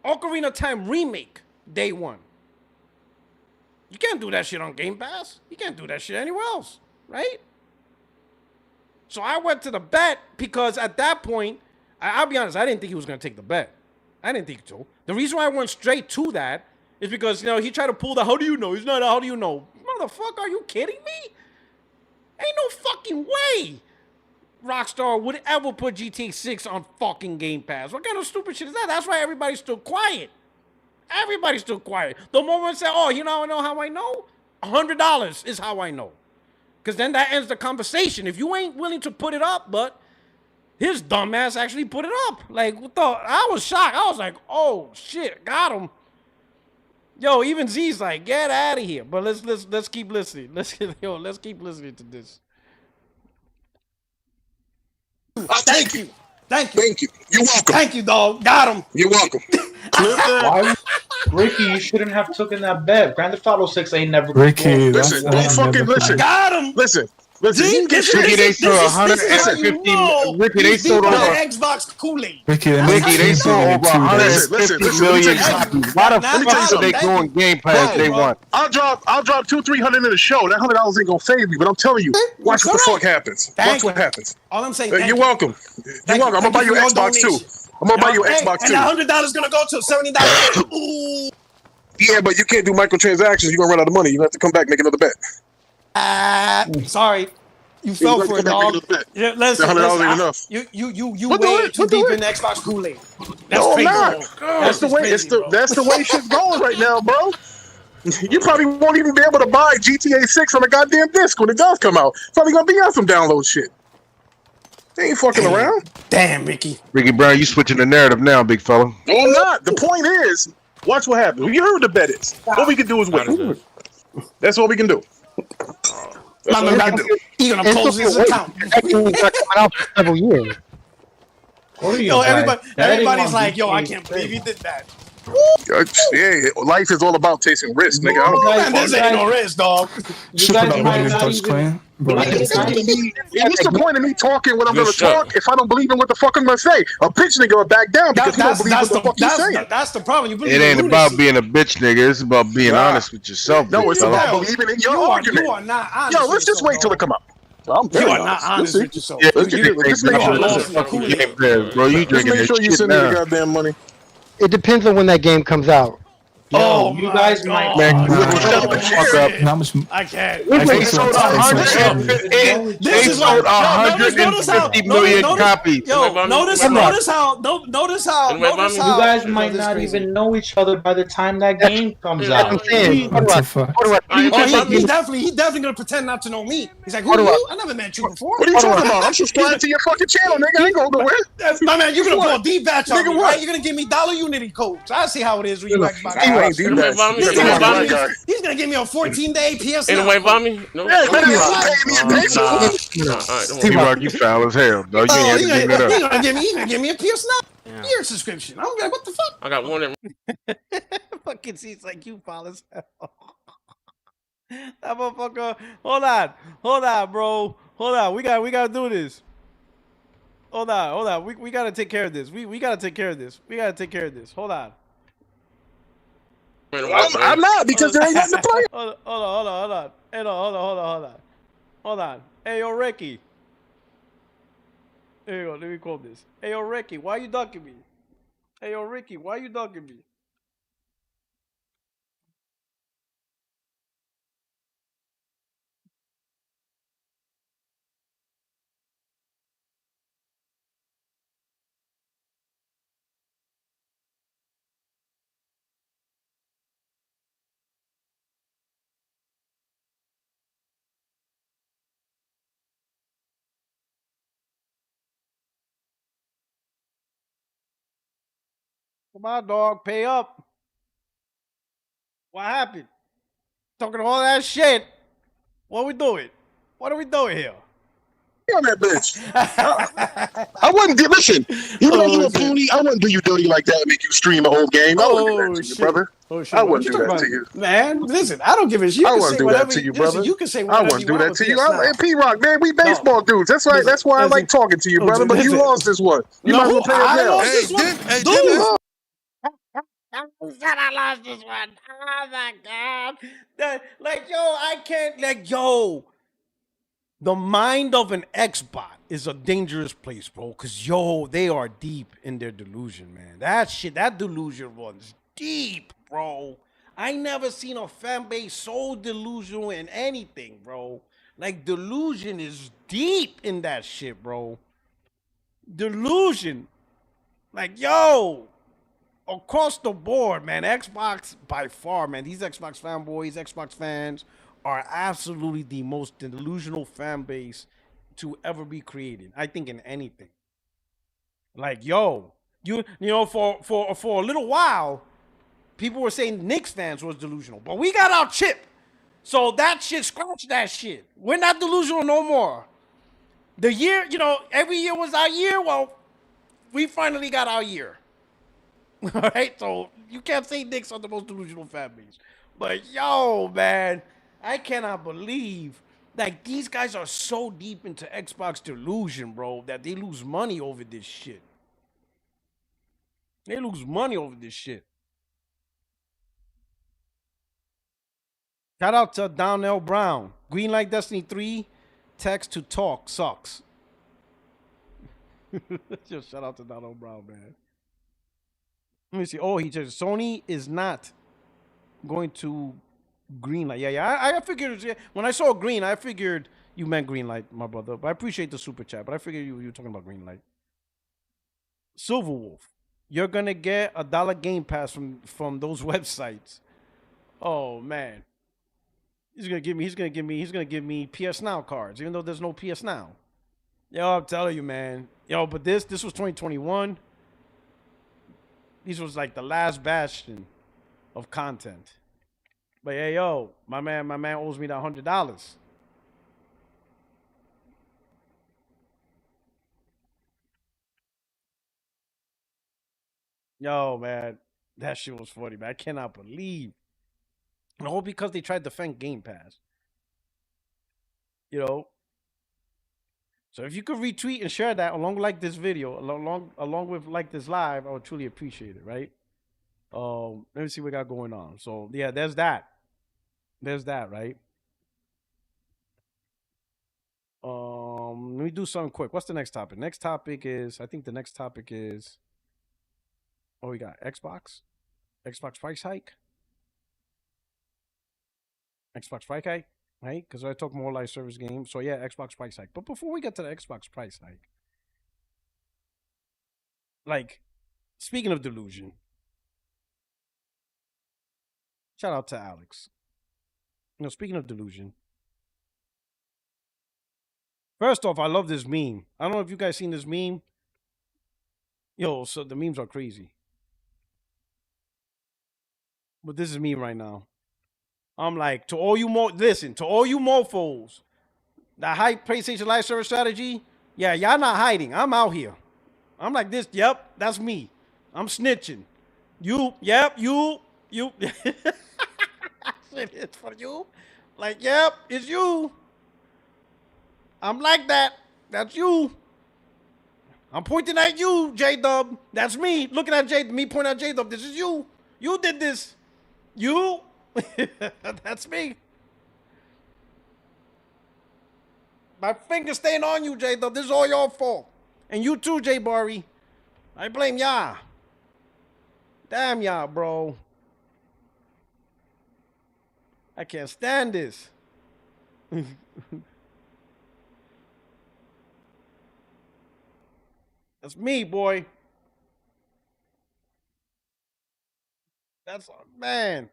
Ocarina of Time remake, day one. You can't do that shit on Game Pass. You can't do that shit anywhere else, right? So I went to the bet because at that point, I'll be honest, I didn't think he was going to take the bet. I didn't think so. The reason why I went straight to that is because, you know, he tried to pull the how do you know? He's not a how do you know. Motherfucker, are you kidding me? Ain't no fucking way Rockstar would ever put GTA 6 on fucking Game Pass. What kind of stupid shit is that? That's why everybody's still quiet. Everybody's still quiet. The moment say, oh, you know how I know? $100 is how I know. Because then that ends the conversation. If you ain't willing to put it up, but his dumbass actually put it up. Like, what the? I was shocked. I was like, oh, shit, got him. Yo, even Z's like, get out of here. But let's keep listening. Let's keep listening to this. Thank you. Thank you. Thank you. You're welcome. Thank you, dog. Got him. You're welcome. Why, Ricky? You shouldn't have taken that bet. Grand Theft Auto 6 ain't never. Ricky, Listen, that's fucking listen. Got him. Listen. You get shit. Ricky, they sold 150. Ricky, they sold over. Xbox Kool-Aid. Ricky, They sold over 150 million copies. Why the fuck are they going Game Pass day one? I'll drop $200-300 in the show. That $100 ain't gonna save me, but I'm telling you, watch what the fuck happens. Watch what happens. All I'm saying. You're welcome. You're welcome. I'm gonna buy you an Xbox too. I'm gonna buy you an Xbox too. And that $100 gonna go to $70. Ooh. Yeah, but you can't do microtransactions. You're gonna run out of money. You have to come back and make another bet. Sorry. You fell for it, dog. Yeah, listen, $100 ain't enough. You way too deep in Xbox Kool-Aid. No, I'm not. That's the way. That's the way shit's going right now, bro. You probably won't even be able to buy GTA 6 on a goddamn disc when it does come out. Probably gonna be on some download shit. They ain't fucking around. Damn, Ricky. Ricky Brown, you switching the narrative now, big fella. No, I'm not. The point is, watch what happens. You heard what the bet is. What we can do is win. That's what we can do. That's what we can do. He's gonna close his account. Coming out for several years. Yo, everybody's like, yo, I can't believe he did that. Yeah, life is all about taking risk, nigga. I don't Man, this ain't no risk, dog. You guys might not even. What's the point of me talking when I'm gonna talk if I don't believe in what the fuck I'm gonna say? A bitch nigga will back down because he don't believe what the fuck you're saying. That's the problem. It ain't about being a bitch, nigga. It's about being honest with yourself. No, it's about believing in your argument. You are not honest. Yo, let's just wait till it come out. You are not honest with yourself. Let's make sure. Bro, you drinking Make sure you send me the goddamn money. It depends on when that game comes out. Yo, you guys might. Shut the fuck up. How much? I can't. They sold 150 million copies. Yo, notice how. You guys might not even know each other by the time that game comes out. He's definitely gonna pretend not to know me. He's like, who are you? I never met you before. What are you talking about? I'm subscribed to your fucking channel, nigga. I ain't going nowhere. My man, you're gonna pull a D-batch on me, right? You're gonna give me dollar Unity codes. I see how it is when you like my He's gonna give me a 14-day PS. Anyway, Vommy. No. T-Rock, you foul as hell, dog. You ain't have to give it up. He's gonna give me a PS Now year subscription. I'm like, what the fuck? I got one. Fucking seats like you foul as hell. That motherfucker. Hold on, bro. Hold on. We gotta do this. Hold on. We gotta take care of this. We gotta take care of this. Hold on. I'm not because there ain't nothing to play. Hold on. Hold on. Hey, yo, Ricky. There you go. Let me call this. Hey, yo, Ricky, why you ducking me? Hey, yo, Ricky, why you ducking me? Come on, dog. Pay up. What happened? Talking all that shit. What we doing? What are we doing here? On that bitch. I wouldn't listen. You know, little pony. I wouldn't do you dirty like that and make you stream the whole game. I wouldn't do that to you, brother. Oh, shit. I wouldn't do that to you, man. Listen, I don't give a shit. I wouldn't do that to you, brother. You can say whatever I wouldn't do that to you. I'm P-Rock, man. We baseball dudes. That's right. That's why I like talking to you, brother. But you lost this one. You might as well pay it now. I lost this one. Oh my god. Like, yo, I can't, like, yo. The mind of an Xbot is a dangerous place, bro. Because, yo, they are deep in their delusion, man. That delusion runs deep, bro. I never seen a fan base so delusional in anything, bro. Like, delusion is deep in that shit, bro. Delusion. Like, yo, across the board, man. Xbox, by far, man. These Xbox fanboys, Xbox fans are absolutely the most delusional fan base to ever be created. I think in anything. Like, yo, you know, for a little while, people were saying Knicks fans was delusional, but we got our chip. So that shit, scratch that shit. We're not delusional no more. The year, you know, every year was our year. Well, we finally got our year. All right, so you can't say Knicks are the most delusional fan base. But yo, man, I cannot believe like these guys are so deep into Xbox delusion, bro, that they lose money over this shit. They lose money over this shit. Shout out to Donnell Brown. Greenlight Destiny 3, text to talk sucks. Just shout out to Donnell Brown, man. Let me see. Oh, he says Sony is not going to greenlight. Yeah. I figured when I saw green, I figured you meant greenlight, my brother. But I appreciate the super chat. But I figured you were talking about greenlight. Silverwolf, you're gonna get $1 Game Pass from those websites. Oh man, he's gonna give me PS Now cards, even though there's no PS Now. Yo, I'm telling you, man. Yo, but this was 2021. These was like the last bastion of content. But hey, yo, my man owes me that $100. Yo, man, that shit was funny, man. I cannot believe. And all because they tried to defend Game Pass. You know. So if you could retweet and share that along with like this video, along with like this live, I would truly appreciate it, right? Let me see what we got going on. So yeah, there's that. There's that, right? Let me do something quick. What's the next topic? Next topic is, I think the next topic is, oh, we got Xbox price hike. Xbox price hike, right? Because I talk more live service games. So yeah, Xbox price hike. But before we get to the Xbox price hike, like, speaking of delusion, shout out to Alex. You know, speaking of delusion, first off, I love this meme. I don't know if you guys seen this meme. Yo, so the memes are crazy. But this is me right now. I'm like, to all you mofos that hype PlayStation Live Service strategy, yeah, y'all not hiding. I'm out here. I'm like this, yep, that's me. I'm snitching. You. It's for you. Like, yep, it's you. I'm like that. That's you. I'm pointing at you, J-Dub. That's me. Looking at me pointing at J-Dub. This is you. You did this. You. That's me. My finger staying on you, J Dub. This is all your fault. And you too, J Barry. I blame y'all. Damn y'all, bro. I can't stand this. That's me, boy. That's man.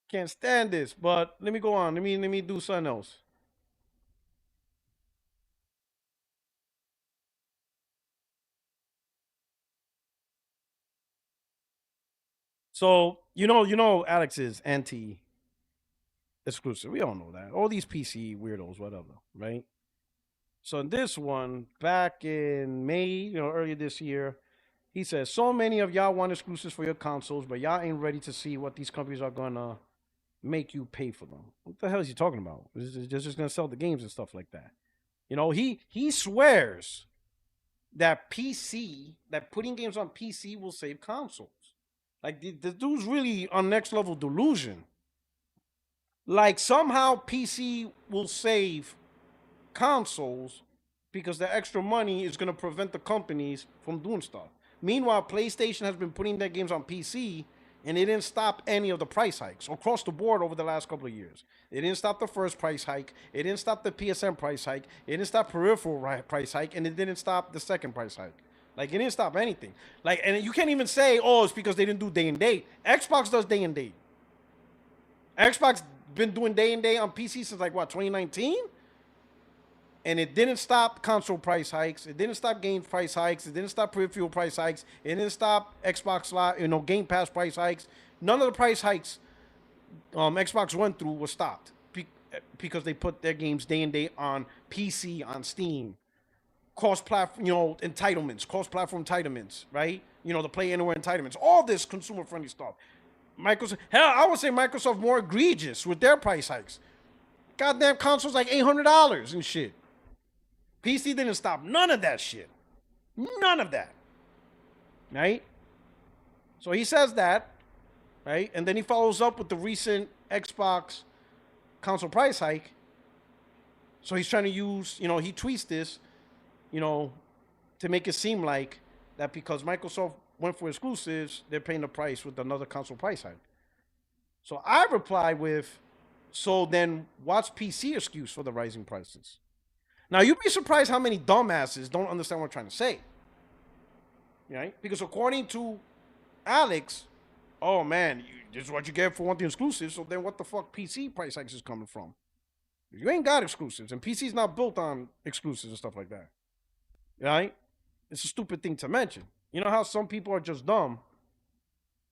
Can't stand this. But let me go on. Let me do something else. So you know, Alex is anti-exclusive. We all know that. All these PC weirdos, whatever, right? So in this one, back in May, earlier this year, he says, so many of y'all want exclusives for your consoles, but y'all ain't ready to see what these companies are gonna make you pay for them. What the hell is he talking about? They're just gonna sell the games and stuff like that. He swears that putting games on PC will save consoles. Like the dude's really on next level delusion. Like somehow PC will save consoles because the extra money is going to prevent the companies from doing stuff. Meanwhile, PlayStation has been putting their games on PC and it didn't stop any of the price hikes across the board over the last couple of years. It didn't stop the first price hike. It didn't stop the PSN price hike. It didn't stop peripheral price hike, and it didn't stop the second price hike. Like, it didn't stop anything. Like, and you can't even say, oh, it's because they didn't do day and date. Xbox does day and date. Xbox been doing day and date on PC since like what, 2019? And it didn't stop console price hikes. It didn't stop game price hikes. It didn't stop peripheral price hikes. It didn't stop Xbox Live, Game Pass price hikes. None of the price hikes Xbox went through was stopped because they put their games day and date on PC, on Steam. Cross-platform, entitlements, cross-platform entitlements, right? The Play Anywhere entitlements. All this consumer-friendly stuff. Microsoft, hell, I would say Microsoft more egregious with their price hikes. Goddamn consoles like $800 and shit. PC didn't stop none of that shit. None of that. Right? So he says that, right? And then he follows up with the recent Xbox console price hike. So he's trying to use, he tweets this, to make it seem like that because Microsoft went for exclusives, they're paying the price with another console price hike. So I reply with, so then what's PC excuse for the rising prices? Now, you'd be surprised how many dumbasses don't understand what I'm trying to say. Right? Because according to Alex, oh man, this is what you get for wanting exclusives, so then what the fuck PC price hikes is coming from? You ain't got exclusives, and PC's not built on exclusives and stuff like that. Right? It's a stupid thing to mention. You know how some people are just dumb?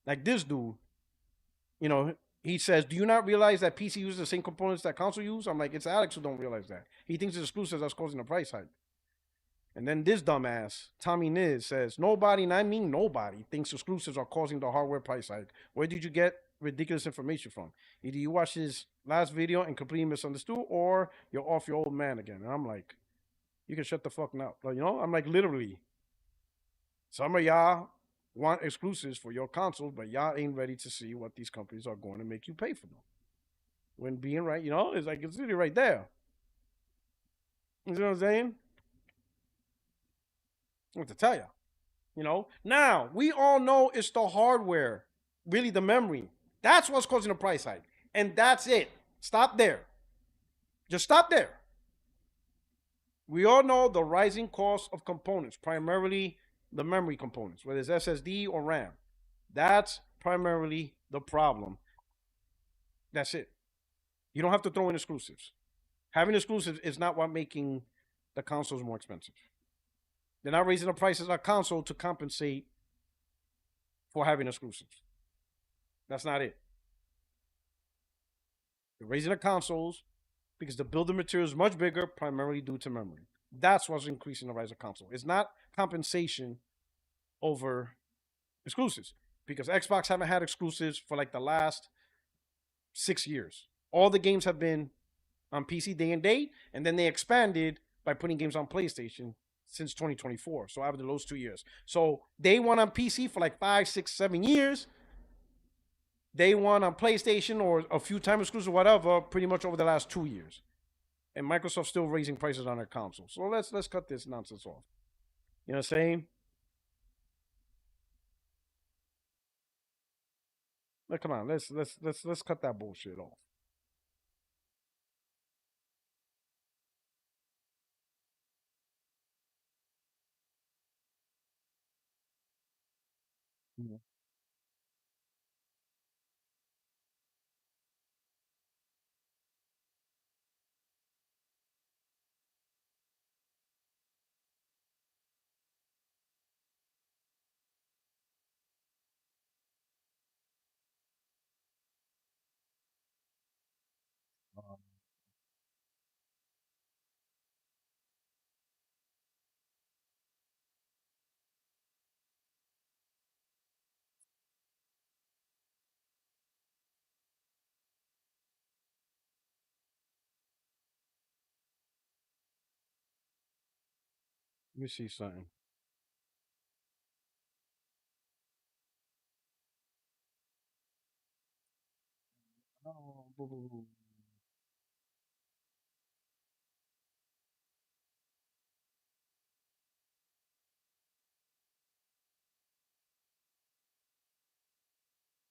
Like this dude, he says, do you not realize that PC uses the same components that console use? I'm like, it's Alex who don't realize that. He thinks it's exclusives that's causing the price hike. And then this dumbass, Tommy Niz, says, nobody, and I mean nobody, thinks exclusives are causing the hardware price hike. Where did you get ridiculous information from? Either you watched his last video and completely misunderstood, or you're off your old man again. And I'm like, you can shut the fuck up. I'm like, literally, some of y'all want exclusives for your consoles, but y'all ain't ready to see what these companies are going to make you pay for them. When being right, it's like, it's really right there. You know what I'm saying? I have to tell you. Now, we all know it's the hardware, really the memory. That's what's causing the price hike. And that's it. Stop there. Just stop there. We all know the rising cost of components, primarily the memory components, whether it's SSD or RAM. That's primarily the problem. That's it. You don't have to throw in exclusives. Having exclusives is not what making the consoles more expensive. They're not raising the prices of console to compensate for having exclusives. That's not it. They're raising the consoles because the building material is much bigger, primarily due to memory. That's what's increasing the rise of console. It's not compensation over exclusives, because Xbox haven't had exclusives for like the last 6 years. All the games have been on PC day and date, and then they expanded by putting games on PlayStation since 2024. So after those 2 years. So they won on PC for like 5, 6, 7 years. They won on PlayStation or a few time exclusive, whatever, pretty much over the last 2 years. and Microsoft's still raising prices on their console. So let's cut this nonsense off. You know what I'm saying? Like, come on, let's cut that bullshit off. Yeah. Let me see something. Oh, boo, boo, boo.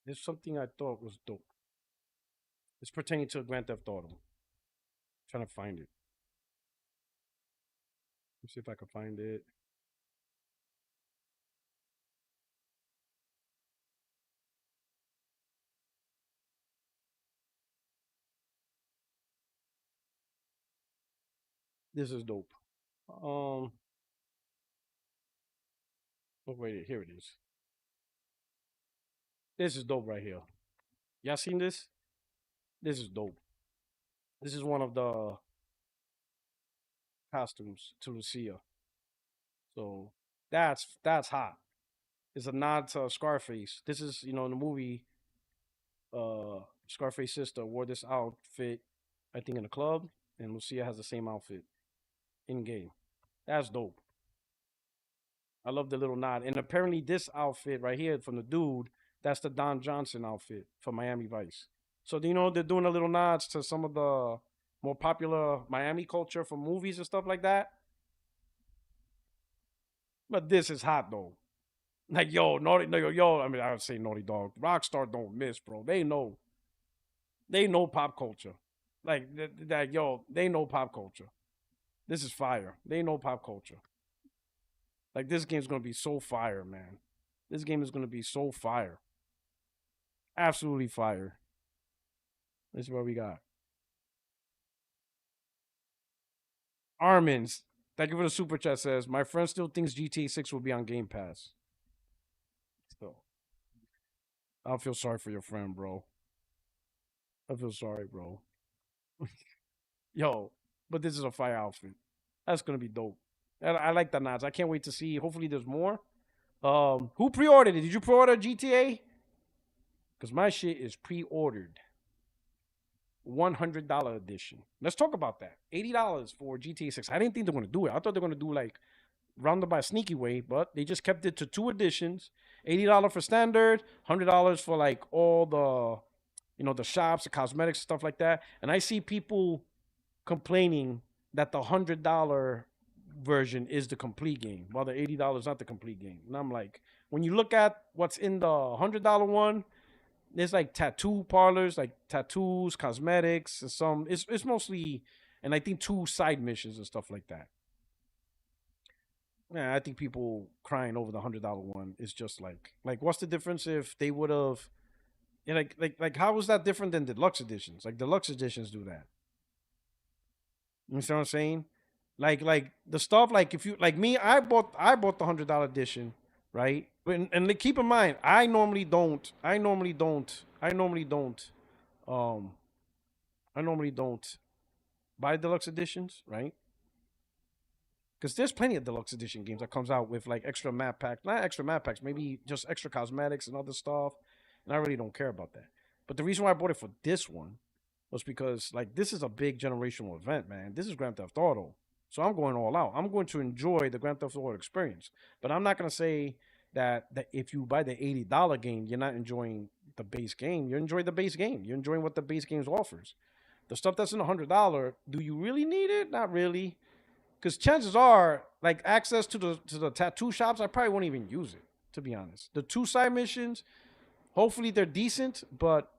There's something I thought was dope. It's pertaining to Grand Theft Auto. I'm trying to find it. Let's see if I can find it. This is dope. Oh wait, here it is. This is dope right here. Y'all seen this? This is dope. This is one of the costumes to Lucia. So that's hot. It's a nod to Scarface. This is, in the movie, Scarface sister wore this outfit, I think, in a club, and Lucia has the same outfit in game. That's dope. I love the little nod. And apparently this outfit right here from the dude, that's the Don Johnson outfit for Miami Vice. So they're doing a little nods to some of the more popular Miami culture from movies and stuff like that. But this is hot though. Like, yo, I mean, I would say Naughty Dog. Rockstar don't miss, bro. They know pop culture. Like, they know pop culture. This is fire. They know pop culture. Like, this game's gonna be so fire, man. This game is gonna be so fire. Absolutely fire. This is what we got. Armin's, thank you for the super chat, says, my friend still thinks GTA 6 will be on Game Pass. So, I feel sorry for your friend, bro. I feel sorry, bro. Yo, but this is a fire outfit. That's gonna be dope. I like the nods. I can't wait to see. Hopefully, there's more. Who pre-ordered it? Did you pre-order GTA? Because my shit is pre-ordered. $100 edition. Let's talk about that. $80 for GTA 6. I didn't think they were gonna do it. I thought they were gonna do like rounded by a sneaky way, but they just kept it to 2 editions. $80 for standard, $100 for like all the shops, the cosmetics, stuff like that. And I see people complaining that the $100 version is the complete game, while the $80 is not the complete game. And I'm like, when you look at what's in the $100 one, there's like tattoo parlors, like tattoos, cosmetics, and some. It's mostly, and I think 2 side missions and stuff like that. Yeah, I think people crying over the $100 one is just like what's the difference if they would have, like how is that different than deluxe editions? Like deluxe editions do that. You see what I'm saying? Like the stuff, like if you like me, I bought the $100 edition, right? And keep in mind, I normally don't buy deluxe editions, right? Because there's plenty of deluxe edition games that comes out with like extra map packs, not extra map packs, maybe just extra cosmetics and other stuff. And I really don't care about that. But the reason why I bought it for this one was because like this is a big generational event, man. This is Grand Theft Auto. So I'm going all out. I'm going to enjoy the Grand Theft Auto experience. But I'm not going to say that if you buy the $80 game, you're not enjoying the base game. You're enjoying the base game. You're enjoying what the base game offers. The stuff that's in $100, do you really need it? Not really. Because chances are, like access to the tattoo shops, I probably won't even use it, to be honest. The 2 side missions, hopefully they're decent, but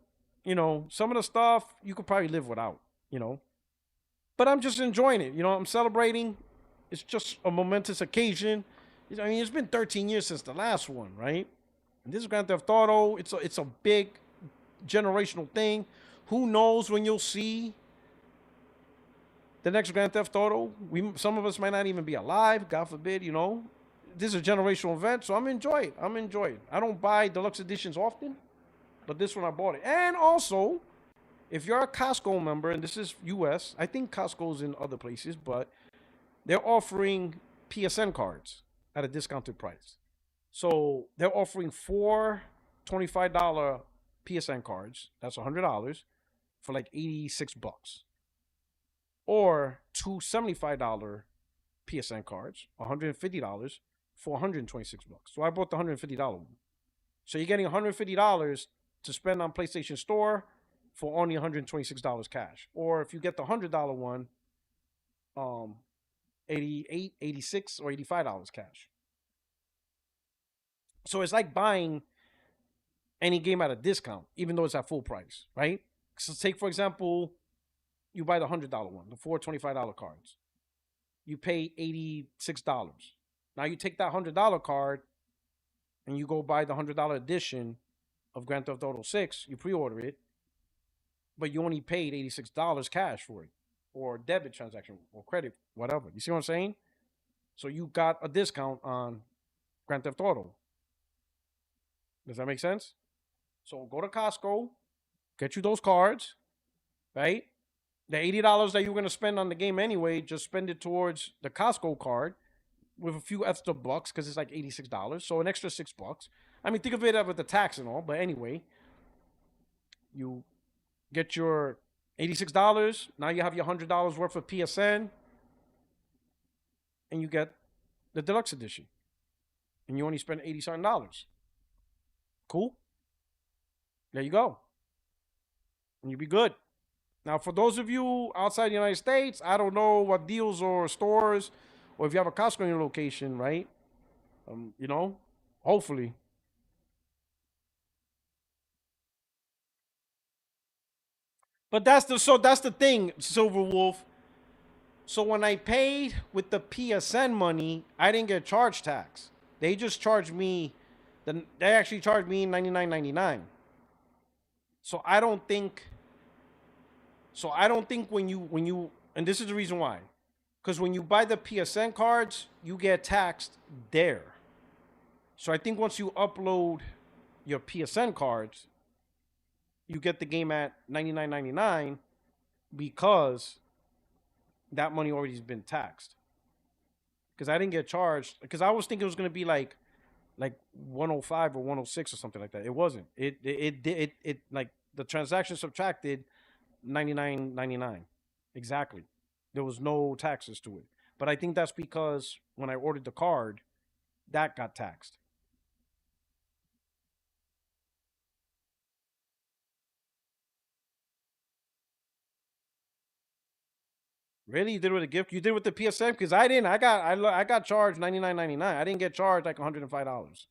you know, some of the stuff you could probably live without, you know. But I'm just enjoying it, you know. I'm celebrating. It's just a momentous occasion. I mean, it's been 13 years since the last one, right? And this is Grand Theft Auto. It's a big generational thing. Who knows when you'll see the next Grand Theft Auto? Some of us might not even be alive, God forbid, you know. This is a generational event, so I'm enjoying it. I don't buy deluxe editions often, but this one I bought it. And also, if you're a Costco member, and this is US, I think Costco's in other places, but they're offering PSN cards at a discounted price. So they're offering 4 $25 PSN cards. That's $100 for like $86. Or 2 $75 PSN cards, $150 for $126. So I bought the $150 one. So you're getting $150 to spend on PlayStation Store for only $126 cash. Or if you get the $100 one, 88, 86, or $85 cash. So it's like buying any game at a discount, even though it's at full price, right? So take, for example, you buy the $100 one, the 4 $25 cards. You pay $86. Now you take that $100 card and you go buy the $100 edition of Grand Theft Auto 6. You pre-order it, but you only paid $86 cash for it, or debit transaction, or credit, whatever. You see what I'm saying? So you got a discount on Grand Theft Auto. Does that make sense? So go to Costco, get you those cards, right? The $80 that you're going to spend on the game anyway, just spend it towards the Costco card with a few extra bucks, because it's like $86. So an extra $6. I mean, think of it with the tax and all, but anyway, you get your $86. Now you have your $100 worth of PSN, and you get the deluxe edition, and you only spend $87. Cool. There you go. And you'll be good. Now, for those of you outside the United States, I don't know what deals or stores, or if you have a Costco in your location, right? You know, hopefully. But that's the thing, Silver Wolf. So when I paid with the PSN money, I didn't get charge tax. They just charged me. They actually charged me $99.99. So I don't think when you and this is the reason why. Because when you buy the PSN cards, you get taxed there. So I think once you upload your PSN cards, you get the game at $99.99 because that money already has been taxed. Because I didn't get charged. Because I was thinking it was going to be like 105 or 106 or something like that. It wasn't. It like the transaction subtracted $99.99 exactly. There was no taxes to it. But I think that's because when I ordered the card, that got taxed. Really? You did it with a gift? You did it with the PSN? Because I didn't. I got charged $99.99. I didn't get charged like $105.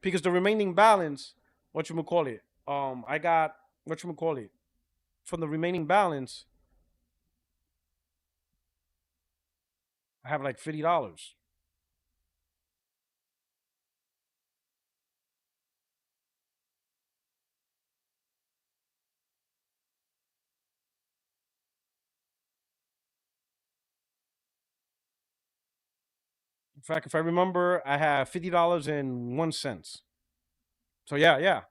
Because the remaining balance, whatchamacallit, I got, whatchamacallit, from the remaining balance, I have like $50. In fact, if I remember, I have $50.01. So yeah.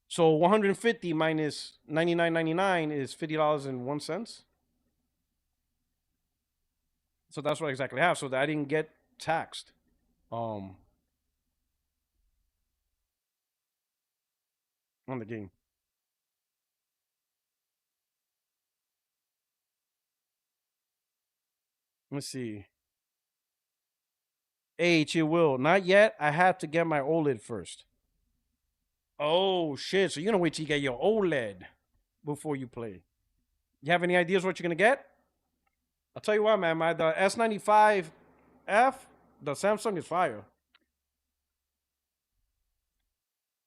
So 150 minus $99.99 is $50.01. So that's what I exactly have. So that I didn't get taxed. On the game. Let's see. H, it will. Not yet. I have to get my OLED first. Oh, shit. So you're going to wait till you get your OLED before you play. You have any ideas what you're gonna get? I'll tell you what, man. The S95F, the Samsung is fire.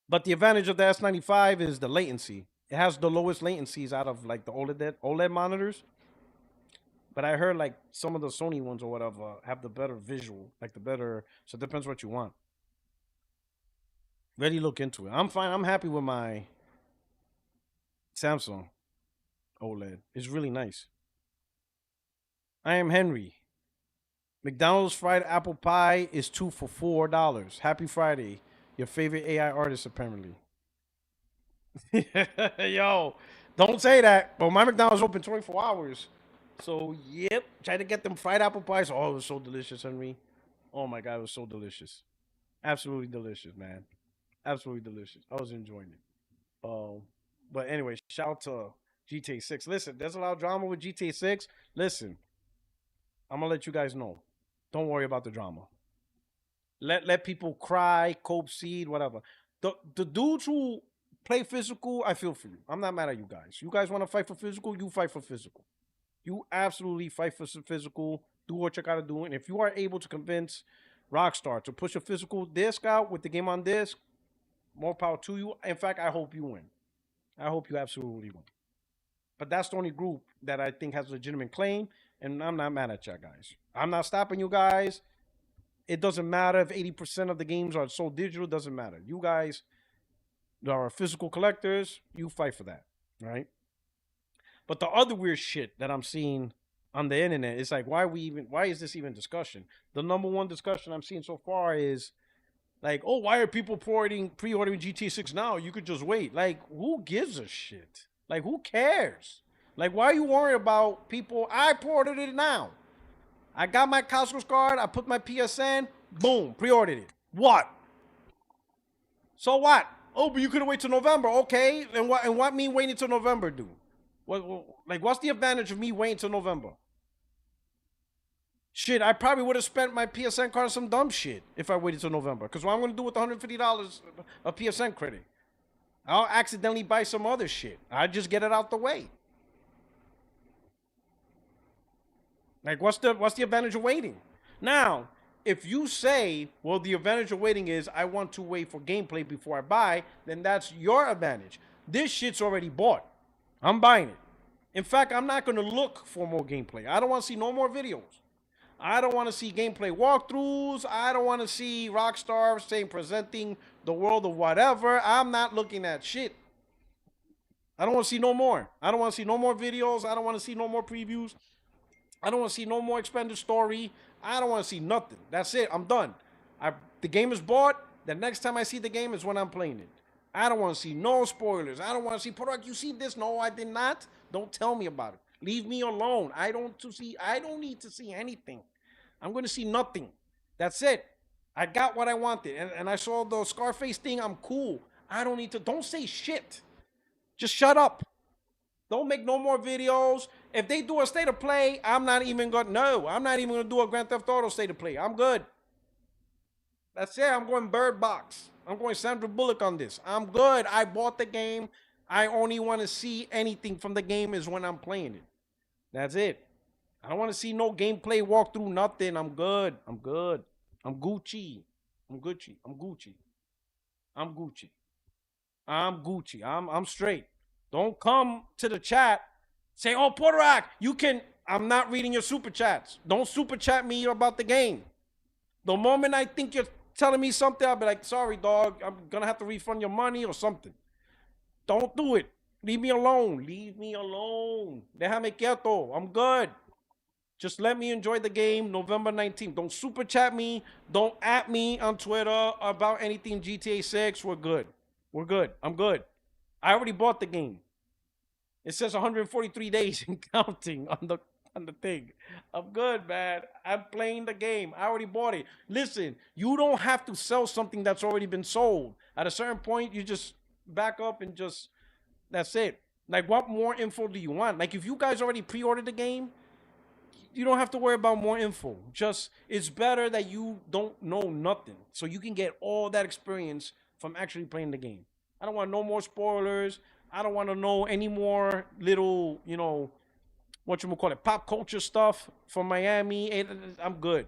But the advantage of the S95 is the latency. It has the lowest latencies out of like the OLED monitors. But I heard like some of the Sony ones or whatever have the better visual, like the better. So it depends what you want. Really look into it. I'm fine. I'm happy with my Samsung OLED. It's really nice. I am Henry. McDonald's fried apple pie is 2 for $4. Happy Friday. Your favorite AI artist, apparently. Yo, don't say that. But my McDonald's open 24 hours. So, yep. Try to get them fried apple pies. Oh, it was so delicious, Henry. Oh, my God. It was so delicious. Absolutely delicious, man. Absolutely delicious. I was enjoying it. But anyway, shout out to GTA 6. Listen, there's a lot of drama with GTA 6. Listen, I'm going to let you guys know. Don't worry about the drama. Let people cry, cope seed, whatever. The dudes who play physical, I feel for you. I'm not mad at you guys. You guys want to fight for physical, you fight for physical. You absolutely fight for some physical. Do what you got to do. And if you are able to convince Rockstar to push a physical disc out with the game on disc, more power to you. In fact, I hope you win. I hope you absolutely win. But that's the only group that I think has a legitimate claim. And I'm not mad at you guys. I'm not stopping you guys. It doesn't matter if 80% of the games are so digital. It doesn't matter. You guys are physical collectors. You fight for that, right? But the other weird shit that I'm seeing on the internet is like, why is this even discussion? The number one discussion I'm seeing so far is like, oh, why are people pre-ordering GTA 6 now? You could just wait. Like, who gives a shit? Like, who cares? Like, why are you worried about people? I pre-ordered it now. I got my Costco's card. I put my PSN. Boom. Pre-ordered it. What? So what? Oh, but you could have waited till November. Okay. And what me waiting till November do? What's the advantage of me waiting till November? Shit, I probably would have spent my PSN card on some dumb shit if I waited till November. Because what I'm going to do with $150 of PSN credit? I'll accidentally buy some other shit. I just get it out the way. Like, what's the advantage of waiting? Now, if you say, well, the advantage of waiting is I want to wait for gameplay before I buy, then that's your advantage. This shit's already bought. I'm buying it. In fact, I'm not going to look for more gameplay. I don't want to see no more videos. I don't want to see gameplay walkthroughs. I don't want to see Rockstar presenting the world of whatever. I'm not looking at shit. I don't want to see no more. I don't want to see no more videos. I don't want to see no more previews. I don't want to see no more expanded story. I don't want to see nothing. That's it. I'm done. The game is bought. The next time I see the game is when I'm playing it. I don't want to see no spoilers. I don't want to see, Puertorock, you see this? No, I did not. Don't tell me about it. Leave me alone. I don't need to see anything. I'm going to see nothing. That's it. I got what I wanted. And I saw the Scarface thing. I'm cool. I don't need to. Don't say shit. Just shut up. Don't make no more videos. If they do a state of play, I'm not even going to do a Grand Theft Auto state of play. I'm good. That's it. I'm going Bird Box. I'm going Sandra Bullock on this. I'm good. I bought the game. I only want to see anything from the game is when I'm playing it. That's it. I don't want to see no gameplay walkthrough, nothing. I'm good. I'm good. I'm Gucci. I'm Gucci. I'm Gucci. I'm Gucci. I'm Gucci. I'm straight. Don't come to the chat, say, oh, Puertorock, you can. I'm not reading your super chats. Don't super chat me about the game. The moment I think you're telling me something, I'll be like, sorry, dog. I'm going to have to refund your money or something. Don't do it. Leave me alone. Leave me alone. Déjame quieto. I'm good. Just let me enjoy the game November 19th. Don't super chat me. Don't at me on Twitter about anything GTA 6. We're good. We're good. I'm good. I already bought the game. It says 143 days and counting on the thing. I'm good, man. I'm playing the game. I already bought it. Listen, you don't have to sell something that's already been sold. At a certain point, you just back up and just, that's it. Like, what more info do you want? Like, if you guys already pre-ordered the game, you don't have to worry about more info. Just, it's better that you don't know nothing. So you can get all that experience from actually playing the game. I don't want no more spoilers. I don't want to know any more little, pop culture stuff from Miami. I'm good.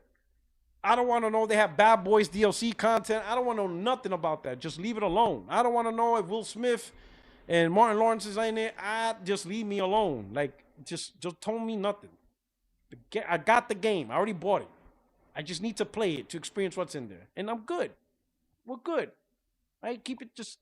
I don't want to know they have Bad Boys DLC content. I don't want to know nothing about that. Just leave it alone. I don't want to know if Will Smith and Martin Lawrence is in it. Just leave me alone. Like, just tell me nothing. I got the game. I already bought it. I just need to play it to experience what's in there. And I'm good. We're good. Right? Keep it just,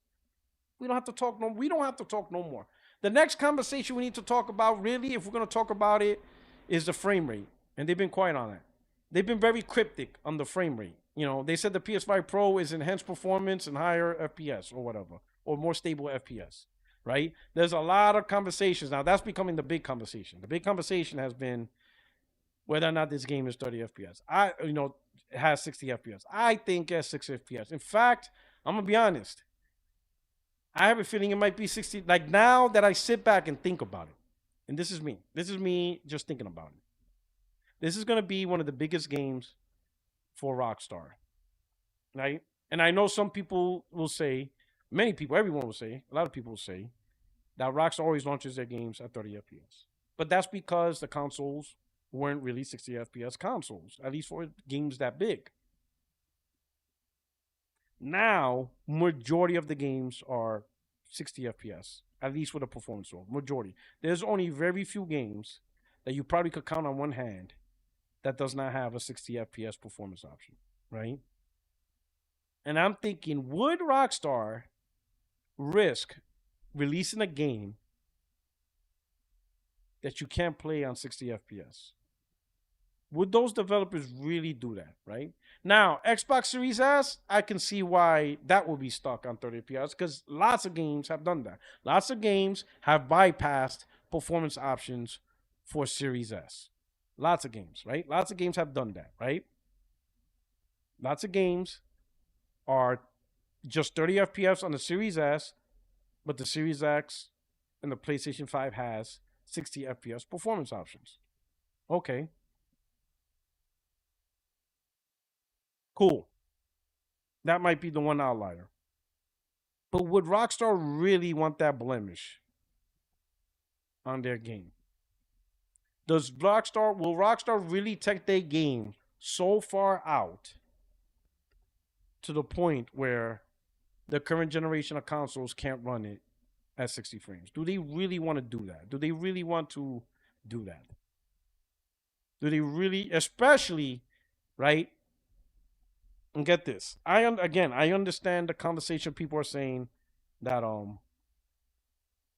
we don't have to talk no more. The next conversation we need to talk about, really, if we're going to talk about it, is the frame rate. And they've been quiet on that. They've been very cryptic on the frame rate. You know, they said the PS5 Pro is enhanced performance and higher FPS or whatever, or more stable FPS, right? There's a lot of conversations. Now, that's becoming the big conversation. The big conversation has been whether or not this game is 30 FPS. It has 60 FPS. I think it has 60 FPS. In fact, I'm going to be honest. I have a feeling it might be 60. Like, now that I sit back and think about it, and this is me. This is me just thinking about it. This is going to be one of the biggest games for Rockstar, right? And I know some people will say, many people, everyone will say, a lot of people will say, that Rockstar always launches their games at 30 FPS. But that's because the consoles weren't really 60 FPS consoles, at least for games that big. Now, majority of the games are 60 FPS, at least with a performance level. Majority. There's only very few games that you probably could count on one hand that does not have a 60 FPS performance option, right? And I'm thinking, would Rockstar risk releasing a game that you can't play on 60 FPS? Would those developers really do that, right? Now, Xbox Series S, I can see why that will be stuck on 30 FPS because lots of games have done that. Lots of games have bypassed performance options for Series S. Lots of games, right? Lots of games have done that, right? Lots of games are just 30 FPS on the Series S, but the Series X and the PlayStation 5 has 60 FPS performance options. Okay. Cool. That might be the one outlier. But would Rockstar really want that blemish on their game? Will Rockstar really take their game so far out to the point where the current generation of consoles can't run it at 60 frames? Do they really want to do that? Do they really want to do that? Do they really, especially, right? And get this. I understand the conversation people are saying that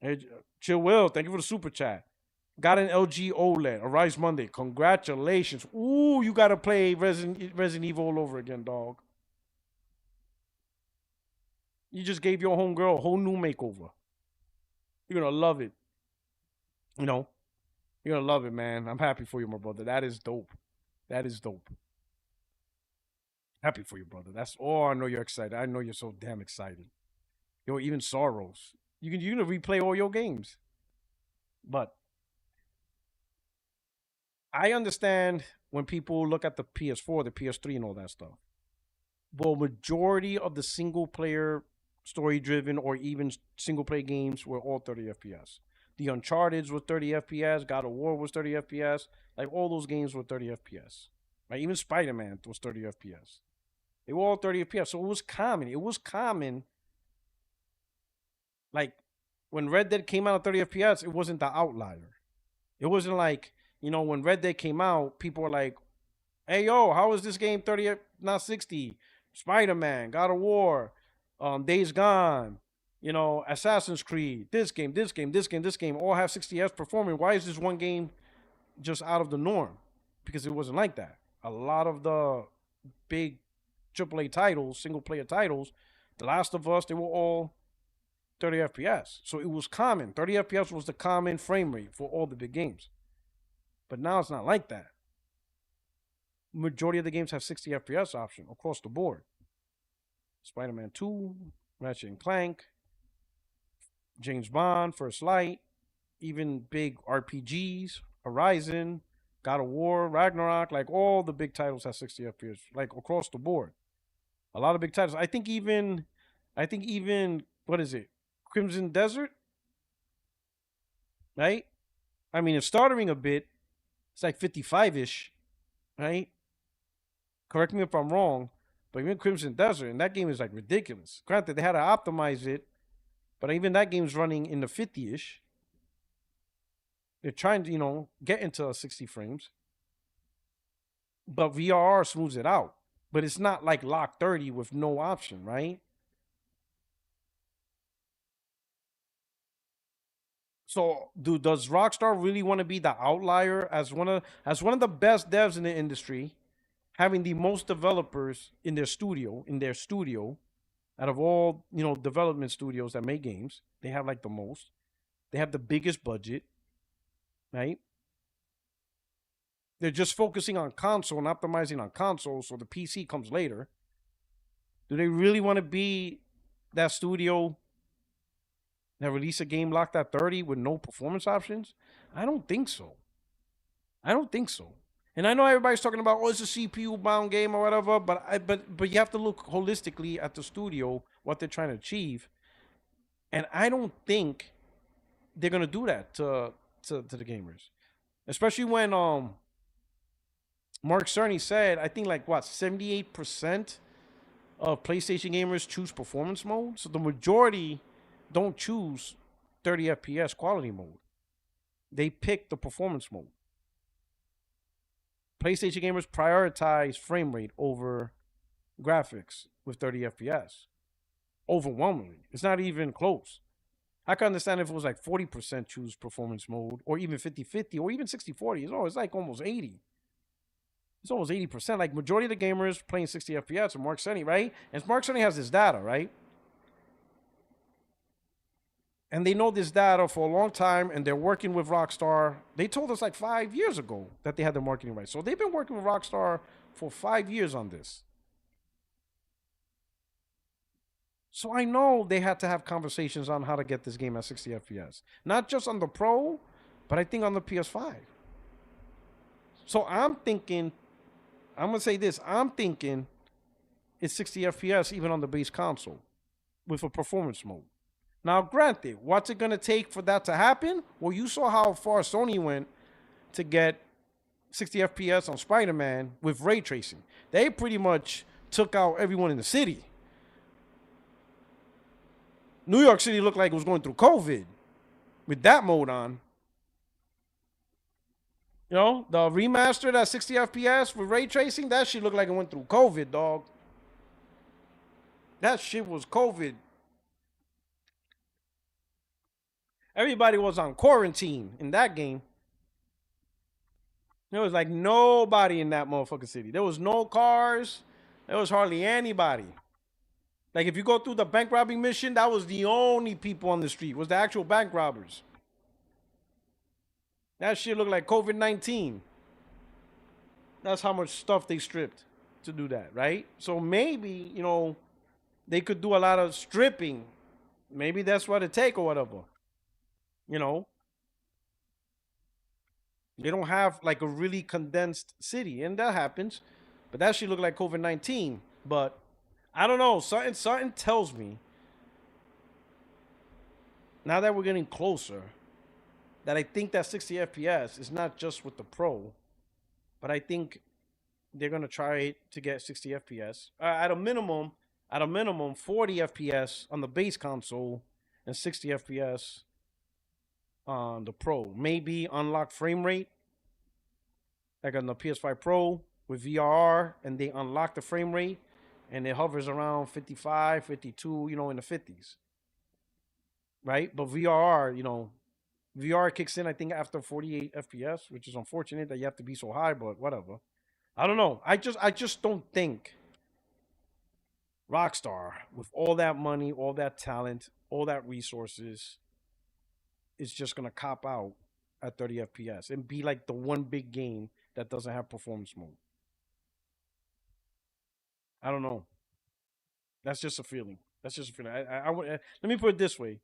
hey, Chill Will, thank you for the super chat. Got an LG OLED. Arise Monday. Congratulations. Ooh, you gotta play Resident Evil all over again, dog. You just gave your homegirl a whole new makeover. You're gonna love it. You know, you're gonna love it, man. I'm happy for you, my brother. That is dope. That is dope. Happy for you, brother. That's all. I know you're excited. I know you're so damn excited. Yo, even Sorrows. You're gonna replay all your games. But I understand when people look at the PS4, the PS3, and all that stuff. Well, majority of the single-player, story-driven, or even single-player games were all 30 FPS. The Uncharted was 30 FPS. God of War was 30 FPS. Like, all those games were 30 FPS. Right? Even Spider-Man was 30 FPS. They were all 30 FPS. So it was common. It was common. Like, when Red Dead came out at 30 FPS, it wasn't the outlier. It wasn't like, when Red Dead came out, people were like, hey, yo, how is this game 30, not 60? Spider-Man, God of War, Days Gone, Assassin's Creed, this game, all have 60 FPS performing. Why is this one game just out of the norm? Because it wasn't like that. A lot of the big AAA titles, single-player titles, The Last of Us, they were all 30 FPS. So it was common. 30 FPS was the common frame rate for all the big games. But now it's not like that. Majority of the games have 60 FPS option across the board. Spider-Man 2, Ratchet and Clank, James Bond, First Light, even big RPGs, Horizon, God of War, Ragnarok, like all the big titles have 60 FPS, like across the board. A lot of big titles. I think even, what is it? Crimson Desert? Right? I mean, it's stuttering a bit. It's like 55-ish, right? Correct me if I'm wrong, but even Crimson Desert, and that game is like ridiculous. Granted, they had to optimize it, but even that game's running in the 50-ish. They're trying to, get into 60 frames. But VRR smooths it out. But it's not like lock 30 with no option, right? So, does Rockstar really want to be the outlier as one of the best devs in the industry, having the most developers in their studio, out of all, development studios that make games? They have like the most. They have the biggest budget, right? They're just focusing on console and optimizing on console, so the PC comes later. Do they really want to be that studio that release a game locked at 30 with no performance options? I don't think so. And I know everybody's talking about, it's a CPU-bound game or whatever, but you have to look holistically at the studio, what they're trying to achieve. And I don't think they're gonna do that to the gamers, especially when Mark Cerny said, I think 78% of PlayStation gamers choose performance mode. So the majority don't choose 30 FPS quality mode. They pick the performance mode. PlayStation gamers prioritize frame rate over graphics with 30 FPS. Overwhelmingly. It's not even close. I can understand if it was 40% choose performance mode, or even 50-50, or even 60-40. It's like almost 80. It's almost 80%. Like, majority of the gamers playing 60 FPS are Mark Cerny, right? And Mark Cerny has this data, right? And they know this data for a long time, and they're working with Rockstar. They told us 5 years ago that they had the marketing right. So they've been working with Rockstar for 5 years on this. So I know they had to have conversations on how to get this game at 60 FPS. Not just on the Pro, but I think on the PS5. So I'm thinking, I'm going to say this, I'm thinking it's 60 FPS even on the base console with a performance mode. Now, granted, what's it going to take for that to happen? Well, you saw how far Sony went to get 60 FPS on Spider-Man with ray tracing. They pretty much took out everyone in the city. New York City looked like it was going through COVID with that mode on. The remastered at 60 FPS with ray tracing, that shit looked like it went through COVID, dog. That shit was COVID. Everybody was on quarantine in that game. There was nobody in that motherfucking city. There was no cars. There was hardly anybody. If you go through the bank robbing mission, that was the only people on the street, was the actual bank robbers. That shit looked like COVID-19. That's how much stuff they stripped to do that, right? So maybe, they could do a lot of stripping. Maybe that's what it take or whatever. They don't have a really condensed city, and that happens. But that shit looked like COVID-19. But I don't know. Something tells me, now that we're getting closer, that I think that 60 FPS is not just with the Pro, but I think they're gonna try to get 60 FPS at a minimum 40 FPS on the base console and 60 FPS on the Pro. Maybe unlock frame rate, like on the PS5 Pro with VRR, and they unlock the frame rate, and it hovers around 55, 52, in the 50s. Right? But VR kicks in, I think, after 48 FPS, which is unfortunate that you have to be so high, but whatever. I don't know. I just don't think Rockstar, with all that money, all that talent, all that resources, is just going to cop out at 30 FPS and be like the one big game that doesn't have performance mode. I don't know. That's just a feeling. Let me put it this way.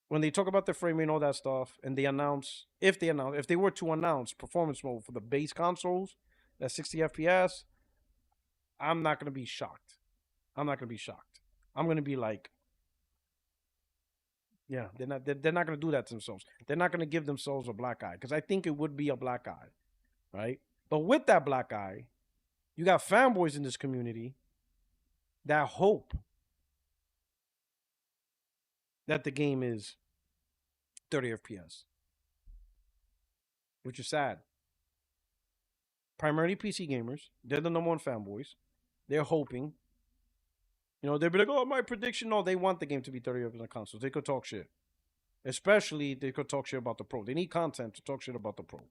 When they talk about the frame rate and all that stuff, and they announce, if they were to announce performance mode for the base consoles, that 60 FPS, I'm not going to be shocked. I'm going to be like, Yeah, they're not going to do that to themselves. They're not going to give themselves a black eye because I think it would be a black eye, right? But with that black eye, you got fanboys in this community that hope that the game is 30 FPS, which is sad. Primarily PC gamers, they're the number one fanboys. They're hoping, they'll be like, "Oh, my prediction." No, they want the game to be 30 FPS on consoles. They could talk shit. Especially, they could talk shit about the Pro. They need content to talk shit about the Pro.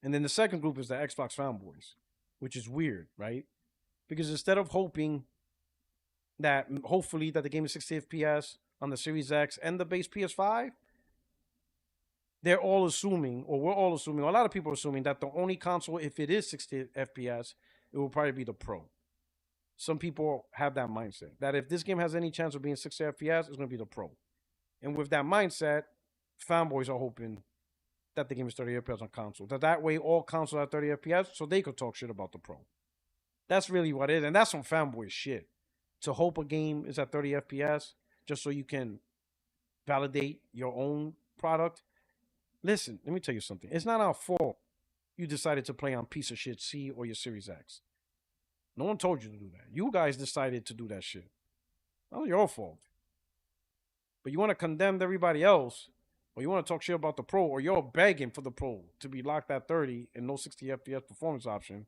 And then the second group is the Xbox fanboys, which is weird, right? Because instead of hoping that hopefully that the game is 60 FPS on the Series X and the base PS5, they're all assuming, or we're all assuming, or a lot of people are assuming that the only console, if it is 60 FPS, it will probably be the Pro. Some people have that mindset that if this game has any chance of being 60 FPS, it's going to be the Pro. And with that mindset, fanboys are hoping that the game is 30 FPS on console. That way, all consoles are 30 FPS, so they could talk shit about the Pro. That's really what it is, and that's some fanboy shit. To hope a game is at 30 FPS just so you can validate your own product. Listen, let me tell you something. It's not our fault you decided to play on piece of shit C or your Series X. No one told you to do that. You guys decided to do that shit. Not your fault. But you want to condemn everybody else, or you want to talk shit about the Pro, or you're begging for the Pro to be locked at 30 and no 60 FPS performance option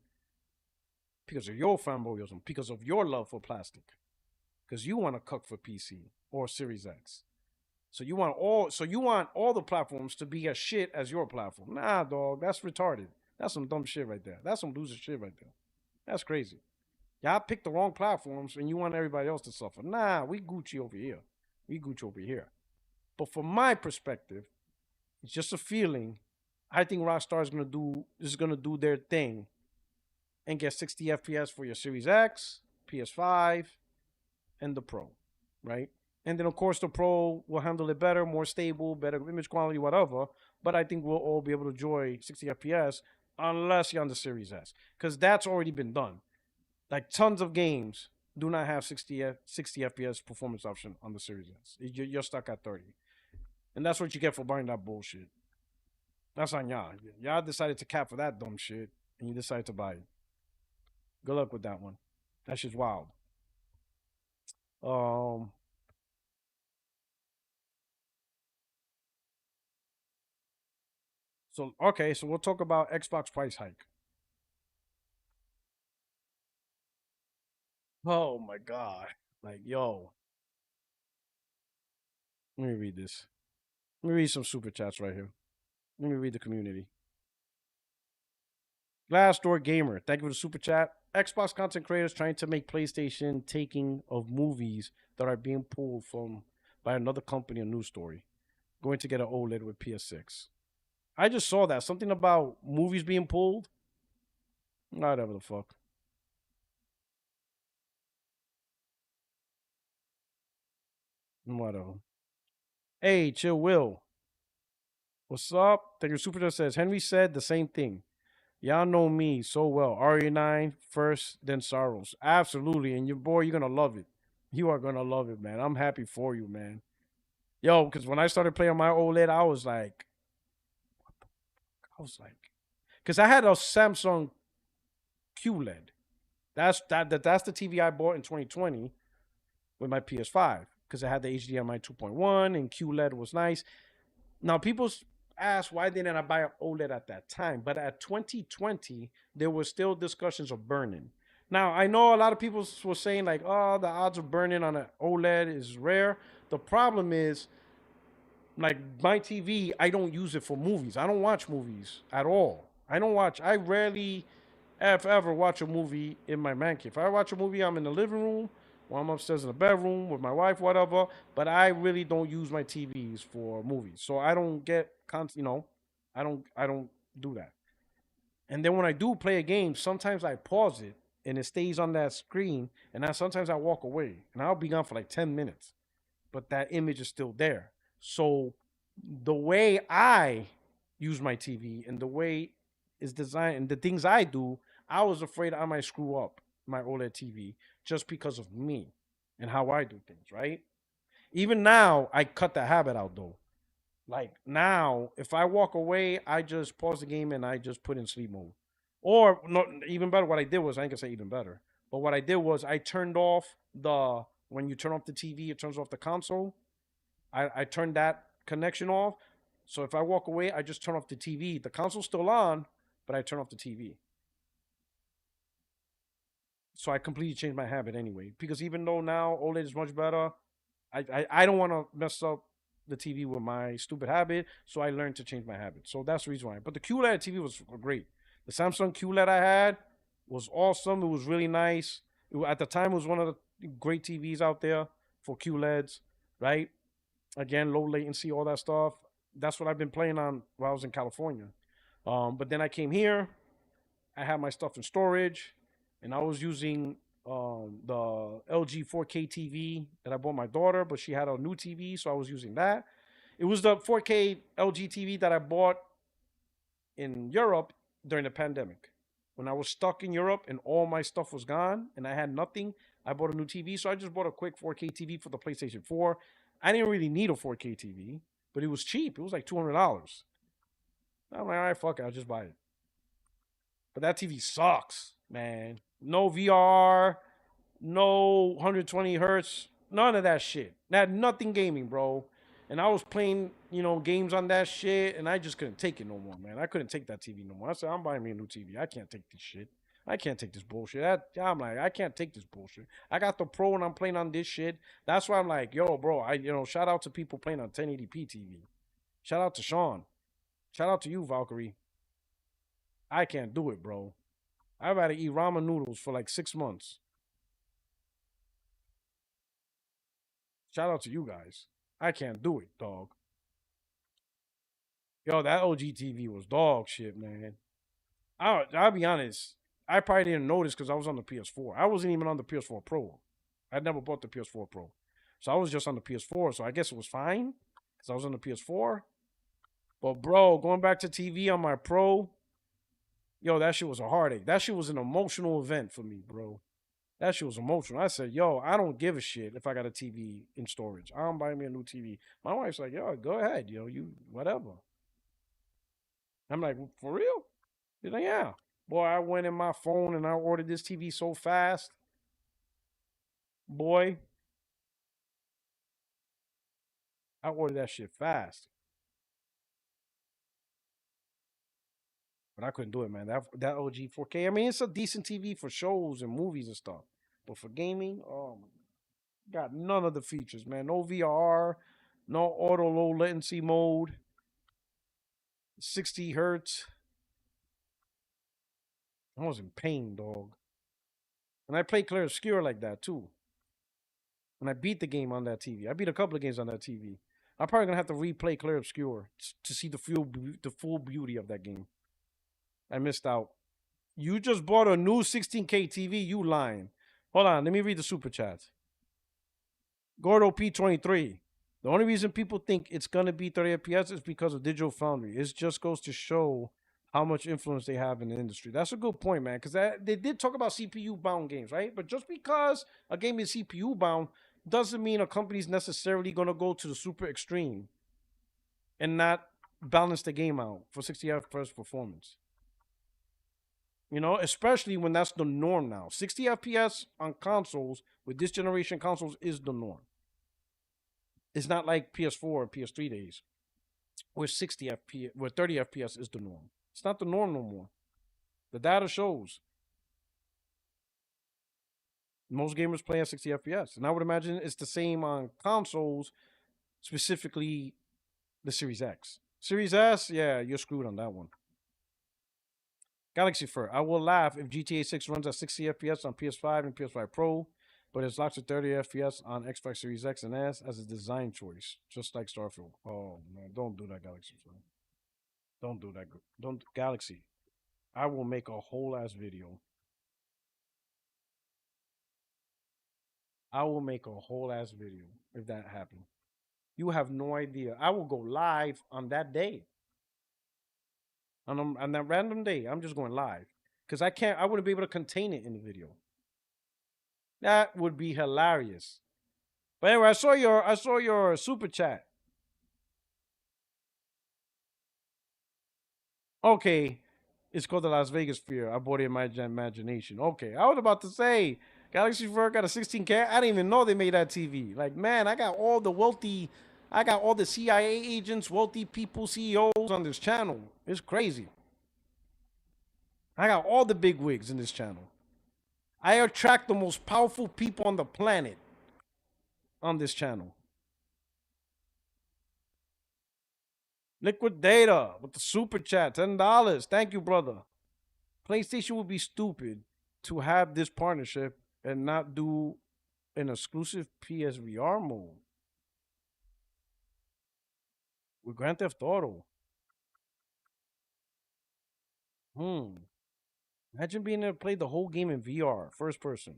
because of your fanboyism, because of your love for plastic, because you want to cook for PC or Series X. So you want all the platforms to be as shit as your platform. Nah, dog, that's retarded. That's some dumb shit right there. That's some loser shit right there. That's crazy. Y'all picked the wrong platforms and you want everybody else to suffer. Nah, we Gucci over here. We Gucci over here. But from my perspective, it's just a feeling. I think Rockstar is gonna do their thing and get 60 FPS for your Series X, PS5, and the Pro, right? And then, of course, the Pro will handle it better, more stable, better image quality, whatever. But I think we'll all be able to enjoy 60 FPS unless you're on the Series S. Because that's already been done. Like, tons of games do not have 60 FPS performance option on the Series S. You're stuck at 30. And that's what you get for buying that bullshit. That's on y'all. Y'all decided to cap for that dumb shit, and you decided to buy it. Good luck with that one. That shit's wild. So we'll talk about Xbox price hike. Oh my god. Like, yo. Let me read this. Let me read some super chats right here. Let me read the community. Glassdoor Gamer, thank you for the super chat. Xbox content creators trying to make PlayStation taking of movies that are being pulled from by another company a news story. Going to get an OLED with PS6. I just saw that. Something about movies being pulled. Whatever the fuck. Whatever. Hey, Chill Will. What's up? Thank you. Super Just says, Henry said the same thing. Y'all know me so well. RE9 first, then Sorrows. Absolutely. And your boy, you're going to love it. You are going to love it, man. I'm happy for you, man. Yo, because when I started playing my OLED, I was like, because I had a Samsung QLED. That's the TV I bought in 2020 with my PS5 because it had the HDMI 2.1 and QLED was nice. Now, people ask why didn't I buy an OLED at that time? But at 2020, there were still discussions of burning. Now, I know a lot of people were saying like, oh, the odds of burning on an OLED is rare. The problem is, like my TV, I don't use it for movies. I don't watch movies at all. I rarely, if ever, watch a movie in my man cave. If I watch a movie, I'm in the living room or I'm upstairs in the bedroom with my wife, whatever. But I really don't use my TVs for movies. So I don't get, I don't do that. And then when I do play a game, sometimes I pause it and it stays on that screen. And sometimes I walk away and I'll be gone for like 10 minutes. But that image is still there. So the way I use my TV and the way it's designed and the things I do, I was afraid I might screw up my OLED TV just because of me and how I do things, right? Even now, I cut that habit out though. Like now, if I walk away, I just pause the game and I just put in sleep mode. Or not even better, what I did was I ain't gonna say even better. But what I did was I turned off the when you turn off the TV, it turns off the console. I turned that connection off. So if I walk away, I just turn off the TV. The console's still on, but I turn off the TV. So I completely changed my habit anyway. Because even though now OLED is much better, I don't want to mess up the TV with my stupid habit. So I learned to change my habit. So that's the reason why. But the QLED TV was great. The Samsung QLED I had was awesome. It was really nice. At the time, it was one of the great TVs out there for QLEDs, right? Again, low latency, all that stuff. That's what I've been playing on while I was in California. But then I came here. I had my stuff in storage, and I was using the LG 4K TV that I bought my daughter, but she had a new TV, so I was using that. It was the 4K LG TV that I bought in Europe during the pandemic. When I was stuck in Europe and all my stuff was gone and I had nothing, I bought a new TV. So I just bought a quick 4K TV for the PlayStation 4. I didn't really need a 4K TV, but it was cheap. It was like $200. I'm like, all right, fuck it, I'll just buy it. But that TV sucks, man. No VR, no 120 hertz, none of that shit. That nothing gaming, bro. And I was playing, games on that shit, and I just couldn't take it no more, man. I couldn't take that TV no more. I said, I'm buying me a new TV. I can't take this shit. I can't take this bullshit. I'm like, I can't take this bullshit. I got the Pro, and I'm playing on this shit. That's why I'm like, yo, bro, shout out to people playing on 1080p TV. Shout out to Sean. Shout out to you, Valkyrie. I can't do it, bro. I'd rather eat ramen noodles for like 6 months. Shout out to you guys. I can't do it, dog. Yo, that OG TV was dog shit, man. I'll be honest. I probably didn't notice because I was on the PS4. I wasn't even on the PS4 Pro. I'd never bought the PS4 Pro. So I was just on the PS4. So I guess it was fine because I was on the PS4. But, bro, going back to TV on my Pro, yo, that shit was a heartache. That shit was an emotional event for me, bro. That shit was emotional. I said, yo, I don't give a shit if I got a TV in storage. I'm buying me a new TV. My wife's like, yo, go ahead, you whatever. I'm like, for real? She's like, yeah. Boy, I went in my phone and I ordered this TV so fast. Boy, I ordered that shit fast. But I couldn't do it, man. That OG 4K. I mean, it's a decent TV for shows and movies and stuff. But for gaming, oh my, got none of the features, man. No VR, no auto low latency mode, 60 hertz. I was in pain, dog. And I played Clear Obscure like that too. And I beat the game on that TV. I beat a couple of games on that TV. I'm probably gonna have to replay Clear Obscure to see the full beauty of that game. I missed out. You just bought a new 16K TV. You lying. Hold on. Let me read the super chats. Gordo P23. The only reason people think it's going to be 30 FPS is because of Digital Foundry. It just goes to show how much influence they have in the industry. That's a good point, man, because they did talk about CPU-bound games, right? But just because a game is CPU-bound doesn't mean a company's necessarily going to go to the super extreme and not balance the game out for 60 FPS performance. Especially when that's the norm now. 60 FPS on consoles with this generation consoles is the norm. It's not like PS4 or PS3 days where 60 FPS, where 30 FPS is the norm. It's not the norm no more. The data shows most gamers play at 60 FPS. And I would imagine it's the same on consoles, specifically the Series X. Series S, yeah, you're screwed on that one. Galaxy Fur. I will laugh if GTA 6 runs at 60 FPS on PS5 and PS5 Pro, but it's locked to 30 FPS on Xbox Series X and S as a design choice, just like Starfield. Oh, man, don't do that, Galaxy Fur. Don't do that. Don't, Galaxy. I will make a whole ass video. I will make a whole ass video if that happened. You have no idea. I will go live on that day. On that random day, I'm just going live. Because I wouldn't be able to contain it in the video. That would be hilarious. But anyway, I saw your super chat. Okay, it's called the Las Vegas Sphere. I bought it in my imagination. Okay, I was about to say Galaxy Viewer got a 16K. I didn't even know they made that TV. Like, man, I got all the CIA agents, wealthy people, CEOs on this channel. It's crazy. I got all the big wigs in this channel. I attract the most powerful people on the planet on this channel. Liquid Data with the super chat, $10. Thank you, brother. PlayStation would be stupid to have this partnership and not do an exclusive PSVR mode with Grand Theft Auto. Imagine being able to play the whole game in VR, first person.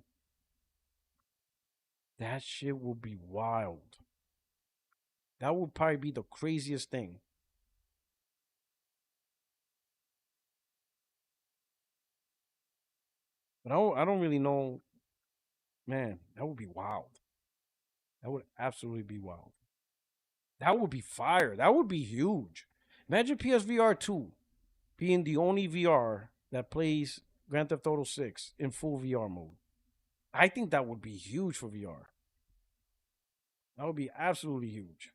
That shit would be wild. That would probably be the craziest thing. But I don't really know. Man, that would be wild. That would absolutely be wild. That would be fire. That would be huge. Imagine PSVR 2 being the only VR that plays Grand Theft Auto 6 in full VR mode. I think that would be huge for VR. That would be absolutely huge.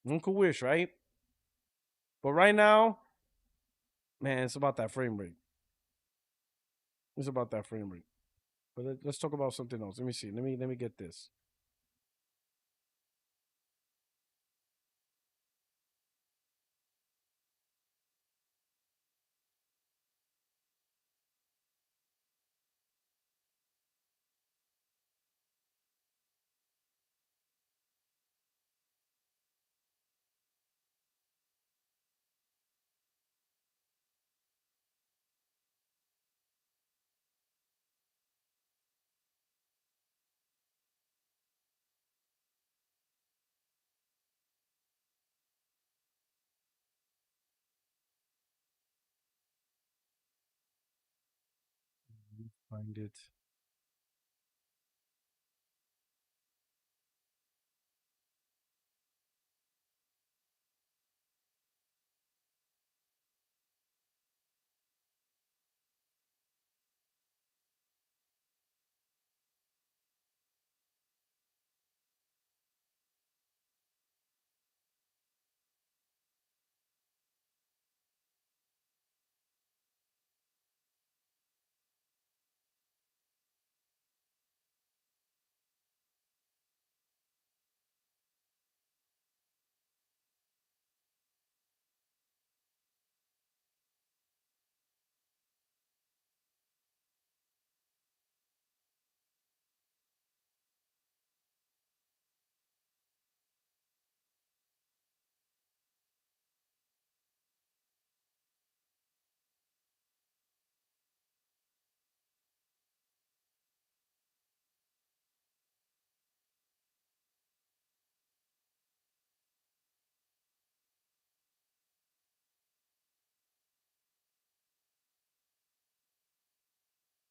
One could wish, right? But right now, man, it's about that frame rate. It's about that frame rate. But let's talk about something else. Let me see. Let me get this. Find it.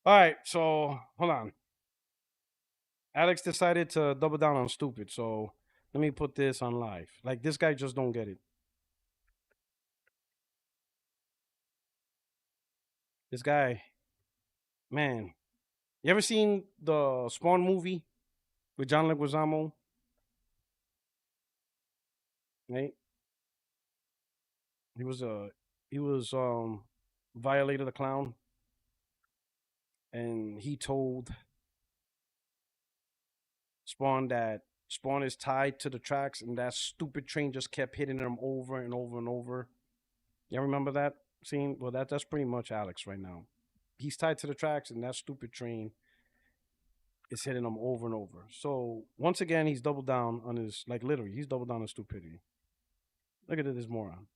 All right, so hold on. Alex decided to double down on stupid, so let me put this on live. Like, this guy just don't get it. This guy, man. You ever seen the Spawn movie with John Leguizamo? Right? He was Violator the Clown, and he told Spawn that Spawn is tied to the tracks, and that stupid train just kept hitting him over and over and over. You remember that scene? Well, that's pretty much Alex right now. He's tied to the tracks, and that stupid train is hitting him over and over. So once again, he's doubled down on his, like, literally, he's doubled down on stupidity. Look at this moron.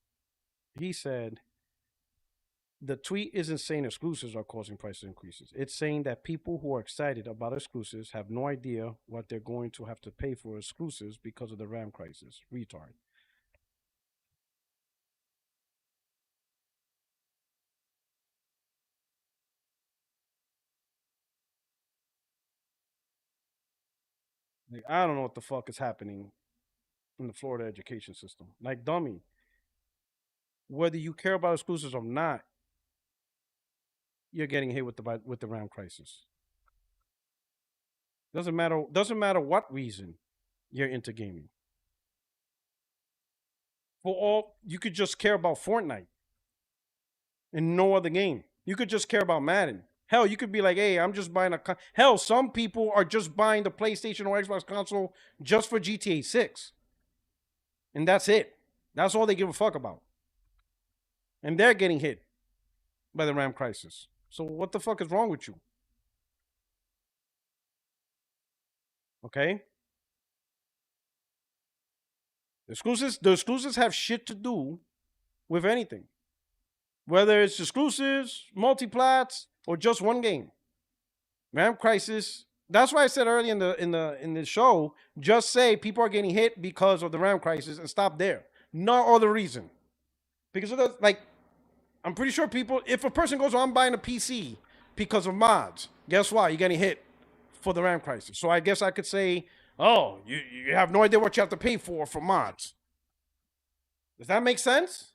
He said the tweet isn't saying exclusives are causing price increases. It's saying that people who are excited about exclusives have no idea what they're going to have to pay for exclusives because of the RAM crisis. Retard. Like, I don't know what the fuck is happening in the Florida education system. Like, dummy, whether you care about exclusives or not, you're getting hit with the RAM crisis. Doesn't matter what reason you're into gaming. For all you could just care about Fortnite and no other game. You could just care about Madden. Hell, you could be like, hey, I'm just buying hell, some people are just buying the PlayStation or Xbox console just for GTA 6. And that's it. That's all they give a fuck about. And they're getting hit by the RAM crisis. So what the fuck is wrong with you? Okay? The exclusives have shit to do with anything. Whether it's exclusives, multiplats, or just one game. RAM crisis. That's why I said earlier in the show, just say people are getting hit because of the RAM crisis and stop there. No other reason. Because of the, like, I'm pretty sure people, if a person goes, I'm buying a PC because of mods, guess what? You're getting hit for the RAM crisis. So I guess I could say, oh, you have no idea what you have to pay for mods. Does that make sense?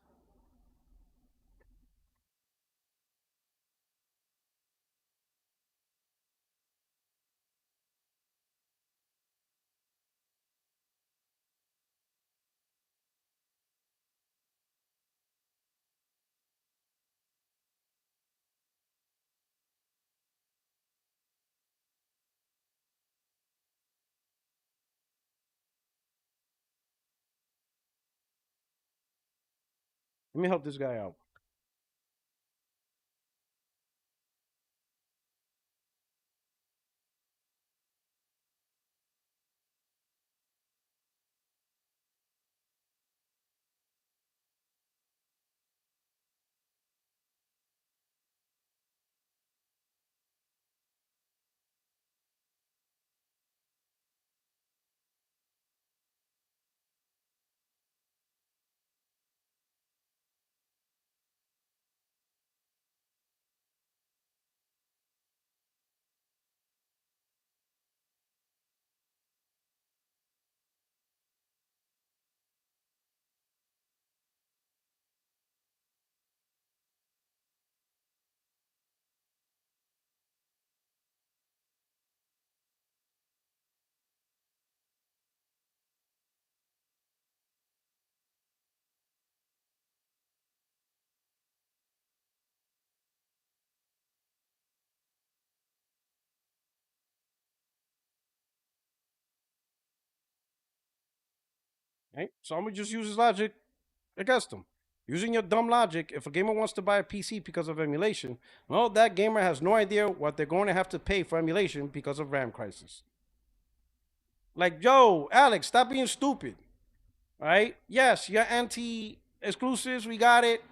Let me help this guy out. Right? So I'm gonna just use his logic against him. Using your dumb logic, if a gamer wants to buy a PC because of emulation, well, that gamer has no idea what they're going to have to pay for emulation because of RAM crisis. Like, yo, Alex, stop being stupid. Right? Yes, you're anti-exclusives, we got it.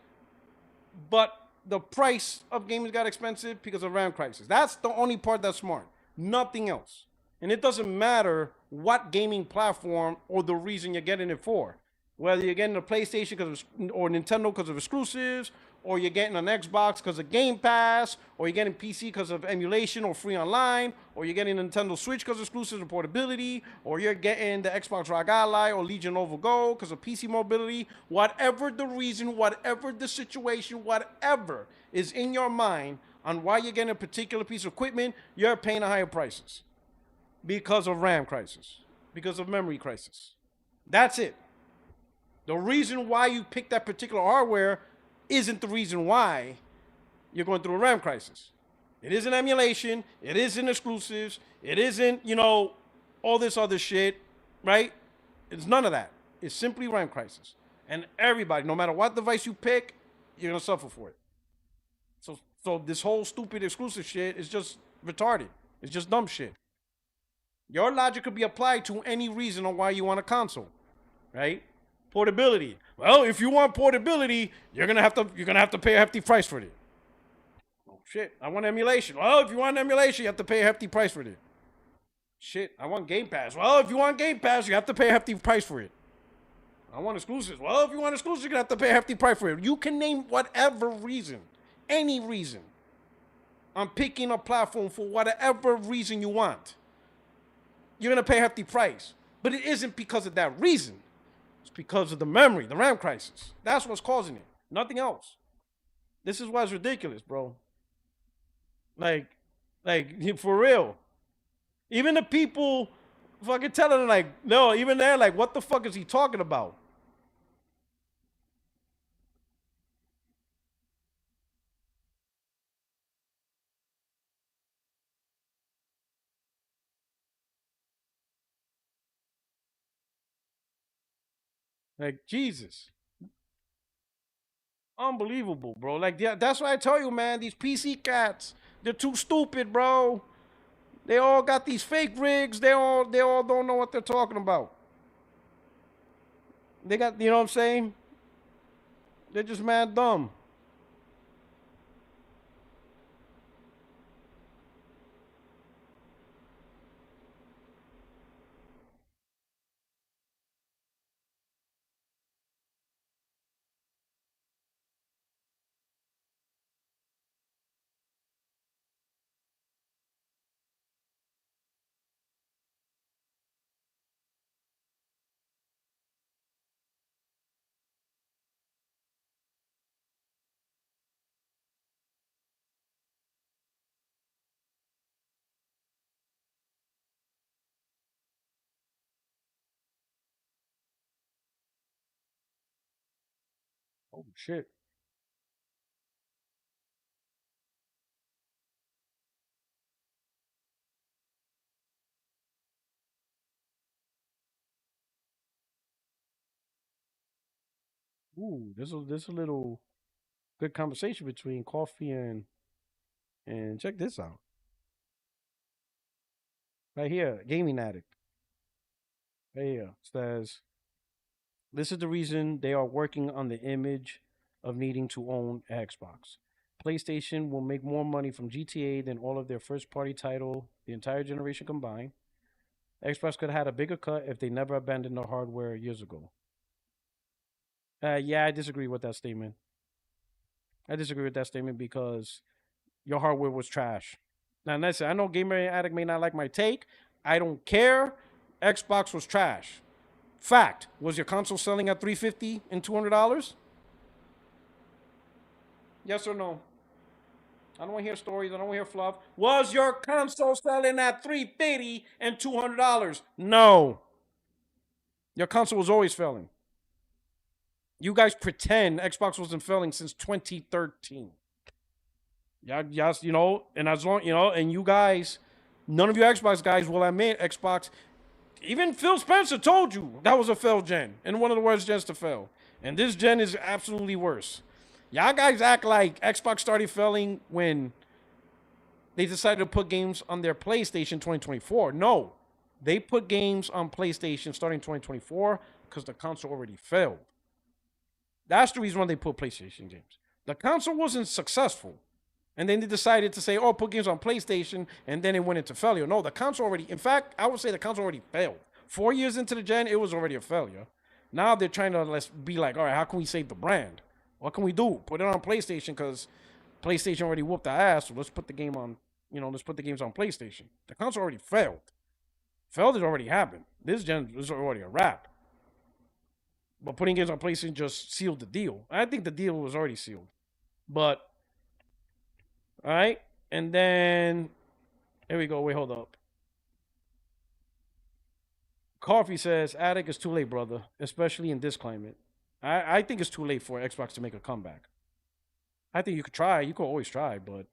But the price of gaming got expensive because of RAM crisis. That's the only part that's smart. Nothing else. And it doesn't matter what gaming platform or the reason you're getting it for. Whether you're getting a PlayStation or Nintendo because of exclusives, or you're getting an Xbox because of Game Pass, or you're getting PC because of emulation or free online, or you're getting a Nintendo Switch because of exclusives and portability, or you're getting the Xbox ROG Ally or Legion Nova Go because of PC mobility, whatever the reason, whatever the situation, whatever is in your mind on why you're getting a particular piece of equipment, you're paying a higher prices because of RAM crisis, because of memory crisis. That's it. The reason why you pick that particular hardware isn't the reason why you're going through a RAM crisis. It isn't emulation. It isn't exclusives. It isn't, all this other shit, right? It's none of that. It's simply RAM crisis. And everybody, no matter what device you pick, you're going to suffer for it. So this whole stupid exclusive shit is just retarded. It's just dumb shit. Your logic could be applied to any reason on why you want a console, right? Portability. Well, if you want portability, you're gonna have to pay a hefty price for it. Oh shit! I want emulation. Well, if you want emulation, you have to pay a hefty price for it. Shit! I want Game Pass. Well, if you want Game Pass, you have to pay a hefty price for it. I want exclusives. Well, if you want exclusives, you're gonna have to pay a hefty price for it. You can name whatever reason, any reason. I'm picking a platform for whatever reason you want. you're gonna pay a hefty price. But it isn't because of that reason. It's because of the memory, the RAM crisis. That's what's causing it. Nothing else. This is why it's ridiculous, bro. Like for real. Even the people fucking telling them, like, no, even they're like, what the fuck is he talking about? Like, Jesus. Unbelievable, bro. Like, yeah, that's why I tell you, man, these PC cats, they're too stupid, bro. They all got these fake rigs. They all don't know what they're talking about. They got, you know what I'm saying? They're just mad dumb. Oh, shit. Ooh, there's a little good conversation between Coffee and check this out. Right here, Gaming Addict. Right here says, this is the reason they are working on the image of needing to own Xbox. PlayStation will make more money from GTA than all of their first-party title, the entire generation combined. Xbox could have had a bigger cut if they never abandoned the hardware years ago. Yeah, I disagree with that statement. I disagree with that statement because your hardware was trash. Now, listen, I know Gamer Addict may not like my take. I don't care. Xbox was trash. Fact. Was your console selling at $350 and $200? Yes or no? I don't want to hear stories. I don't want to hear fluff. Was your console selling at $350 and $200? No. Your console was always failing. You guys pretend Xbox wasn't failing since 2013. Yeah, yes, you know, and as long, you know, and you guys, none of you Xbox guys will admit Xbox. Even Phil Spencer told you that was a failed gen and one of the worst gens to fail. And this gen is absolutely worse. Y'all guys act like Xbox started failing when they decided to put games on their PlayStation 2024. No, they put games on PlayStation starting 2024 because the console already failed. That's the reason why they put PlayStation games. The console wasn't successful. And then they decided to say, oh, put games on PlayStation, and then it went into failure. No, the console already, in fact, I would say the console already failed. 4 years into the gen, it was already a failure. Now they're trying to be like, all right, how can we save the brand? What can we do? Put it on PlayStation because PlayStation already whooped our ass, so let's put the game on, you know, let's put the games on PlayStation. The console already failed. Failed has already happened. This gen is already a wrap. But putting games on PlayStation just sealed the deal. I think the deal was already sealed. But, all right. And then, here we go. Wait, hold up. Coffee says, Attic is too late, brother, especially in this climate. I think it's too late for Xbox to make a comeback. I think you could try. You could always try, but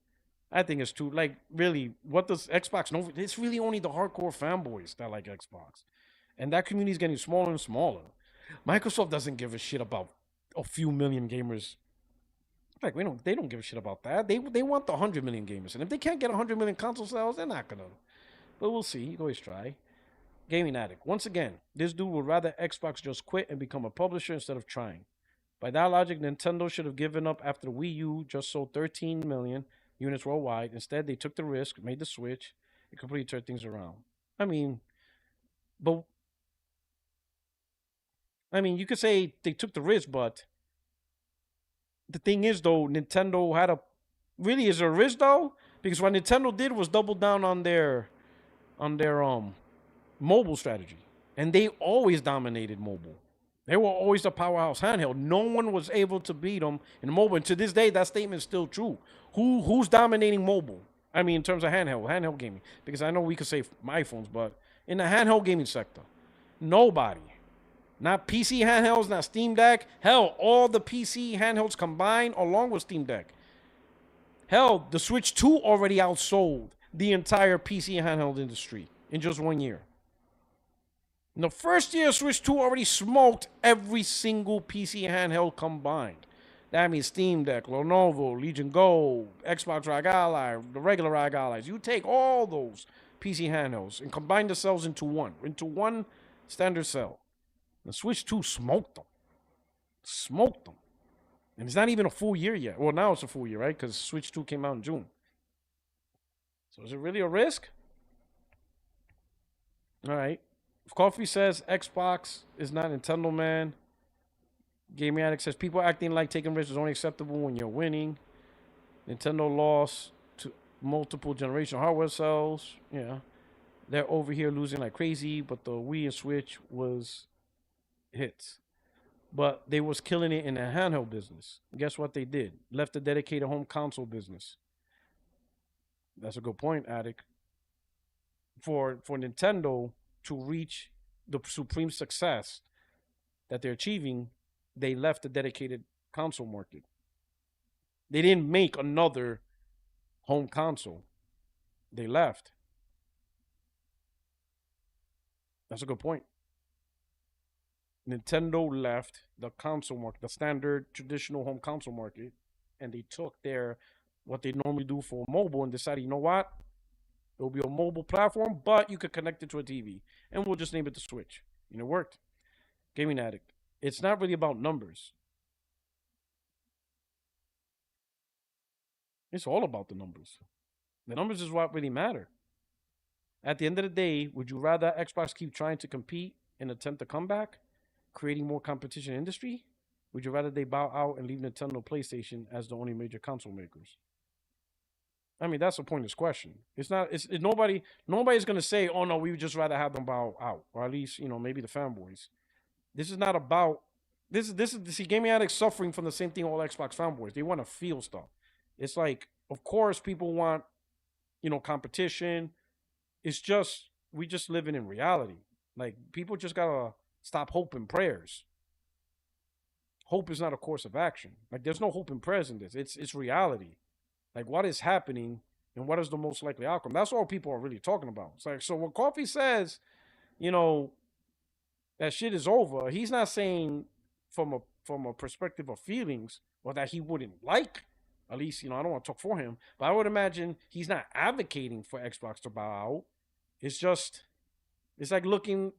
I think it's too, like, really, what does Xbox know? It's really only the hardcore fanboys that like Xbox. And that community is getting smaller and smaller. Microsoft doesn't give a shit about a few million gamers. Like, they don't give a shit about that. They want the 100 million gamers. And if they can't get 100 million console sales, they're not gonna. But we'll see. You can always try. Gaming Addict. Once again, this dude would rather Xbox just quit and become a publisher instead of trying. By that logic, Nintendo should have given up after the Wii U just sold 13 million units worldwide. Instead, they took the risk, made the switch, and completely turned things around. I mean, you could say they took the risk, but the thing is, though, Nintendo had really, is there a risk, though? Because what Nintendo did was double down on their mobile strategy. And they always dominated mobile. They were always the powerhouse handheld. No one was able to beat them in mobile. And to this day, that statement is still true. Who's dominating mobile? I mean, in terms of handheld gaming. Because I know we could say iPhones, but in the handheld gaming sector, nobody. Not PC handhelds, not Steam Deck. Hell, all the PC handhelds combined along with Steam Deck. Hell, the Switch 2 already outsold the entire PC handheld industry in just 1 year. In the first year, Switch 2 already smoked every single PC handheld combined. That means Steam Deck, Lenovo, Legion Go, Xbox ROG Ally, the regular ROG Allies. You take all those PC handhelds and combine the cells into one standard cell. The Switch 2 smoked them. Smoked them. And it's not even a full year yet. Well, now it's a full year, right? Because Switch 2 came out in June. So is it really a risk? All right. Coffee says Xbox is not Nintendo, man. Gaming Addict says people acting like taking risks is only acceptable when you're winning. Nintendo lost to multiple generation hardware cells. Yeah. They're over here losing like crazy, but the Wii and Switch was hits. But they was killing it in the handheld business. Guess what they did? Left the dedicated home console business. That's a good point, Addict. For Nintendo to reach the supreme success that they're achieving, they left the dedicated console market. They didn't make another home console. They left. That's a good point. Nintendo left the console market, the standard traditional home console market, and they took what they normally do for mobile and decided, you know what? It'll be a mobile platform, but you could connect it to a TV. And we'll just name it the Switch. And it worked. Gaming Addict. It's not really about numbers. It's all about the numbers. The numbers is what really matter. At the end of the day, would you rather Xbox keep trying to compete and attempt to come back, creating more competition in the industry? Would you rather they bow out and leave Nintendo PlayStation as the only major console makers? I mean, that's a pointless question. Nobody's gonna say, oh no, we would just rather have them bow out. Or at least, maybe the fanboys. This is not about see, Gaming Addicts suffering from the same thing all Xbox fanboys. They want to feel stuff. It's like, of course, people want, competition. It's just we just living in reality. Like, people just gotta stop hope and prayers. Hope is not a course of action. Like, there's no hope and prayers in this. It's reality. Like, what is happening and what is the most likely outcome? That's all people are really talking about. It's like, so when Coffee says, that shit is over, he's not saying from a perspective of feelings or that he wouldn't like. At least, I don't want to talk for him, but I would imagine he's not advocating for Xbox to bow out. It's like looking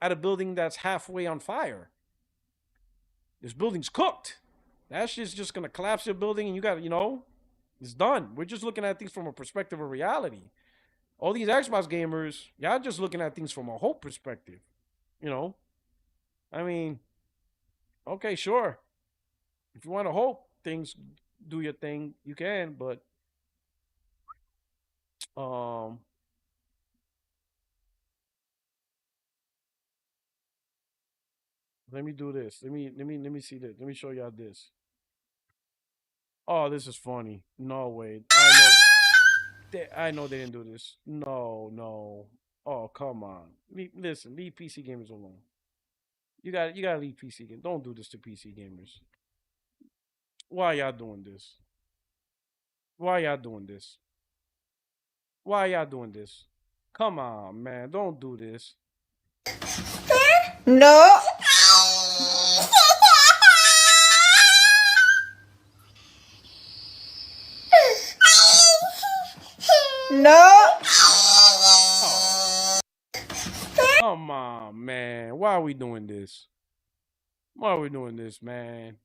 at a building that's halfway on fire. This building's cooked. That shit's just going to collapse your building and you got to, it's done. We're just looking at things from a perspective of reality. All these Xbox gamers, y'all just looking at things from a hope perspective. I mean, okay, sure. If you want to hope things do your thing, you can, but let me do this. Let me see this. Let me show y'all this. Oh, this is funny. No way. I know they didn't do this. No. Oh, come on. Listen, leave PC gamers alone. You gotta leave PC gamers. Don't do this to PC gamers. Why y'all doing this? Why y'all doing this? Why y'all doing this? Come on, man. Don't do this. No. No. Come on, man. Why are we doing this? Why are we doing this, man?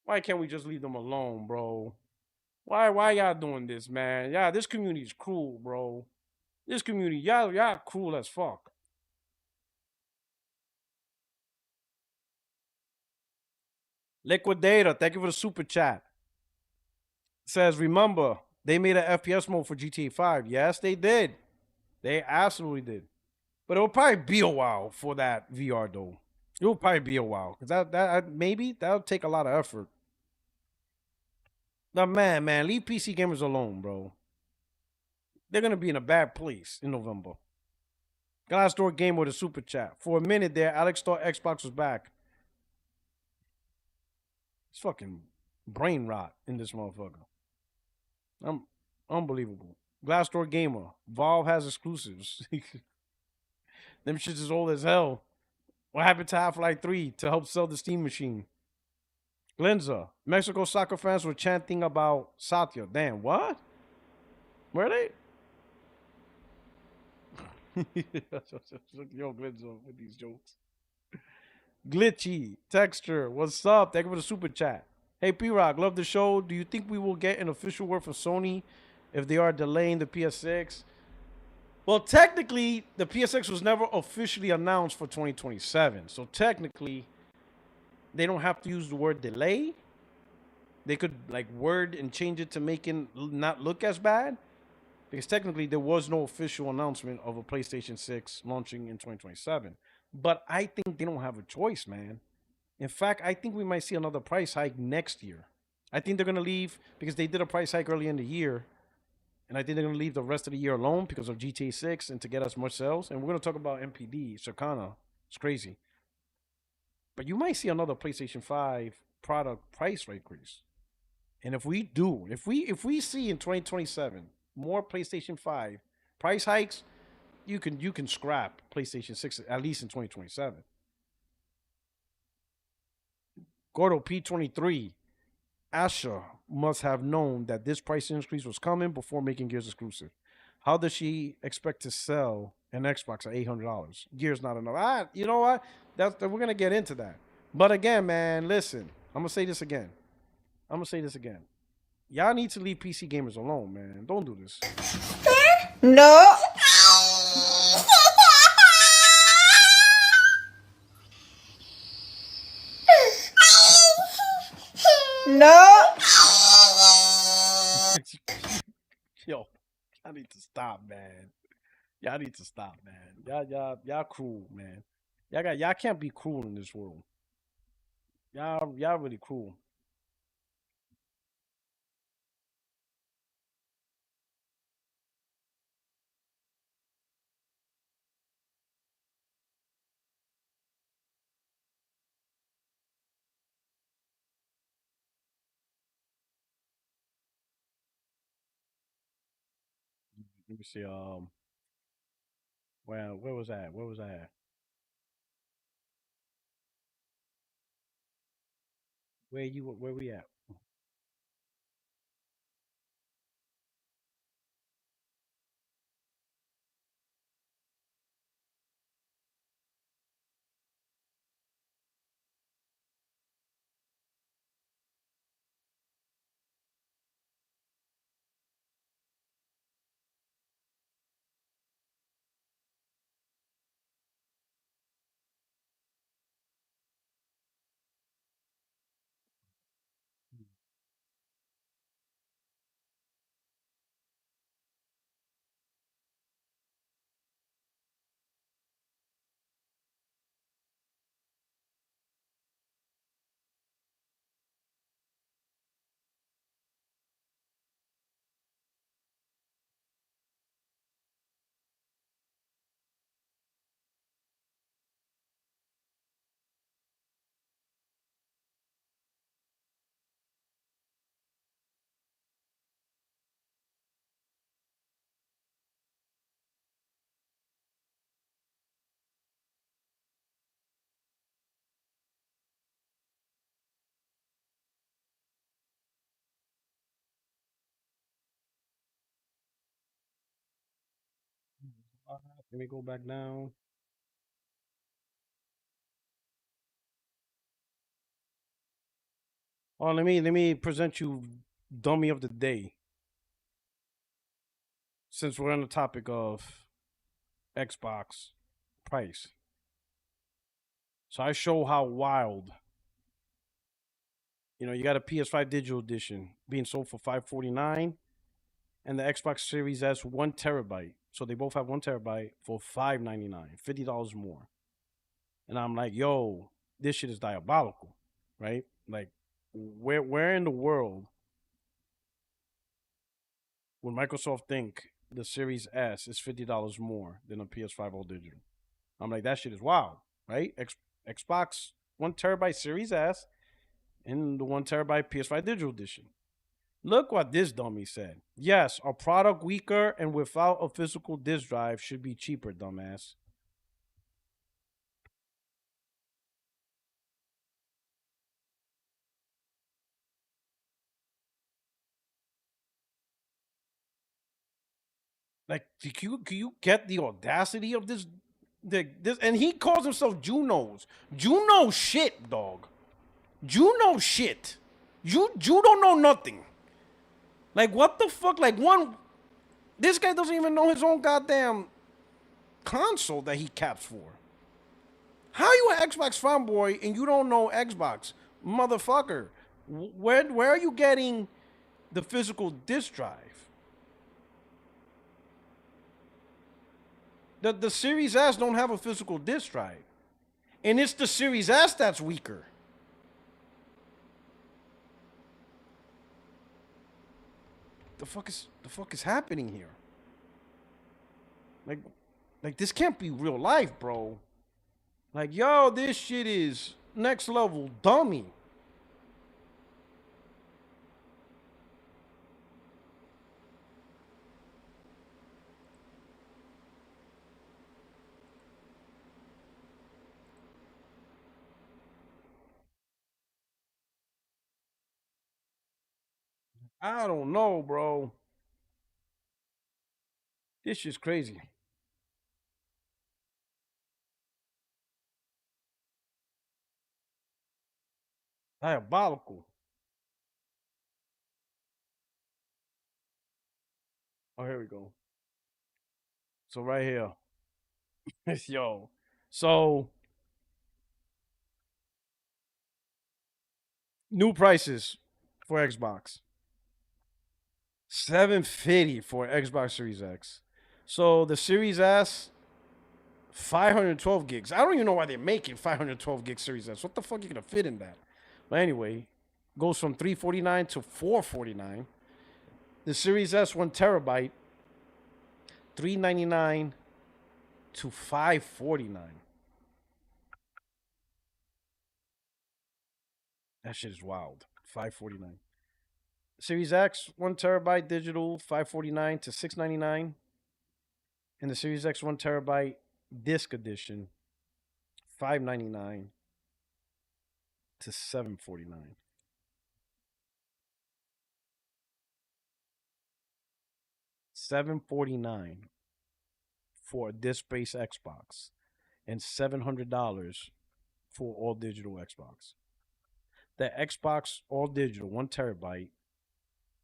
Why can't we just leave them alone, bro? Why y'all doing this, man? Yeah, this community is cruel, bro. This community, y'all cruel as fuck. Liquidator, thank you for the super chat. Says, remember, they made an FPS mode for GTA 5. Yes, they did. They absolutely did. But it'll probably be a while for that VR though. It will probably be a while because maybe that'll take a lot of effort. Now, man, leave PC gamers alone, bro. They're gonna be in a bad place in November. Glassdoor Game with a super chat. For a minute there, Alex thought Xbox was back. It's fucking brain rot in this motherfucker. Unbelievable. Glassdoor Gamer. Valve has exclusives. Them shits is old as hell. What happened to Half-Life 3 to help sell the Steam machine? Glenza. Mexico soccer fans were chanting about Satya. Damn, what? Were they? Yo, Glenza with these jokes. Glitchy. Texture. What's up? Thank you for the super chat. Hey, P-Rock. Love the show. Do you think we will get an official word from Sony if they are delaying the PS6? Well, technically, the PS6 was never officially announced for 2027. So technically, they don't have to use the word delay. They could like word and change it to make it not look as bad. Because technically, there was no official announcement of a PlayStation 6 launching in 2027. But I think they don't have a choice, man. In fact, I think we might see another price hike next year. I think they're going to leave because they did a price hike early in the year. And I think they're going to leave the rest of the year alone because of GTA 6 and to get us more sales. And we're going to talk about NPD, Circana. It's crazy. But you might see another PlayStation 5 product price increase. And if we do, if we see in 2027 more PlayStation 5 price hikes, you can scrap PlayStation 6 at least in 2027. Gordo P23. Asha must have known that this price increase was coming before making Gears exclusive. How does she expect to sell an Xbox at $800? Gears not enough. You know what? We're going to get into that. But again, man, listen. I'm going to say this again. Y'all need to leave PC gamers alone, man. Don't do this. No. No. Yo, y'all need to stop, man. Y'all need to stop, man. Y'all cruel, man. Y'all can't be cruel in this world. Y'all really cruel. Let me see. Where was that? Where was that? Where we at? Let me go back down. Oh, let me present you dummy of the day. Since we're on the topic of Xbox price. So I show how wild. You know, you got a PS5 digital edition being sold for $549 and the Xbox Series S 1 terabyte So they both have 1 terabyte for $599, $50 more. And I'm like, yo, this shit is diabolical, right? Like, where in the world would Microsoft think the Series S is $50 more than a PS5 all digital? I'm like, that shit is wild, right? Xbox 1 terabyte Series S and the 1 terabyte PS5 digital edition. Look what this dummy said. Yes, a product weaker and without a physical disk drive should be cheaper, dumbass. Like, can you get the audacity of this? And he calls himself Juno's. Juno shit, dog. Juno shit. You don't know nothing. Like, what the fuck? Like, this guy doesn't even know his own goddamn console that he caps for. How you an Xbox fanboy and you don't know Xbox, motherfucker? Where are you getting the physical disk drive? The Series S don't have a physical disk drive, and it's the Series S that's weaker. The fuck is happening here? Like this can't be real life, bro. Like, yo, this shit is next level dummy. I don't know, bro. This shit's crazy. Diabolical. Oh, here we go. So right here. Yo. So new prices for Xbox. $750 for Xbox Series X. So the Series S, 512 gigs. I don't even know why they're making 512 gig Series S. What the fuck are you gonna fit in that? But anyway, goes from $349 to $449. The Series S 1 terabyte, $399 to $549. That shit is wild. $549. Series X 1 terabyte digital, $549 to $699. And the Series X 1 terabyte disc edition, $599 to $749. $749 for a disc-based Xbox, and $700 for all digital Xbox. The Xbox all digital 1 terabyte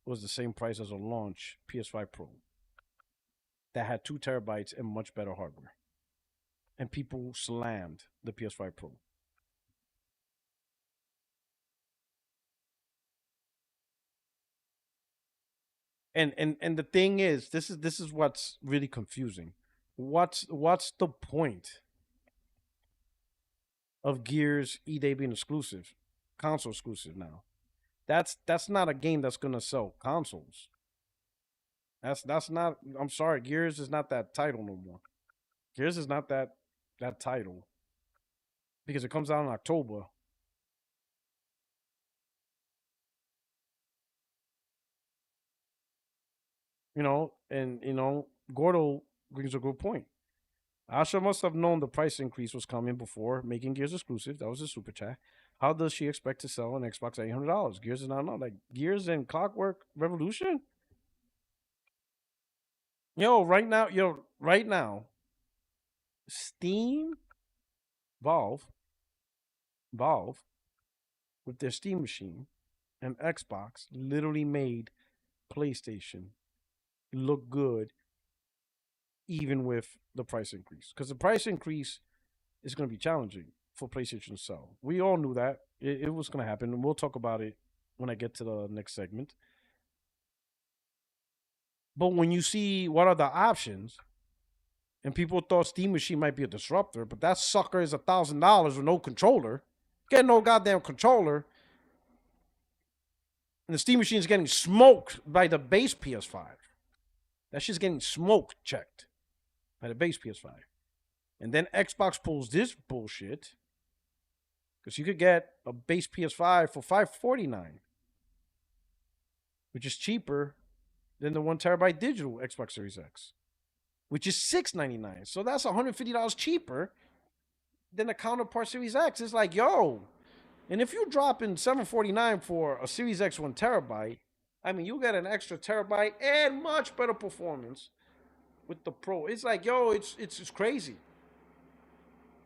was the same price as a launch PS5 Pro that had 2 terabytes and much better hardware. And people slammed the PS5 Pro. And the thing is, this is what's really confusing. What's the point of Gears E-Day being exclusive, console exclusive now? That's not a game that's gonna sell consoles. That's not. I'm sorry, Gears is not that title no more. Gears is not that title because it comes out in October. And Gordo brings a good point. Asha must have known the price increase was coming before making Gears exclusive. That was a super chat. How does she expect to sell an Xbox at $800? Gears is not like Gears and Clockwork Revolution. Right now, Steam, Valve, with their Steam machine and Xbox literally made PlayStation look good even with the price increase. Because the price increase is going to be challenging for PlayStation to sell. We all knew that. It was going to happen, and we'll talk about it when I get to the next segment. But when you see what are the options, And people thought Steam Machine might be a disruptor, but that sucker is $1,000 with no controller. Get no goddamn controller. And the Steam Machine is getting smoked by the base PS5. That shit's getting smoke checked by the base PS5. And then Xbox pulls this bullshit. Because you could get a base PS5 for $549. Which is cheaper than the 1 terabyte digital Xbox Series X. Which is $699. So that's $150 cheaper than the counterpart Series X. It's like, yo. And if you're dropping $749 for a Series X 1 terabyte, I mean, you get an extra terabyte and much better performance with the Pro. It's like, yo, it's crazy.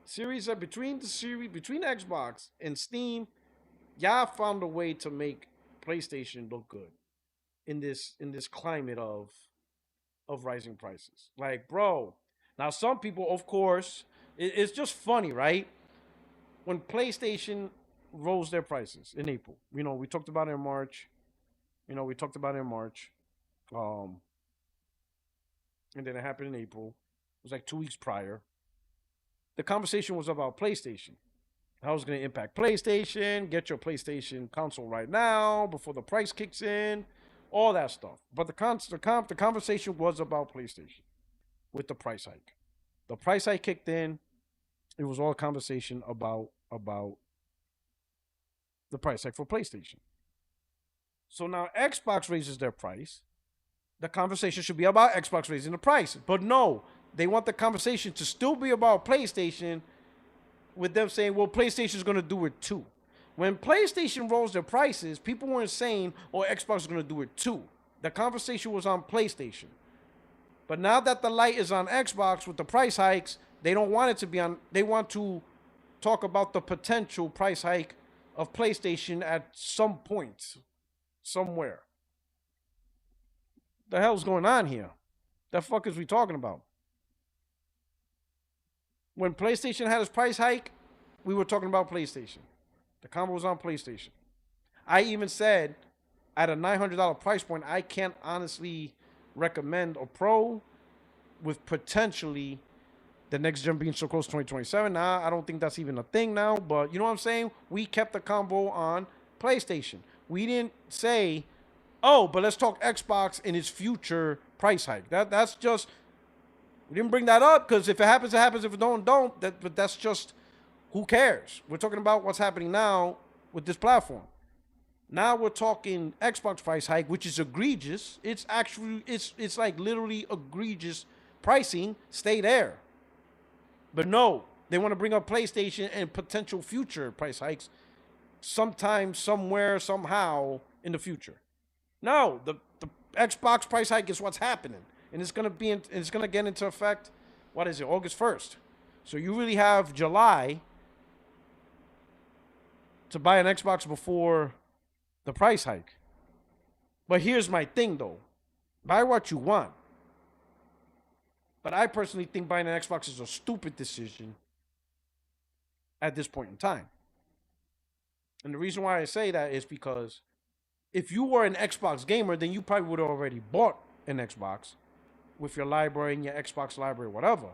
Series between Xbox and Steam, y'all found a way to make PlayStation look good in this climate of rising prices. Like, bro, now some people, of course, it's just funny, right? When PlayStation rose their prices in April, we talked about it in March. And then it happened in April. It was like 2 weeks prior. The conversation was about PlayStation. How it's going to impact PlayStation. Get your PlayStation console right now before the price kicks in. All that stuff. But the conversation was about PlayStation with the price hike. The price hike kicked in. It was all a conversation about the price hike for PlayStation. So now Xbox raises their price. The conversation should be about Xbox raising the price. But no, they want the conversation to still be about PlayStation with them saying, well, PlayStation's going to do it too. When PlayStation rose their prices, people weren't saying, oh, Xbox is going to do it too. The conversation was on PlayStation. But now that the light is on Xbox with the price hikes, they don't want it to be on. They want to talk about the potential price hike of PlayStation at some point, somewhere. The hell's going on here? The fuck is we talking about? When PlayStation had its price hike, we were talking about PlayStation. The combo was on PlayStation. I even said at a $900 price point, I can't honestly recommend a Pro with potentially the next gen being so close to 2027. Now, I don't think that's even a thing now, but you know what I'm saying? We kept the combo on PlayStation. We didn't say, oh, but let's talk Xbox and its future price hike. That's just, we didn't bring that up because if it happens, it happens. If it don't. But that's just, who cares? We're talking about what's happening now with this platform. Now we're talking Xbox price hike, which is egregious. It's actually, it's like literally egregious pricing. Stay there. But no, they want to bring up PlayStation and potential future price hikes sometime, somewhere, somehow in the future. No, the Xbox price hike is what's happening. And it's going to get into effect, what is it, August 1st. So you really have July to buy an Xbox before the price hike. But here's my thing, though. Buy what you want. But I personally think buying an Xbox is a stupid decision at this point in time. And the reason why I say that is because if you were an Xbox gamer, then you probably would have already bought an Xbox with your library and your Xbox library, whatever.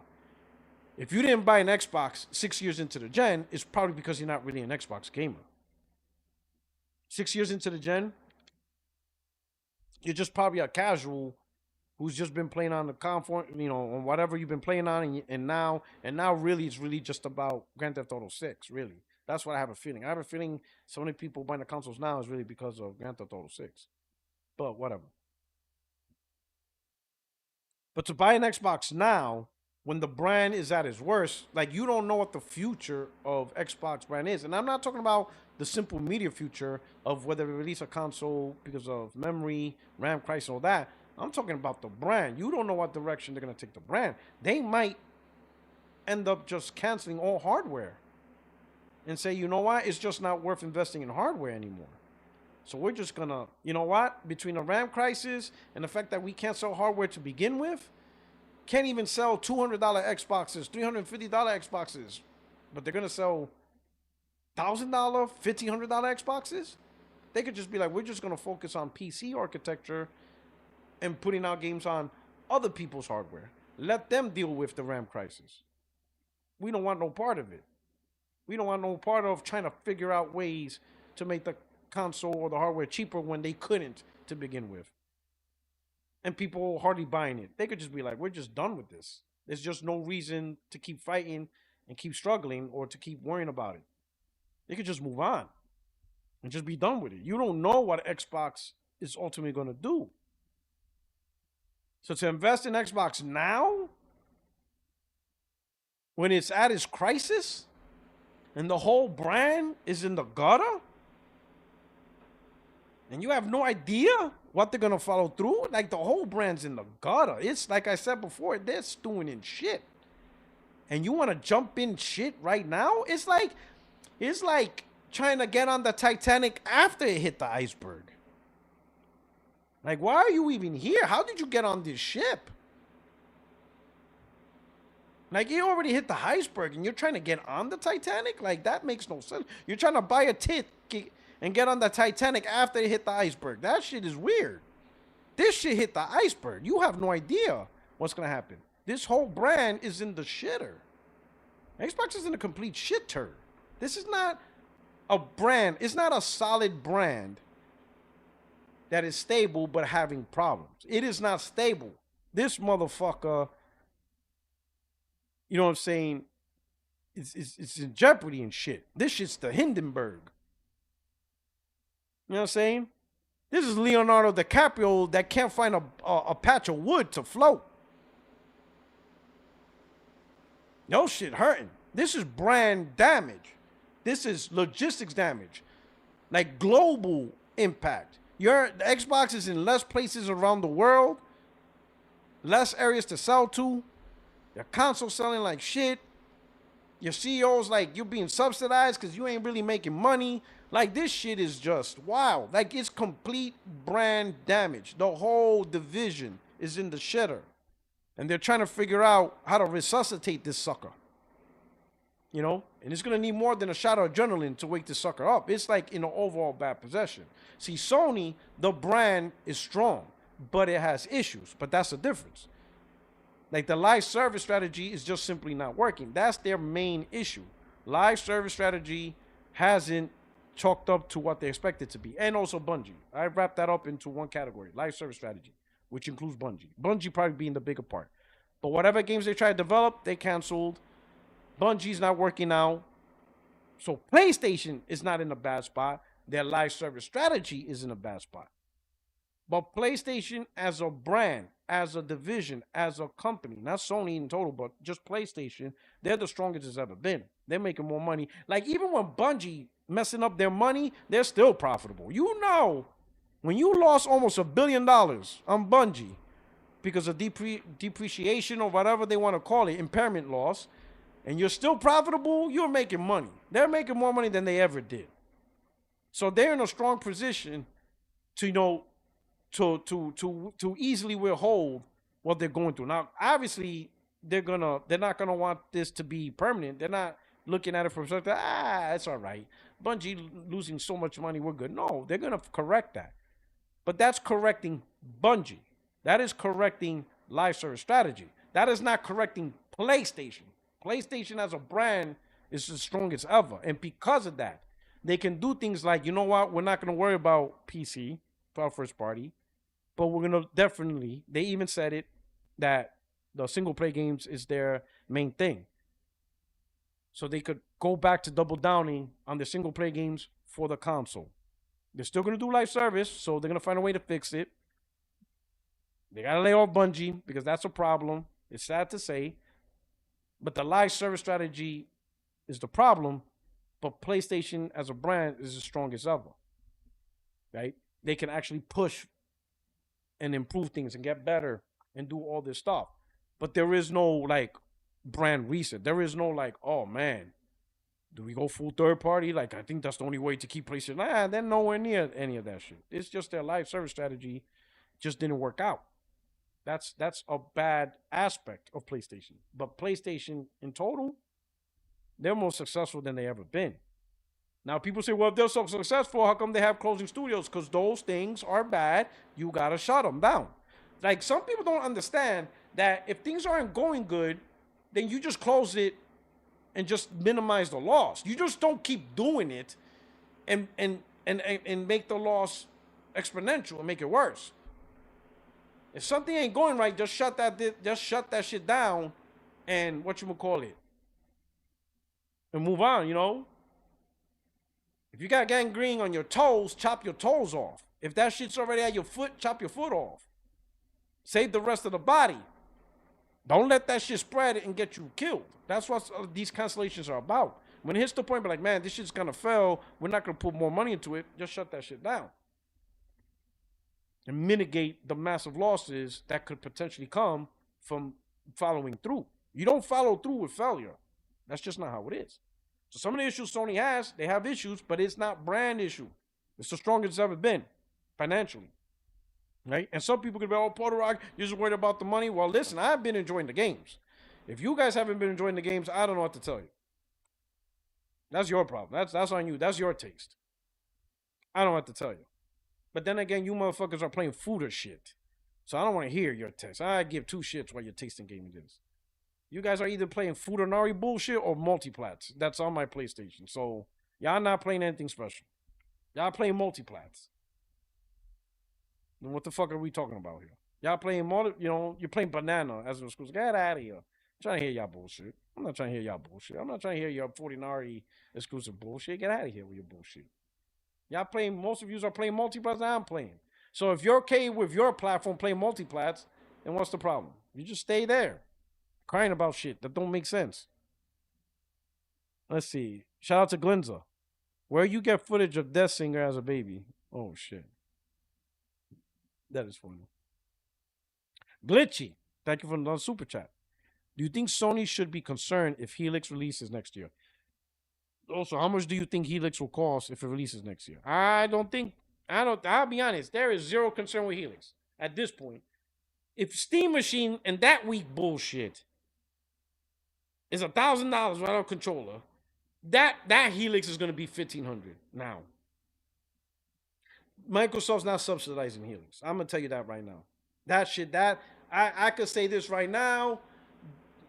If you didn't buy an Xbox 6 years into the gen, it's probably because you're not really an Xbox gamer. 6 years into the gen, you're just probably a casual who's just been playing on the console, on whatever you've been playing on, and now really it's really just about Grand Theft Auto 6, really. That's what I have a feeling. I have a feeling so many people buying the consoles now is really because of Grand Theft Auto 6. But whatever. But to buy an Xbox now, when the brand is at its worst, like, you don't know what the future of Xbox brand is. And I'm not talking about the simple media future of whether they release a console because of memory, RAM crisis, all that. I'm talking about the brand. You don't know what direction they're going to take the brand. They might end up just canceling all hardware and say, you know what? It's just not worth investing in hardware anymore. So we're just going to, you know what? Between the RAM crisis and the fact that we can't sell hardware to begin with, can't even sell $200 Xboxes, $350 Xboxes, but they're going to sell $1,000, $1,500 Xboxes? They could just be like, we're just going to focus on PC architecture and putting out games on other people's hardware. Let them deal with the RAM crisis. We don't want no part of it. We don't want no part of trying to figure out ways to make the console or the hardware cheaper when they couldn't to begin with. And people hardly buying it. They could just be like, we're just done with this. There's just no reason to keep fighting and keep struggling or to keep worrying about it. They could just move on and just be done with it. You don't know what Xbox is ultimately going to do. So to invest in Xbox now, when it's at its crisis and the whole brand is in the gutter, and you have no idea what they're going to follow through, like the whole brand's in the gutter. It's like I said before, they're stewing in shit. And you want to jump in shit right now? It's like trying to get on the Titanic after it hit the iceberg. Like, why are you even here? How did you get on this ship? Like, you already hit the iceberg and you're trying to get on the Titanic? Like, that makes no sense. You're trying to buy a ticket and get on the Titanic after it hit the iceberg. That shit is weird. This shit hit the iceberg. You have no idea what's going to happen. This whole brand is in the shitter. Xbox is in a complete shitter. This is not a brand. It's not a solid brand that is stable but having problems. It is not stable. This motherfucker, you know what I'm saying, it's in jeopardy and shit. This shit's the Hindenburg. You know what I'm saying? This is Leonardo DiCaprio that can't find a patch of wood to float. No shit hurting. This is brand damage. This is logistics damage. Like global impact. The Xbox is in less places around the world. Less areas to sell to. Your console selling like shit. Your CEO's like, you're being subsidized because you ain't really making money. Like, this shit is just wow. Like, it's complete brand damage. The whole division is in the shitter. And they're trying to figure out how to resuscitate this sucker. You know? And it's going to need more than a shot of adrenaline to wake this sucker up. It's like in an overall bad possession. See, Sony, the brand is strong, but it has issues. But that's the difference. Like, the live service strategy is just simply not working. That's their main issue. Live service strategy hasn't chalked up to what they expect it to be. And also Bungie. I wrapped that up into one category. Live service strategy, which includes Bungie. Bungie probably being the bigger part. But whatever games they tried to develop, they canceled. Bungie's not working out. So PlayStation is not in a bad spot. Their live service strategy is in a bad spot. But PlayStation as a brand, as a division, as a company, not Sony in total, but just PlayStation, they're the strongest it's ever been. They're making more money. Like, even when Bungie messing up their money, they're still profitable. You know, when you lost almost $1 billion on Bungie because of depreciation or whatever they want to call it, impairment loss, and you're still profitable, you're making money. They're making more money than they ever did. So they're in a strong position to, you know, to easily withhold what they're going through. Now, obviously, they're not gonna want this to be permanent. They're not looking at it from perspective, it's all right. Bungie losing so much money, we're good. No, they're gonna correct that. But that's correcting Bungie. That is correcting live service strategy. That is not correcting PlayStation. PlayStation as a brand is the strongest ever. And because of that, they can do things like, you know what, we're not gonna worry about PC for our first party. But we're going to definitely, they even said it, that the single play games is their main thing. So they could go back to double downing on the single play games for the console. They're still going to do live service, so they're going to find a way to fix it. They got to lay off Bungie because that's a problem. It's sad to say. But the live service strategy is the problem. But PlayStation as a brand is the strongest ever. Right? They can actually push and improve things and get better and do all this stuff. But there is no like brand reset. There is no like, oh man, do we go full third party? Like, I think that's the only way to keep PlayStation. They're nowhere near any of that shit. It's just their live service strategy just didn't work out. That's a bad aspect of PlayStation. But PlayStation in total, they're more successful than they ever been. Now, people say, well, if they're so successful, how come they have closing studios? Because those things are bad. You got to shut them down. Like, some people don't understand that if things aren't going good, then you just close it and just minimize the loss. You just don't keep doing it and make the loss exponential and make it worse. If something ain't going right, just shut that shit down and and move on, you know? If you got gangrene on your toes, chop your toes off. If that shit's already at your foot, chop your foot off. Save the rest of the body. Don't let that shit spread and get you killed. That's what these cancellations are about. When it hits the point, be like, man, this shit's gonna fail. We're not gonna put more money into it. Just shut that shit down. And mitigate the massive losses that could potentially come from following through. You don't follow through with failure. That's just not how it is. So some of the issues Sony has, they have issues, but it's not brand issue. It's the strongest it's ever been, financially. Right? And some people could be, oh, Puertorock, you're just worried about the money. Well, listen, I've been enjoying the games. If you guys haven't been enjoying the games, I don't know what to tell you. That's your problem. That's on you. That's your taste. I don't know what to tell you. But then again, you motherfuckers are playing food or shit. So I don't want to hear your taste. I give two shits what your tasting gaming is. You guys are either playing food or Nari bullshit or multiplats. That's on my PlayStation. So y'all not playing anything special. Y'all playing multiplats. Then what the fuck are we talking about here? Y'all playing you're playing banana as an exclusive. Get out of here. I'm trying to hear y'all bullshit. I'm not trying to hear y'all bullshit. I'm not trying to hear your 40 Nari exclusive bullshit. Get out of here with your bullshit. Y'all playing, most of you are playing multiplats that I'm playing. So if you're okay with your platform playing multiplats, then what's the problem? You just stay there. Crying about shit that don't make sense. Let's see. Shout out to Glenza. Where you get footage of Death Singer as a baby. Oh shit. That is funny. Glitchy. Thank you for the super chat. Do you think Sony should be concerned if Helix releases next year? Also, how much do you think Helix will cost if it releases next year? I'll be honest. There is zero concern with Helix at this point. If Steam Machine and that weak bullshit is $1,000 without a controller, that Helix is going to be $1,500 now. Microsoft's not subsidizing Helix. I'm going to tell you that right now. That shit, I could say this right now.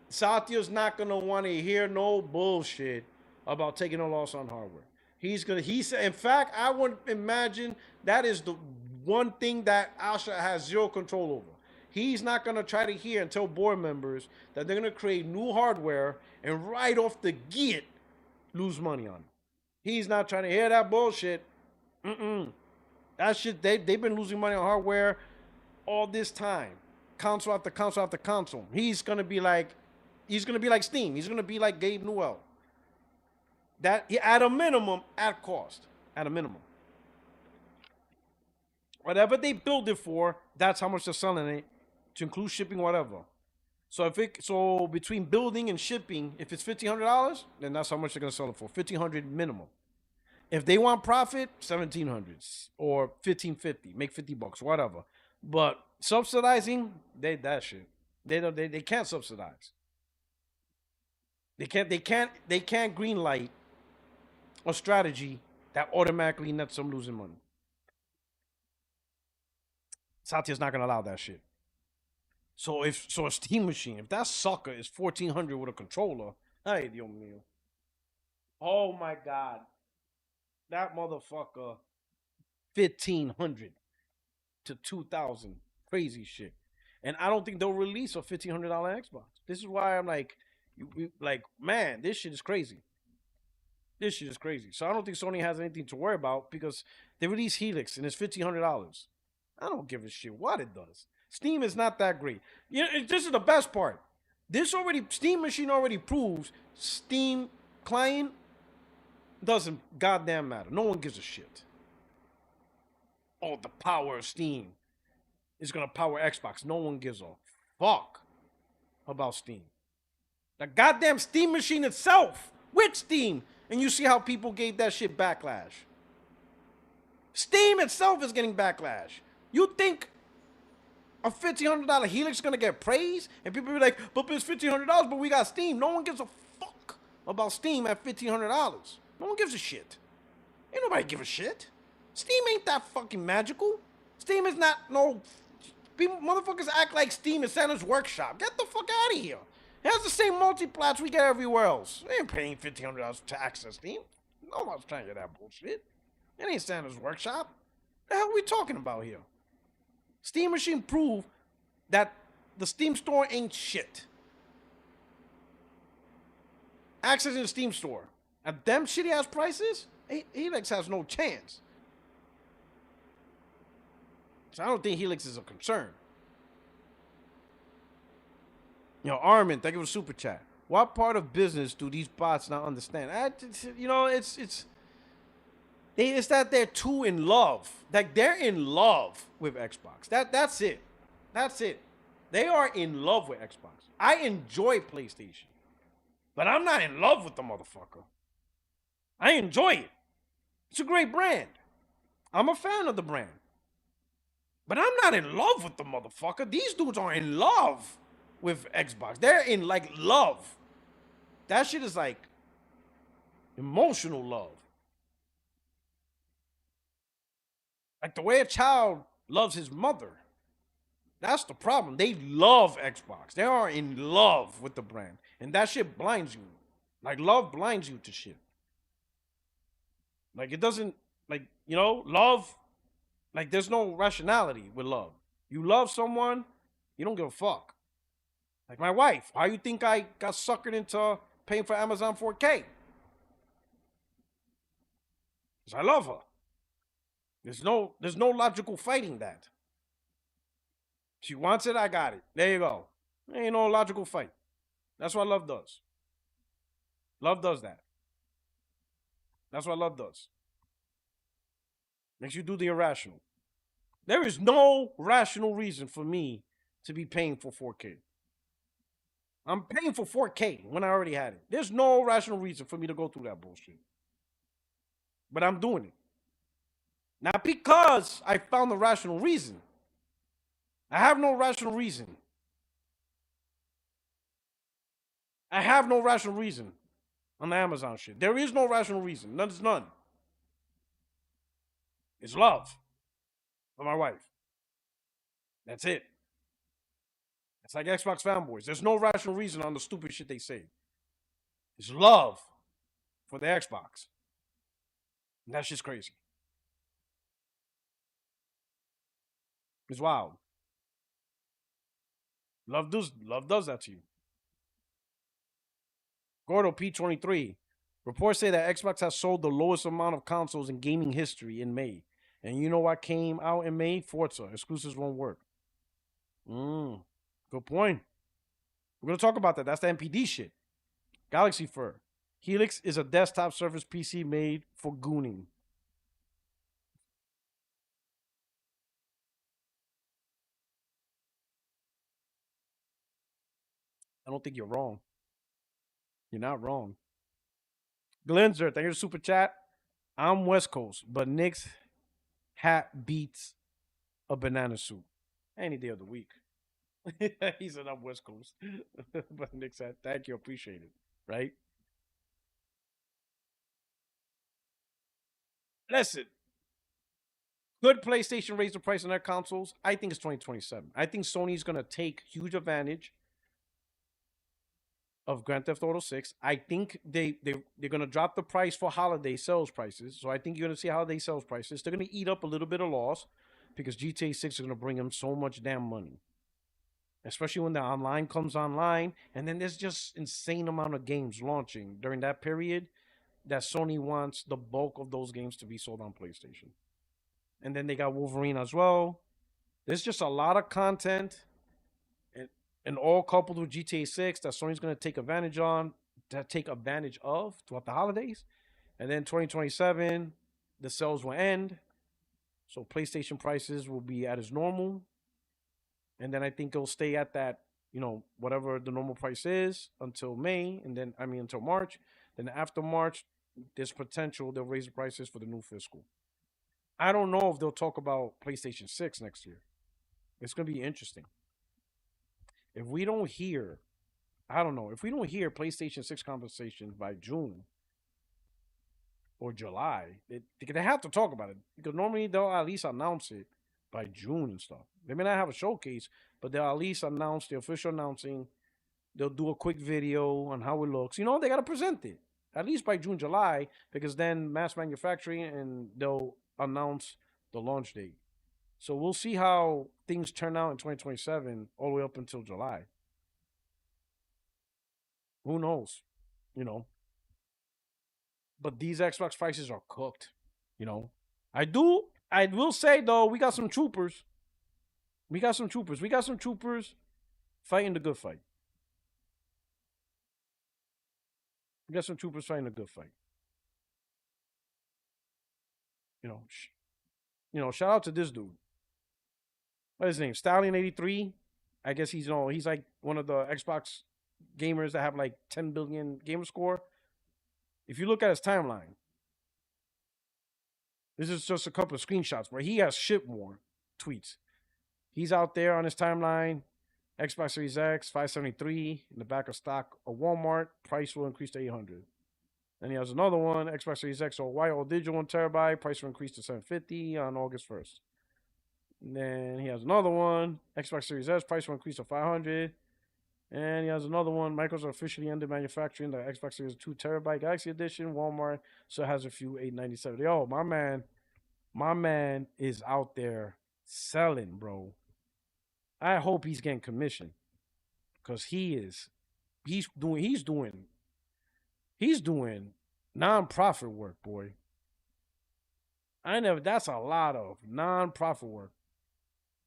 Satya's not going to want to hear no bullshit about taking a loss on hardware. In fact, I would imagine that is the one thing that Asha has zero control over. He's not going to try to hear and tell board members that they're going to create new hardware and right off the gate lose money on it. He's not trying to hear that bullshit. That shit, they've been losing money on hardware all this time. Console after console after console. He's going to be like Steam. He's going to be like Gabe Newell. That at a minimum, at cost. At a minimum. Whatever they build it for, that's how much they're selling it, to include shipping, whatever. So between building and shipping, if it's $1,500, then that's how much they're gonna sell it for. $1,500 minimum. If they want profit, $1,700 or $1,550. Make $50, whatever. But subsidizing, that shit. They can't subsidize. They can't green light a strategy that automatically nets them losing money. Satya's not gonna allow that shit. So a Steam Machine, if that sucker is $1,400 with a controller, ay Dios mío. Oh my God. That motherfucker, $1,500 to $2,000. Crazy shit. And I don't think they'll release a $1,500 Xbox. This is why I'm like, man, this shit is crazy. This shit is crazy. So I don't think Sony has anything to worry about because they release Helix and it's $1,500. I don't give a shit what it does. Steam is not that great. This is the best part. Steam Machine already proves Steam client doesn't goddamn matter. No one gives a shit. Oh, the power of Steam is gonna power Xbox. No one gives a fuck about Steam. The goddamn Steam Machine itself with Steam, and you see how people gave that shit backlash. Steam itself is getting backlash. You think a $1,500 Helix is gonna get praise? And people be like, but it's $1,500, but we got Steam. No one gives a fuck about Steam at $1,500. No one gives a shit. Ain't nobody give a shit. Steam ain't that fucking magical. Steam is not no Motherfuckers act like Steam is Santa's workshop. Get the fuck out of here. It has the same multi-plats we get everywhere else. They ain't paying $1,500 to access Steam. No one's trying to get that bullshit. It ain't Santa's workshop. The hell are we talking about here? Steam Machine proved that the Steam store ain't shit. Accessing the Steam store at them shitty ass prices, Helix has no chance. So I don't think Helix is a concern. You know, Armin, thank you for the super chat. What part of business do these bots not understand? It's that they're too in love. Like, they're in love with Xbox. That's it. That's it. They are in love with Xbox. I enjoy PlayStation, but I'm not in love with the motherfucker. I enjoy it. It's a great brand. I'm a fan of the brand. But I'm not in love with the motherfucker. These dudes are in love with Xbox. They're in, like, love. That shit is, like, emotional love. Like the way a child loves his mother. That's the problem. They love Xbox. They are in love with the brand. And that shit blinds you. Like, love blinds you to shit. Like, it doesn't, like, you know, love, like, there's no rationality with love. You love someone, you don't give a fuck. Like my wife. How you think I got suckered into paying for Amazon 4K? Because I love her. There's no logical fighting that. She wants it, I got it. There you go. There ain't no logical fight. That's what love does. Love does that. That's what love does. Makes you do the irrational. There is no rational reason for me to be paying for 4K. I'm paying for 4K when I already had it. There's no rational reason for me to go through that bullshit. But I'm doing it. Not because I found the rational reason. I have no rational reason. I have no rational reason on the Amazon shit. There is no rational reason. There's none. It's love for my wife. That's it. It's like Xbox fanboys. There's no rational reason on the stupid shit they say. It's love for the Xbox. And that shit's crazy. It's wild. Love does that to you. Gordo P23. Reports say that Xbox has sold the lowest amount of consoles in gaming history in May. And you know what came out in May? Forza. Exclusives won't work. Good point. We're going to talk about that. That's the NPD shit. Galaxy Fur. Helix is a desktop Surface PC made for gooning. I don't think you're wrong. You're not wrong. Glenzer, thank you for super chat. I'm West Coast, but Nick's hat beats a banana suit any day of the week. He said I'm West Coast. But Nick said, thank you, appreciate it. Right? Listen. Could PlayStation raise the price on their consoles? I think it's 2027. I think Sony's going to take huge advantage of Grand Theft Auto 6. I think they're going to drop the price for holiday sales prices. So I think you're going to see holiday sales prices. They're going to eat up a little bit of loss because GTA 6 is going to bring them so much damn money. Especially when the online comes online. And then there's just insane amount of games launching during that period that Sony wants the bulk of those games to be sold on PlayStation. And then they got Wolverine as well. There's just a lot of content. And all coupled with GTA 6 that Sony's going to take advantage of throughout the holidays. And then 2027, the sales will end. So PlayStation prices will be at its normal. And then I think it'll stay at that, whatever the normal price is until May. And then, until March. Then after March, there's potential they'll raise the prices for the new fiscal. I don't know if they'll talk about PlayStation 6 next year. It's going to be interesting. If we don't hear PlayStation 6 conversations by June or July, they have to talk about it. Because normally they'll at least announce it by June and stuff. They may not have a showcase, but they'll at least announce the official announcing. They'll do a quick video on how it looks. You know, they got to present it at least by June, July, because then mass manufacturing and they'll announce the launch date. So we'll see how things turn out in 2027 all the way up until July. Who knows? You know. But these Xbox prices are cooked. You know. I will say though, we got some troopers. We got some troopers fighting the good fight. We got some troopers fighting a good fight. You know, shout out to this dude. What is his name? Stallion83. I guess he's like one of the Xbox gamers that have like 10 billion gamer score. If you look at his timeline, this is just a couple of screenshots where he has shit more tweets. He's out there on his timeline. Xbox Series X, 573 in the back of stock of Walmart. Price will increase to 800. Then he has another one, Xbox Series X all white, all digital, 1 terabyte. Price will increase to 750 on August 1st. And then he has another one, Xbox Series S, price will increase to 500. And he has another one, Microsoft officially ended manufacturing the Xbox Series 2 terabyte Galaxy Edition. Walmart still has a few 897. Yo, my man is out there selling, bro. I hope he's getting commission, because he's doing non-profit work, boy. That's a lot of non-profit work.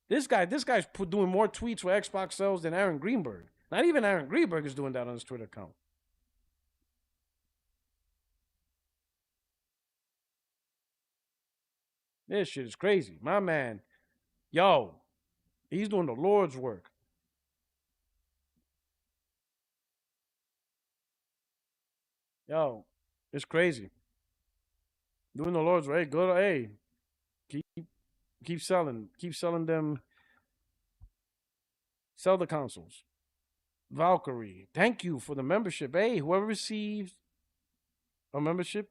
This guy's doing more tweets for Xbox sales than Aaron Greenberg. Not even Aaron Greenberg is doing that on his Twitter account. This shit is crazy. My man, yo, he's doing the Lord's work. Yo, it's crazy. Doing the Lord's work. Hey, good. Hey, keep selling. Keep selling them. Sell the consoles. Valkyrie, thank you for the membership. Hey, whoever receives a membership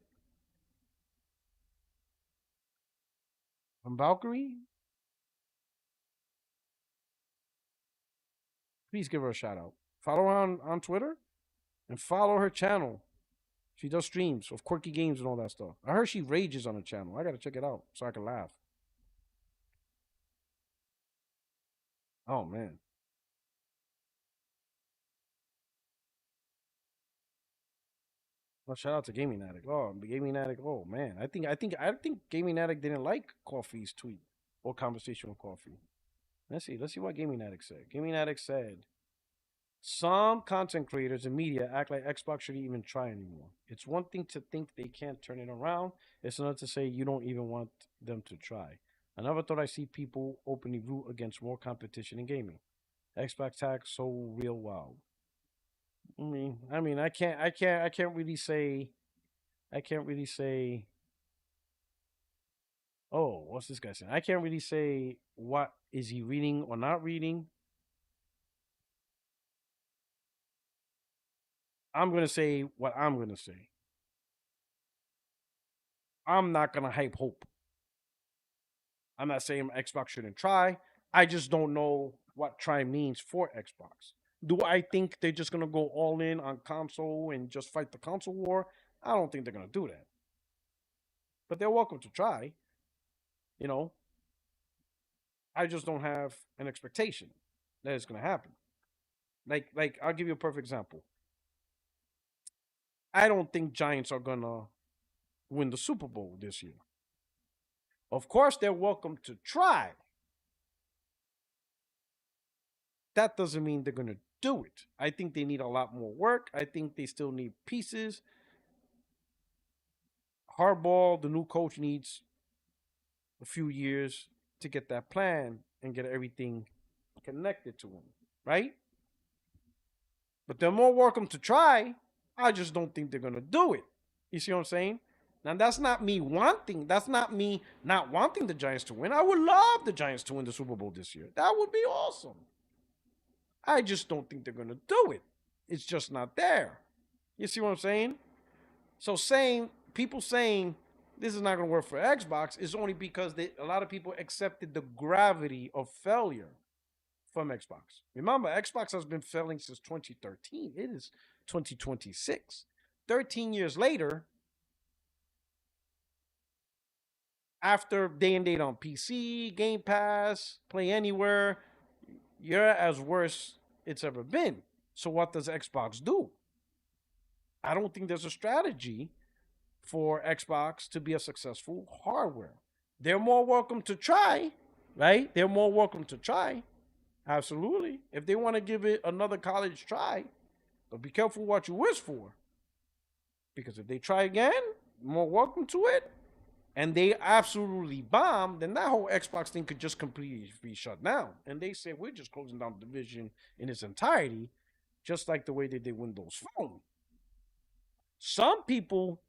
from Valkyrie, please give her a shout out. Follow her on Twitter and follow her channel. She does streams of quirky games and all that stuff. I heard she rages on the channel. I gotta check it out so I can laugh. Oh man. Well, shout out to Gaming Addict. Oh, Gaming Addict. Oh man, I think Gaming Addict didn't like Coffee's tweet or conversation with Coffee. Let's see what Gaming Addict said. Gaming Addict said, some content creators and media act like Xbox shouldn't even try anymore. It's one thing to think they can't turn it around. It's another to say you don't even want them to try. I never thought I'd see people openly root against more competition in gaming. Xbox tax so real wild. I mean, I can't really say. Oh, what's this guy saying? I can't really say what is he reading or not reading. I'm gonna say what I'm gonna say. I'm not gonna hype hope. I'm not saying Xbox shouldn't try. I just don't know what try means for Xbox. Do I think they're just gonna go all in on console and just fight the console war? I don't think they're gonna do that. But they're welcome to try. You know, I just don't have an expectation that it's gonna happen. Like I'll give you a perfect example. I don't think Giants are gonna win the Super Bowl this year. Of course, they're welcome to try. That doesn't mean they're gonna do it. I think they need a lot more work. I think they still need pieces. Harbaugh, the new coach, needs a few years to get that plan and get everything connected to him, right? But they're more welcome to try. I just don't think they're gonna do it. You see what I'm saying? Now that's not me not wanting the Giants to win. I would love the Giants to win the Super Bowl this year. That would be awesome. I just don't think they're gonna do it. It's just not there. You see what I'm saying? So people saying this is not going to work for Xbox is only because a lot of people accepted the gravity of failure from Xbox. Remember, Xbox has been failing since 2013. It is 2026. 13 years later, after day and date on PC, Game Pass, Play Anywhere, you're as worse it's ever been. So what does Xbox do? I don't think there's a strategy for Xbox to be a successful hardware. They're more welcome to try, right? They're more welcome to try. Absolutely. If they want to give it another college try, but be careful what you wish for. Because if they try again, more welcome to it, and they absolutely bomb, then that whole Xbox thing could just completely be shut down. And they say, we're just closing down the division in its entirety, just like the way they did Windows Phone. Some people,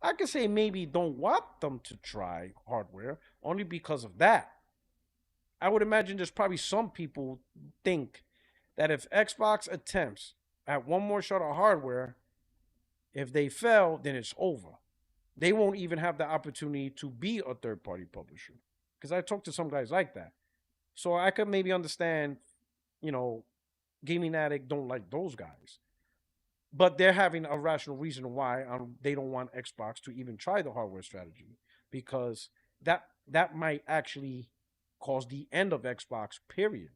I could say, maybe don't want them to try hardware only because of that. I would imagine there's probably some people think that if Xbox attempts at one more shot of hardware, if they fail, then it's over. They won't even have the opportunity to be a third-party publisher. Because I talked to some guys like that. So I could maybe understand, Gaming Addict don't like those guys. But they're having a rational reason why they don't want Xbox to even try the hardware strategy. Because that might actually cause the end of Xbox, period.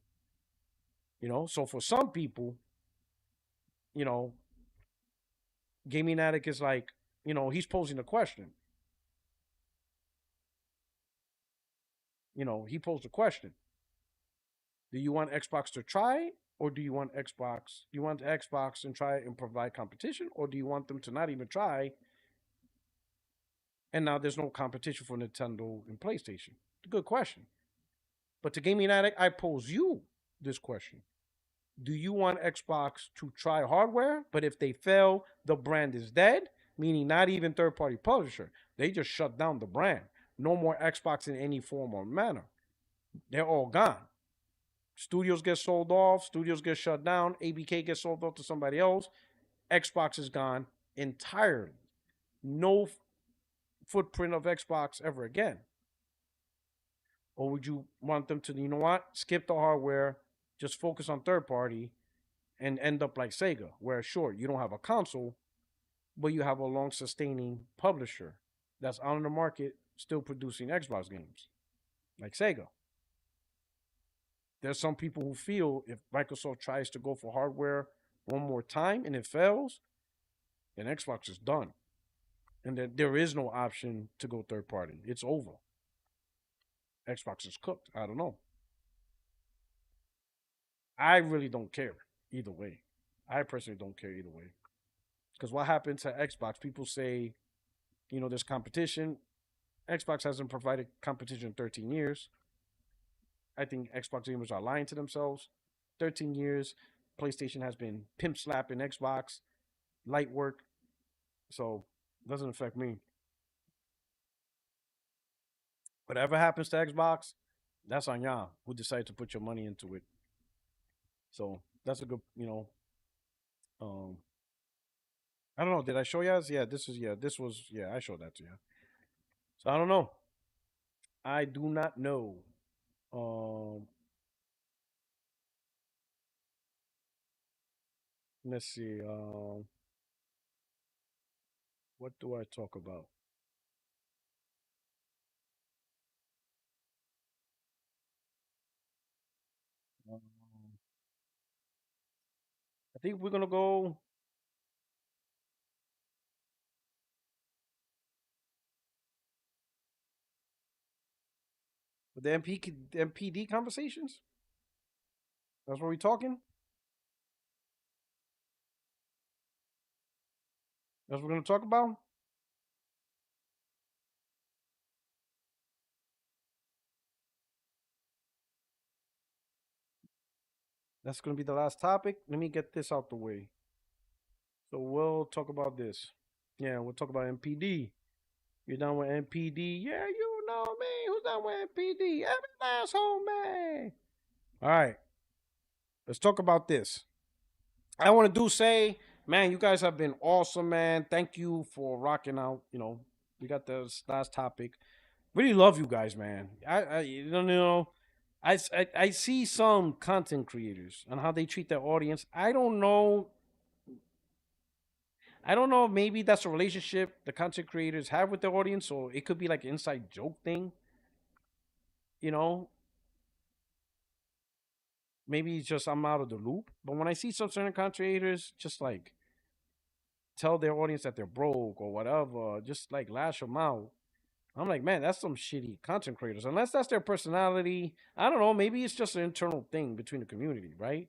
So for some people, Gaming Addict is like, he's posing a question. He posed a question. Do you want Xbox to try, or do you want Xbox? Do you want Xbox and try and provide competition, or do you want them to not even try? And now there's no competition for Nintendo and PlayStation. Good question. But to Gaming Addict, I pose you this question. Do you want Xbox to try hardware, but if they fail, the brand is dead? Meaning not even third-party publisher. They just shut down the brand. No more Xbox in any form or manner. They're all gone. Studios get sold off. Studios get shut down. ABK gets sold off to somebody else. Xbox is gone entirely. No footprint of Xbox ever again. Or would you want them to, skip the hardware, just focus on third-party, and end up like Sega, where, sure, you don't have a console, but you have a long-sustaining publisher that's on the market still producing Xbox games, like Sega. There's some people who feel if Microsoft tries to go for hardware one more time and it fails, then Xbox is done. And that there is no option to go third-party. It's over. Xbox is cooked. I don't know. I really don't care either way. I personally don't care either way. Because what happens at Xbox, people say, there's competition. Xbox hasn't provided competition in 13 years. I think Xbox gamers are lying to themselves. 13 years, PlayStation has been pimp slapping Xbox, light work. So, it doesn't affect me. Whatever happens to Xbox, that's on y'all who decide to put your money into it. So, that's a good, I don't know. Did I show you guys? Yeah, I showed that to you. So I don't know. I do not know. Let's see. What do I talk about? I think we're gonna go. With the NPD conversations? That's what we're talking? That's what we're going to talk about? That's going to be the last topic. Let me get this out the way. So we'll talk about this. Yeah, we'll talk about NPD. You're done with NPD? Yeah, you know me. Who's done with NPD? Every last homie. All right. Let's talk about this. I want to say, man, you guys have been awesome, man. Thank you for rocking out, We got this last topic. Really love you guys, man. I you know, I see some content creators and how they treat their audience. I don't know. I don't know. Maybe that's a relationship the content creators have with their audience, or it could be like an inside joke thing. You know, maybe it's just I'm out of the loop. But when I see some certain content creators just like tell their audience that they're broke or whatever, just like lash them out. I'm like, man, that's some shitty content creators. Unless that's their personality, I don't know. Maybe it's just an internal thing between the community, right?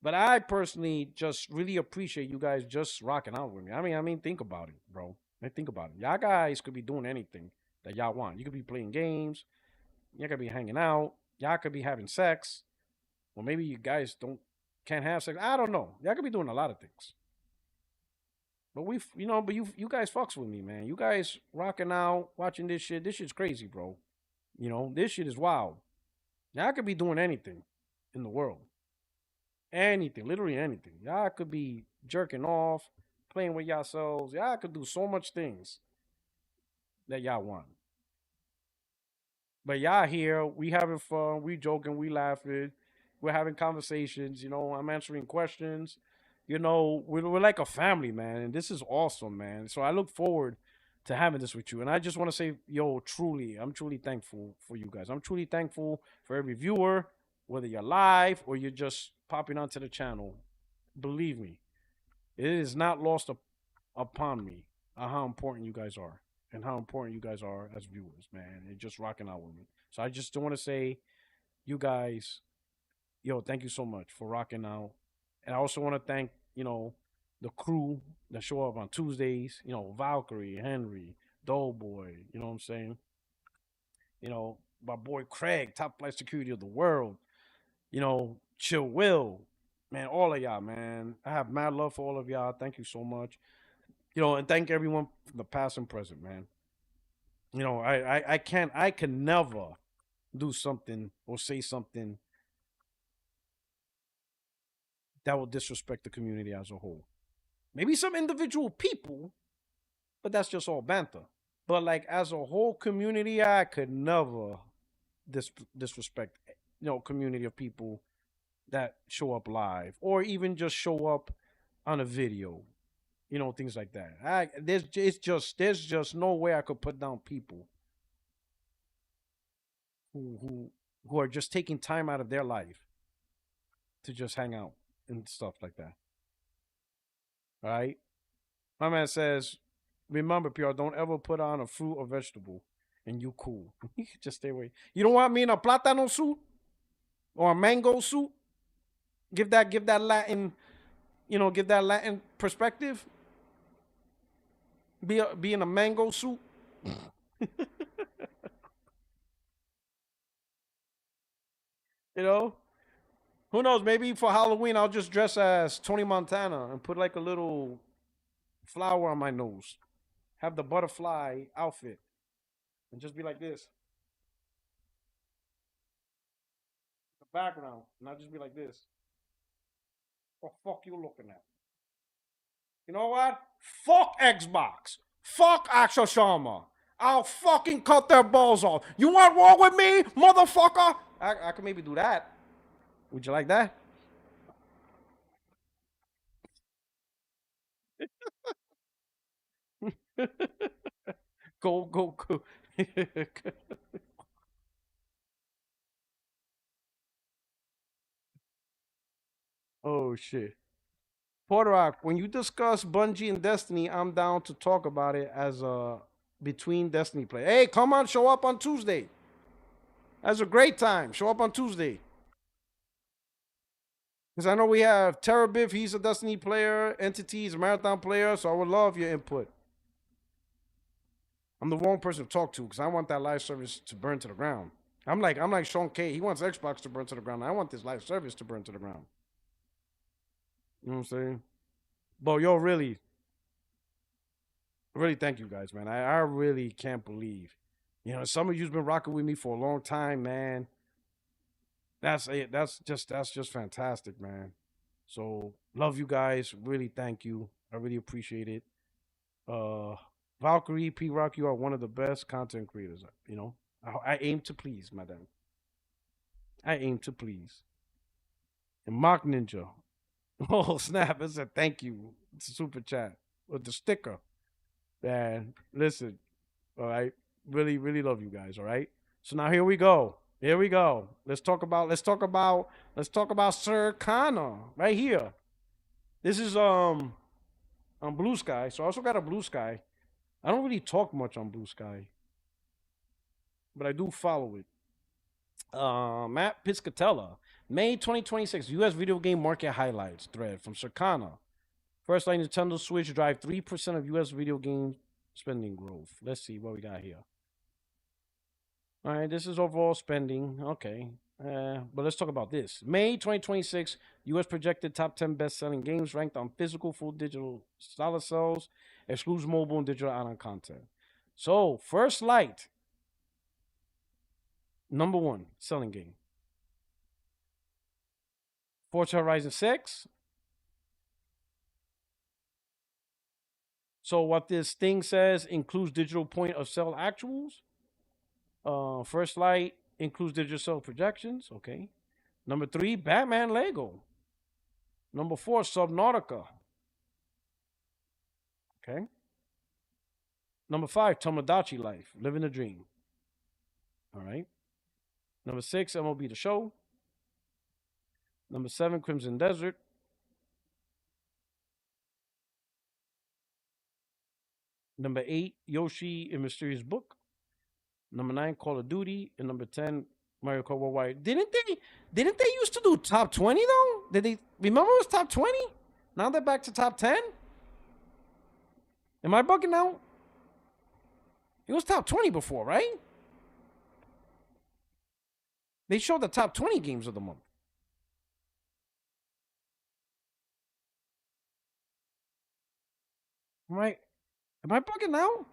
But I personally just really appreciate you guys just rocking out with me. I mean, think about it, bro. Like, think about it. Y'all guys could be doing anything that y'all want. You could be playing games. Y'all could be hanging out. Y'all could be having sex. Or maybe you guys can't have sex. I don't know. Y'all could be doing a lot of things. But you guys fucks with me, man. You guys rocking out, watching this shit. This shit's crazy, bro. This shit is wild. Y'all could be doing anything in the world. Anything, literally anything. Y'all could be jerking off, playing with yourselves. Y'all could do so much things that y'all want. But y'all here, we having fun, we joking, we laughing, we're having conversations. I'm answering questions. We're like a family, man, and this is awesome, man. So I look forward to having this with you. And I just want to say, I'm truly thankful for you guys. I'm truly thankful for every viewer, whether you're live or you're just popping onto the channel. Believe me, it is not lost upon me how important you guys are and how important you guys are as viewers, man. And just rocking out with me. So I just want to say, you guys, thank you so much for rocking out. And I also want to thank, the crew that show up on Tuesdays, Valkyrie, Henry, Doughboy, you know what I'm saying? My boy Craig, top flight security of the world, Chill Will, man, all of y'all, man. I have mad love for all of y'all. Thank you so much. And thank everyone from the past and present, man. I can never do something or say something that will disrespect the community as a whole. Maybe some individual people, but that's just all banter. But like as a whole community, I could never disrespect, community of people that show up live or even just show up on a video, things like that. There's just no way I could put down people who are just taking time out of their life to just hang out and stuff like that. All right. My man says, remember, PR, don't ever put on a fruit or vegetable and you cool. You can just stay away. You don't want me in a plátano suit or a mango suit? Give that Latin, give that Latin perspective. Be in a mango suit. Who knows? Maybe for Halloween I'll just dress as Tony Montana and put like a little flower on my nose. Have the butterfly outfit and just be like this. The background, and I'll just be like this. What the fuck you looking at? You know what? Fuck Xbox. Fuck Axel Sharma. I'll fucking cut their balls off. You want war with me, motherfucker? I can maybe do that. Would you like that? Go. Oh shit. Puertorock, when you discuss Bungie and Destiny, I'm down to talk about it as a between Destiny play. Hey, come on, show up on Tuesday. That's a great time. Show up on Tuesday. Because I know we have Terrabiff, he's a Destiny player, Entity is a Marathon player, so I would love your input. I'm the wrong person to talk to because I want that live service to burn to the ground. I'm like Sean K. He wants Xbox to burn to the ground. I want this live service to burn to the ground. You know what I'm saying? But really thank you guys, man. I really can't believe. Some of you's been rocking with me for a long time, man. That's it. That's just fantastic, man. So love you guys. Really thank you. I really appreciate it. Valkyrie, P-Rock, you are one of the best content creators. You know, I aim to please, madam. I aim to please. And Mock Ninja. Oh, snap. It's a thank you. It's a super chat with the sticker. Man, listen. All right. Really, really love you guys. All right. So now here we go. Here we go. Let's talk about Sir Connor right here. This is on Blue Sky. So I also got a Blue Sky. I don't really talk much on Blue Sky, but I do follow it. Matt Piscatella, May 2026, U.S. video game market highlights thread from Circana. First line, Nintendo Switch drive 3% of U.S. video game spending growth. Let's see what we got here. All right, this is overall spending. Okay. But let's talk about this. May 2026, U.S. projected top 10 best-selling games ranked on physical, full digital dollar sales, excludes mobile and digital add-on content. So, First Light, number 1 selling game. Forza Horizon 6. So what this thing says includes digital point of sale actuals. First Light includes digital sale projections. Okay. Number 3, Batman Lego. Number 4, Subnautica. Okay. Number 5, Tomodachi Life, Living the Dream. All right. Number 6, MLB The Show. Number 7, Crimson Desert. Number 8, Yoshi and Mysterious Book. Number 9, Call of Duty. And number 10, Mario Kart Worldwide. Didn't they used to do top 20 though? Did they remember it was top 20? Now they're back to top 10? Am I bugging out? It was top 20 before, right? They showed the top 20 games of the month. Right? Am I bugging out?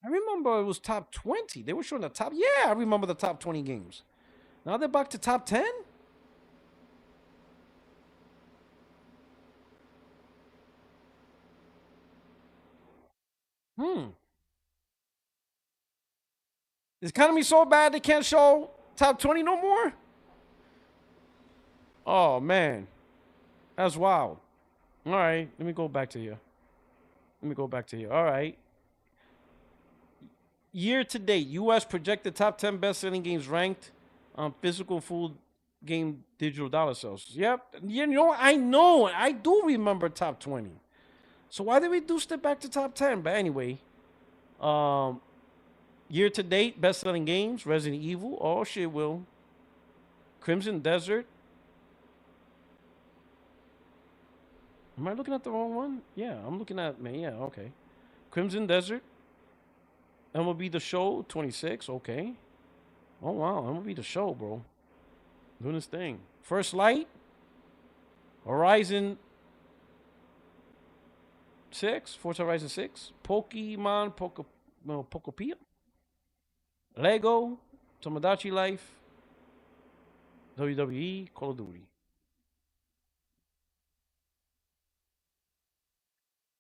I remember it was top 20. They were showing the top. Yeah, I remember the top 20 games. Now they're back to top 10? Is economy so bad they can't show top 20 no more? Oh, man. That's wild. All right. Let me go back to here. All right. Year to date, U.S. projected top 10 best-selling games ranked on physical full game digital dollar sales. Yep. You know, I do remember top 20. So why did we reduce it back to top 10? But anyway, year to date, best-selling games, Resident Evil. Oh, shit, Will. Crimson Desert. Am I looking at the wrong one? Yeah, I'm looking at me. Yeah, okay. Crimson Desert. MLB The Show, 26. Okay. Oh, wow. MLB The Show, bro. Doing this thing. First Light. Horizon 6. Forza Horizon 6. Pokemon Pokopia. Lego. Tomodachi Life. WWE. Call of Duty.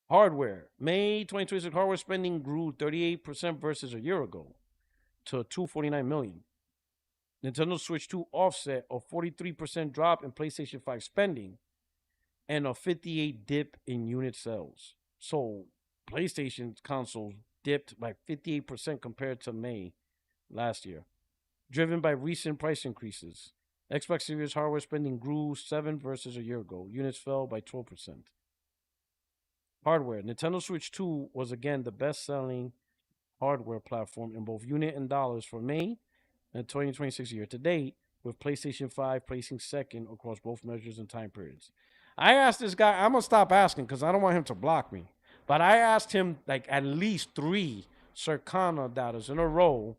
Hardware. May 2026 hardware spending grew 38% versus a year ago to $249 million. Nintendo Switch 2 offset a 43% drop in PlayStation 5 spending and a 58% dip in unit sales. So PlayStation consoles dipped by 58% compared to May last year, driven by recent price increases. Xbox Series hardware spending grew 7% versus a year ago. Units fell by 12%. Hardware. Nintendo Switch 2 was again the best-selling hardware platform in both unit and dollars for May and 2026 year to date, with PlayStation 5 placing second across both measures and time periods. I asked this guy, I'm going to stop asking because I don't want him to block me, but I asked him like at least 3 Circana datas in a row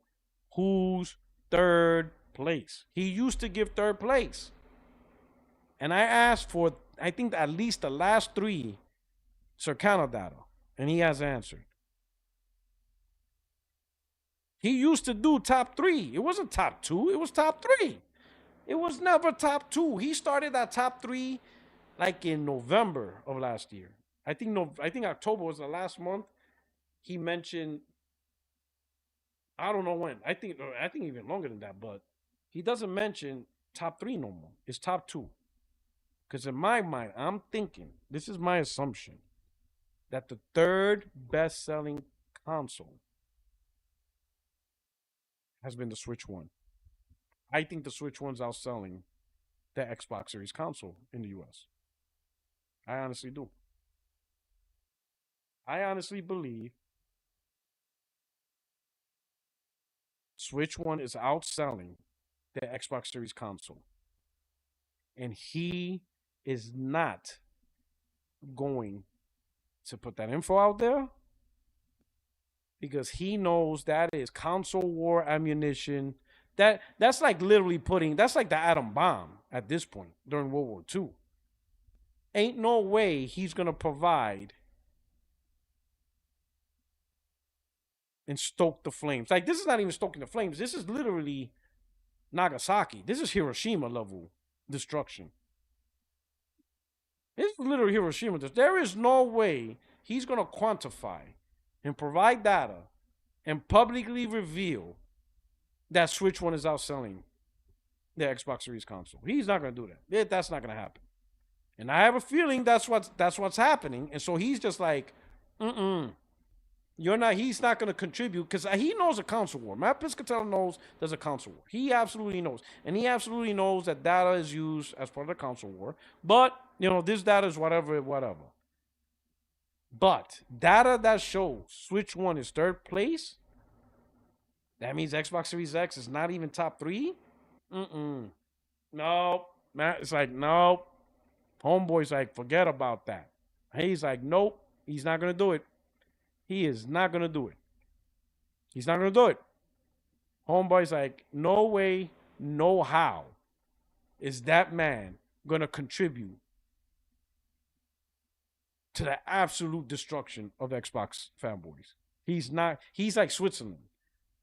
who's third place. He used to give third place. And I asked for, I think, at least the last 3 Circana data, and he has answered. He used to do top 3. It wasn't top 2. It was top 3. It was never top 2. He started at top 3 like in November of last year. I think October was the last month. He mentioned, I don't know when. I think even longer than that, but he doesn't mention top 3 no more. It's top 2. Because in my mind, I'm thinking, this is my assumption, that the third best-selling console has been the Switch One. I think the Switch One's outselling the Xbox Series console in the US. I honestly do. I honestly believe Switch One is outselling the Xbox Series console. And he is not going to put that info out there because he knows that is console war ammunition. That's like literally that's like the atom bomb at this point during World War II. Ain't no way he's going to provide and stoke the flames. Like, this is not even stoking the flames. This is literally Nagasaki. This is Hiroshima level destruction. This is literally Hiroshima. There is no way he's going to quantify and provide data and publicly reveal that Switch One is outselling the Xbox Series console. He's not going to do that. That's not going to happen. And I have a feeling that's what's happening. And so he's just like, he's not going to contribute because he knows a console war. Matt Piscatella knows there's a console war. He absolutely knows. And he absolutely knows that data is used as part of the console war. But, this data is whatever. But data that shows Switch One is third place, that means Xbox Series X is not even top 3? No. Matt, it's like, no. Homeboy's like, forget about that. He's like, nope, he's not going to do it. He is not going to do it. He's not going to do it. Homeboy's like, no way, no how is that man going to contribute to the absolute destruction of Xbox fanboys. He's not. He's like Switzerland.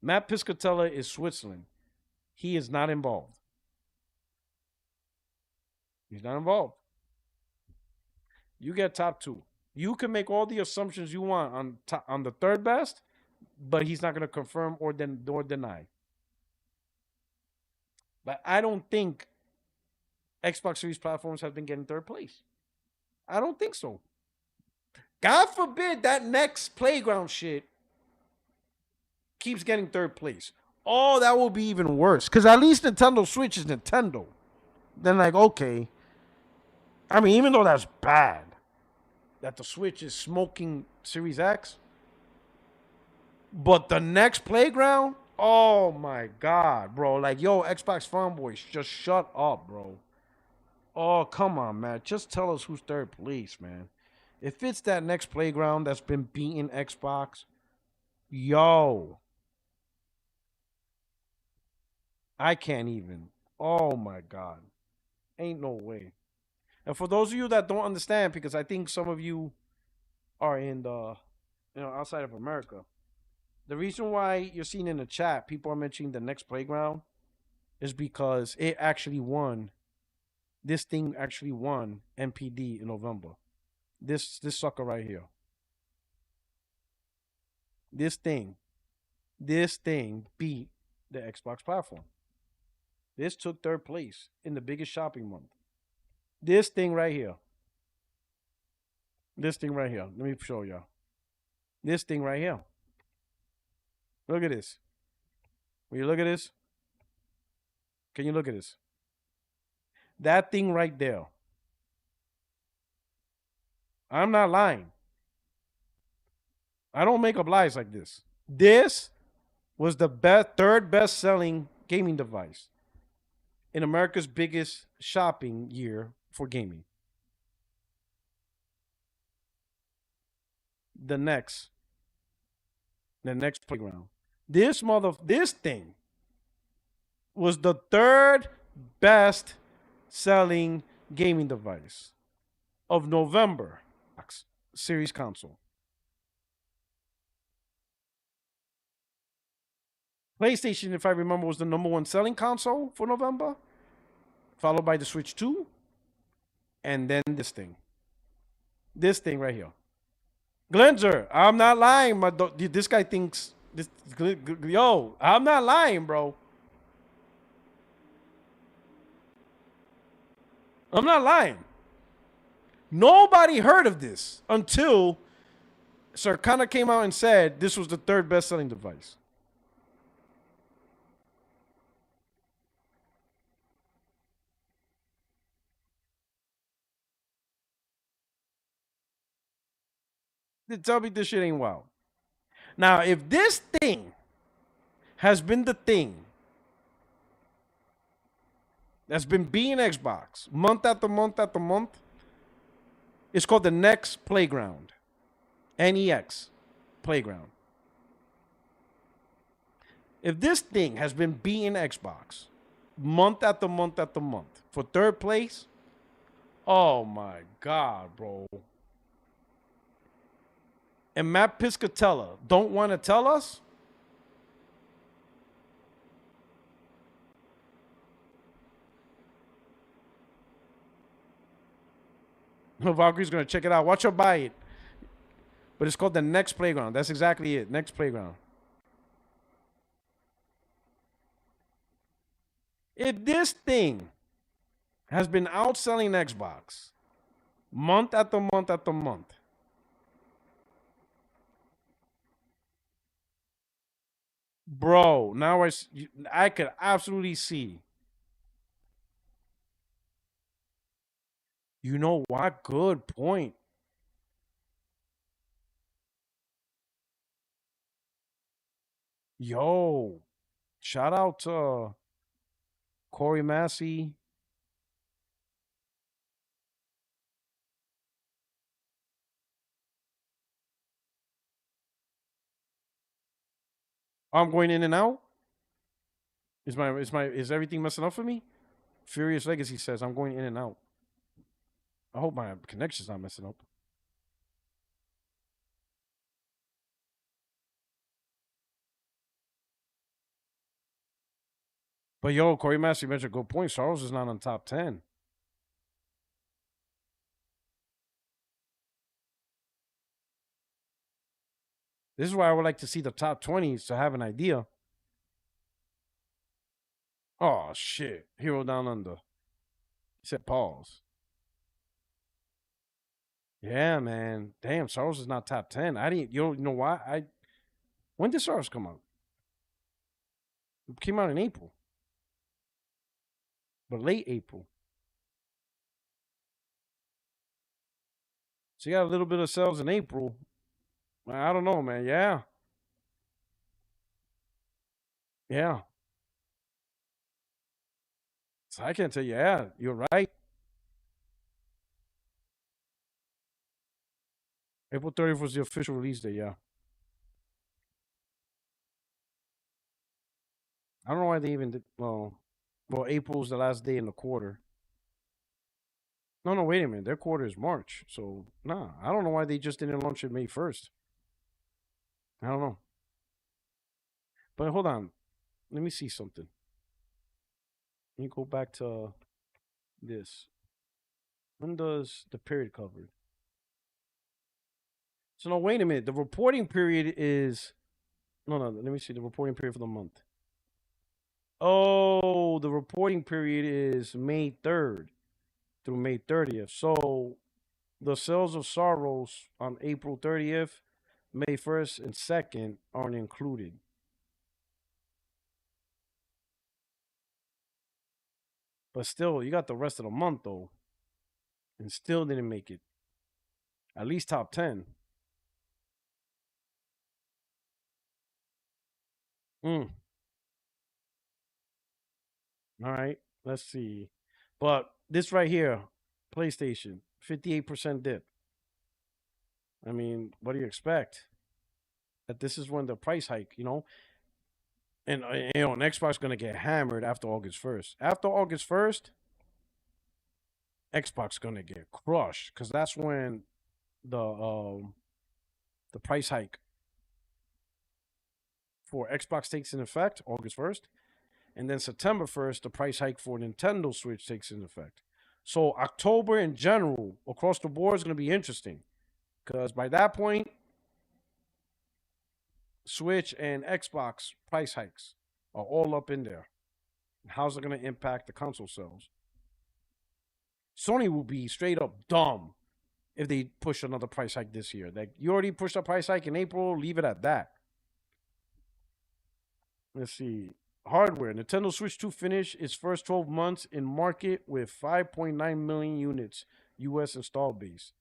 Matt Piscatella is Switzerland. He is not involved. He's not involved. You get top 2. You can make all the assumptions you want on the third best, but he's not going to confirm or deny. But I don't think Xbox Series platforms have been getting third place. I don't think so. God forbid that next Playground shit keeps getting third place. Oh, that will be even worse. Because at least Nintendo Switch is Nintendo. Then like, okay. I mean, even though that's bad, that the Switch is smoking Series X. But the next Playground, oh my God, bro. Like, yo, Xbox fanboys, just shut up, bro. Oh, come on, man. Just tell us who's third place, man. If it's that next Playground that's been beating Xbox, yo. I can't even. Oh my God. Ain't no way. And for those of you that don't understand, because I think some of you are in the, outside of America, the reason why you're seeing in the chat people are mentioning the next Playground is because it actually won. This thing actually won NPD in November. This sucker right here. This thing beat the Xbox platform. This took third place in the biggest shopping month. This thing right here. Let me show y'all. This thing right here. Look at this. Will you look at this? Can you look at this? That thing right there. I'm not lying. I don't make up lies like this. This was the third best-selling gaming device in America's biggest shopping year for gaming. The next Playground. This thing was the third best selling gaming device of November Series console. PlayStation, if I remember, was the number 1 selling console for November. followed by the Switch 2, and then this thing. This thing right here. Glenzer, I'm not lying. This guy thinks this. Yo, I'm not lying, bro. I'm not lying. Nobody heard of this until Circana came out and said this was the third best-selling device. Tell me this shit ain't wild. Now, if this thing has been the thing that's been being Xbox month after month after month, it's called the Next Playground. NEX Playground. If this thing has been beating Xbox month after month after month for third place, oh my God, bro. And Matt Piscatella don't want to tell us? Valkyrie's going to check it out. Watch her buy it. But it's called the Next Playground. That's exactly it. Next Playground. If this thing has been outselling Xbox month after month after month, bro, now I could absolutely see. You know what? Good point. Yo, shout out to Corey Massey. I'm going in and out. Is everything messing up for me? Furious Legacy says I'm going in and out. I hope my connection's not messing up. But yo, Corey Massey mentioned a good point. Charles is not on top 10. This is why I would like to see the top 20s to have an idea. Oh, shit. Hero Down Under. He said pause. Yeah, man. Damn, Charles is not top 10. You know why? When did Charles come out? It came out in April. But late April. So you got a little bit of sales in April. I don't know, man. Yeah. Yeah. So I can't tell you. Yeah, you're right. April 30th was the official release date, yeah. I don't know why they even did. Well, April's the last day in the quarter. No, wait a minute. Their quarter is March. So, nah. I don't know why they just didn't launch it May 1st. I don't know. But hold on. Let me see something. Let me go back to this. When does the period covered? So, no, wait a minute. The reporting period is... No, let me see. The reporting period for the month. Oh, the reporting period is May 3rd through May 30th. So, the Sales of Sorrows on April 30th, May 1st, and 2nd aren't included. But still, you got the rest of the month, though. And still didn't make it. At least top 10. All right, let's see. But this right here, PlayStation, 58% dip. I mean, what do you expect? That this is when the price hike, you know? And, and Xbox going to get hammered after August 1st. After August 1st, Xbox going to get crushed because that's when the price hike for Xbox takes in effect, August 1st. And then September 1st, the price hike for Nintendo Switch takes into effect. So October in general, across the board, is going to be interesting. Because by that point, Switch and Xbox price hikes are all up in there. How's it going to impact the console sales? Sony will be straight up dumb if they push another price hike this year. Like, you already pushed a price hike in April, leave it at that. Let's see. Hardware. Nintendo Switch 2 finished its first 12 months in market with 5.9 million units US install base.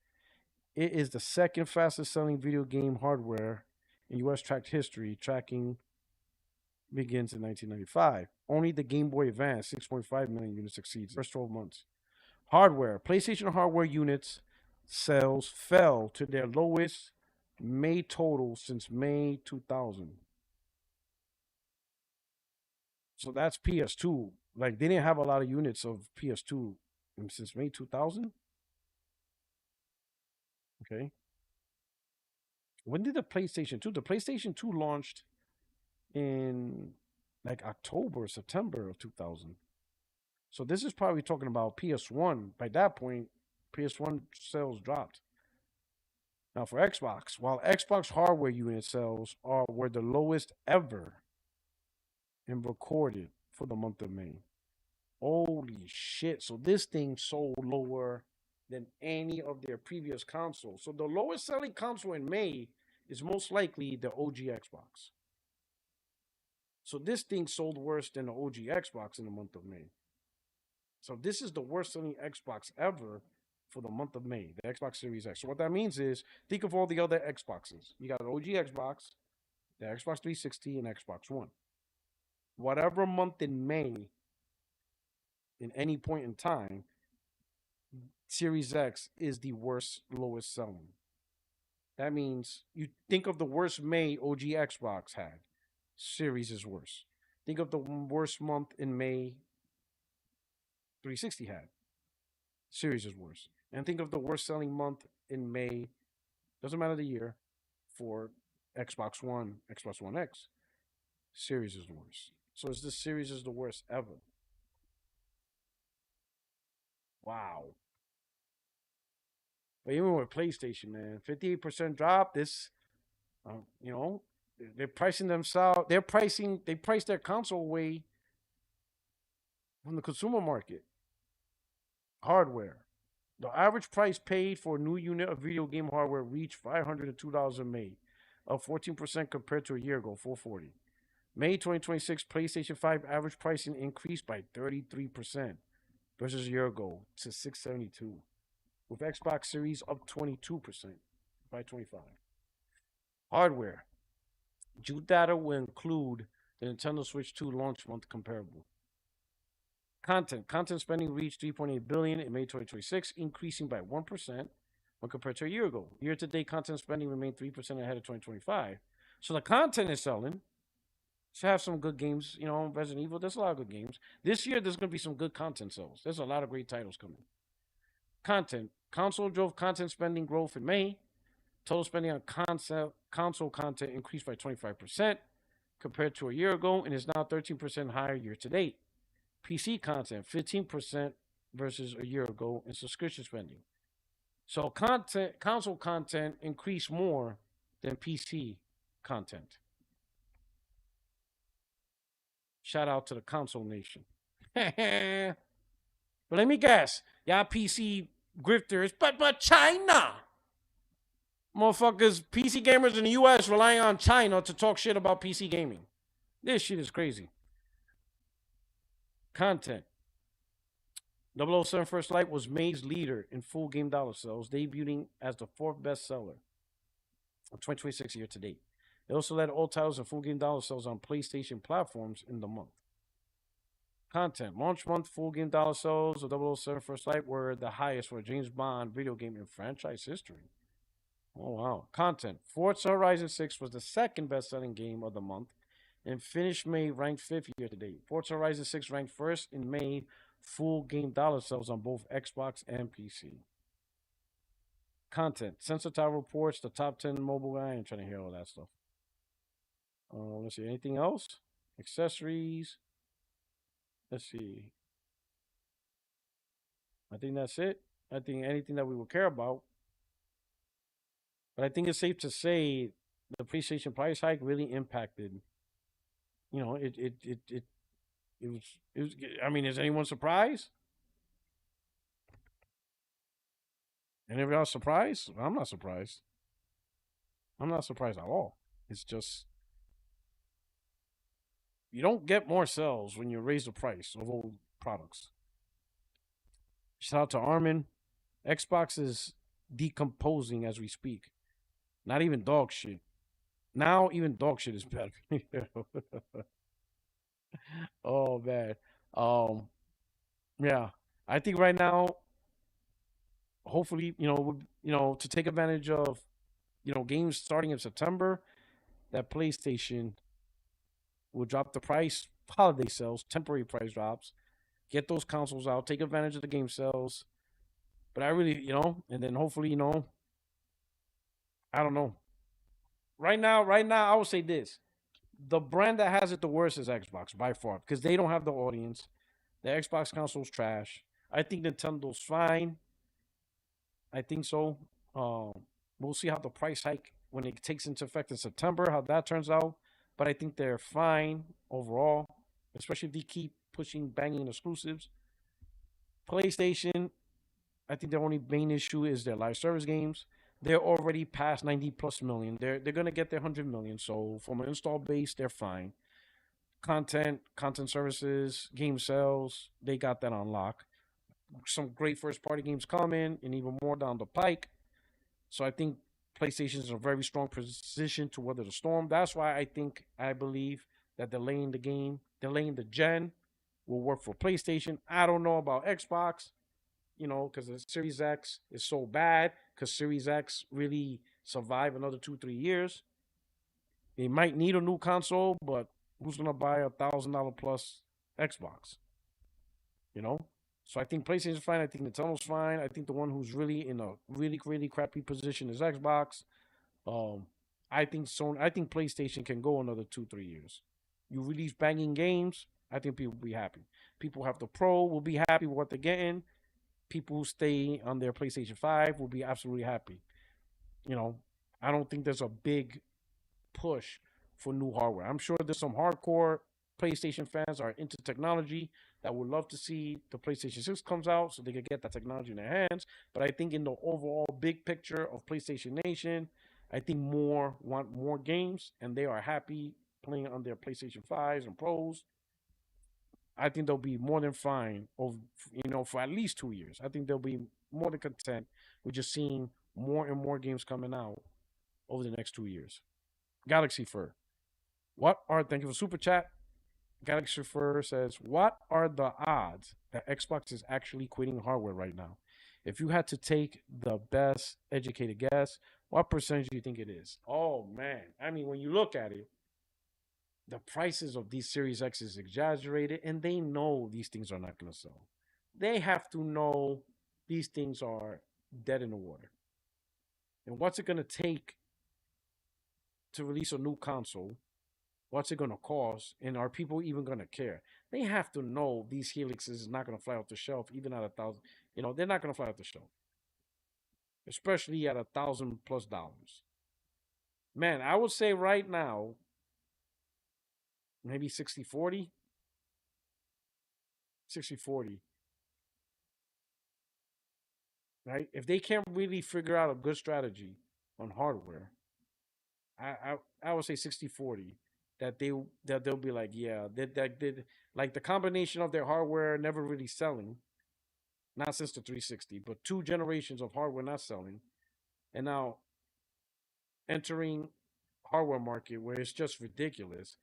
It is the second fastest selling video game hardware in US tracked history. Tracking begins in 1995. Only the Game Boy Advance, 6.5 million units, exceeds first 12 months. Hardware. PlayStation hardware units sales fell to their lowest May total since May 2000. So that's PS2. Like, they didn't have a lot of units of PS2 since May 2000. Okay. When did the PlayStation 2? The PlayStation 2 launched in like October, September of 2000. So this is probably talking about PS1. By that point, PS1 sales dropped. Now for Xbox, while Xbox hardware unit sales were the lowest ever and recorded for the month of May. Holy shit. So this thing sold lower than any of their previous consoles. So the lowest selling console in May is most likely the OG Xbox. So this thing sold worse than the OG Xbox in the month of May. So this is the worst selling Xbox ever for the month of May, the Xbox Series X. So what that means is, think of all the other Xboxes. You got the OG Xbox, the Xbox 360, and Xbox One. Whatever month in May, in any point in time, Series X is the worst, lowest selling. That means you think of the worst May OG Xbox had. Series is worse. Think of the worst month in May 360 had. Series is worse. And think of the worst selling month in May, doesn't matter the year, for Xbox One, Xbox One X. Series is worse. So this series is the worst ever. Wow. But even with PlayStation, man, 58% drop. This, they're pricing themselves. They price their console away from the consumer market. Hardware. The average price paid for a new unit of video game hardware reached $502 in May, up 14% compared to a year ago, $440. May 2026 PlayStation 5 average pricing increased by 33% versus a year ago to $672, with Xbox Series up 22% by 25. Hardware. June data will include the Nintendo Switch 2 launch month comparable. Content spending reached $3.8 billion in May 2026, increasing by 1% when compared to a year ago. Year-to-date content spending remained 3% ahead of 2025. So the content is selling. Should have some good games, Resident Evil. There's a lot of good games. This year, there's going to be some good content sales. There's a lot of great titles coming. Content. Console drove content spending growth in May. Total spending on console content increased by 25% compared to a year ago and is now 13% higher year-to-date. PC content, 15% versus a year ago in subscription spending. So console content increased more than PC content. Shout out to the console nation. But let me guess, y'all PC grifters, but China. Motherfuckers, PC gamers in the US relying on China to talk shit about PC gaming. This shit is crazy. Content. 007 First Light was May's leader in full game dollar sales, debuting as the 4th bestseller of 2026 year to date. It also led all titles in full game dollar sales on PlayStation platforms in the month. Content. Launch month full game dollar sales of 007 First Light were the highest for a James Bond video game in franchise history. Oh, wow. Content. Forza Horizon 6 was the 2nd best-selling game of the month and finished May ranked 5th year to date. Forza Horizon 6 ranked 1st in May full game dollar sales on both Xbox and PC. Content. Sensor Tower reports the top 10 mobile. I ain't trying to hear all that stuff. Let's see. Anything else? Accessories. Let's see. I think that's it. I think anything that we will care about. But I think it's safe to say the PlayStation price hike really impacted. It was. I mean, is anyone surprised? Any of y'all surprised? I'm not surprised. I'm not surprised at all. It's just you don't get more sales when you raise the price of old products. Shout out to Armin. Xbox is decomposing as we speak. Not even dog shit. Now even dog shit is better. Oh man. Yeah. I think right now, hopefully, to take advantage of, games starting in September, that PlayStation will drop the price, holiday sales, temporary price drops, get those consoles out, take advantage of the game sales. But I really, and then hopefully, I don't know. Right now, I will say this. The brand that has it the worst is Xbox by far because they don't have the audience. The Xbox console's trash. I think Nintendo's fine. I think so. We'll see how the price hike when it takes into effect in September, how that turns out. But I think they're fine overall, especially if they keep pushing banging exclusives. PlayStation, I think their only main issue is their live service games. They're already past 90 plus million. They're gonna get their 100 million. So from an install base, they're fine. Content services, game sales, they got that on lock. Some great first party games coming and even more down the pike. So I think PlayStation is in a very strong position to weather the storm. That's why I believe that delaying the gen will work for PlayStation. I don't know about Xbox, because the Series X is so bad, because Series X really survive another 2-3 years. They might need a new console, but who's gonna buy $1,000 plus Xbox? So I think PlayStation's fine. I think Nintendo's fine. I think the one who's really in a really, really crappy position is Xbox. I think PlayStation can go another 2-3 years. You release banging games, I think people will be happy. People who have the Pro will be happy with what they're getting. People who stay on their PlayStation 5 will be absolutely happy. I don't think there's a big push for new hardware. I'm sure there's some hardcore PlayStation fans are into technology that would love to see the PlayStation 6 comes out so they could get that technology in their hands. But I think in the overall big picture of PlayStation Nation, I think more want more games and they are happy playing on their PlayStation 5s and Pros. I think they'll be more than fine for at least 2 years. I think they'll be more than content with just seeing more and more games coming out over the next 2 years. Galaxy Fur. Thank you for super chat. Galaxy Fur says, what are the odds that Xbox is actually quitting hardware right now? If you had to take the best educated guess, what percentage do you think it is? Oh, man. I mean, when you look at it, the prices of these Series X is exaggerated, and they know these things are not going to sell. They have to know these things are dead in the water. And what's it going to take to release a new console? What's it going to cost? And are people even going to care? They have to know these Helixes is not going to fly off the shelf, even at $1,000. They're not going to fly off the shelf, especially at $1,000+ dollars. Man, I would say right now, maybe 60-40. 60-40. Right? If they can't really figure out a good strategy on hardware, I would say 60-40. That they'll be like, yeah, that like the combination of their hardware never really selling, not since the 360, but 2 generations of hardware not selling, and now entering hardware market where it's just ridiculous.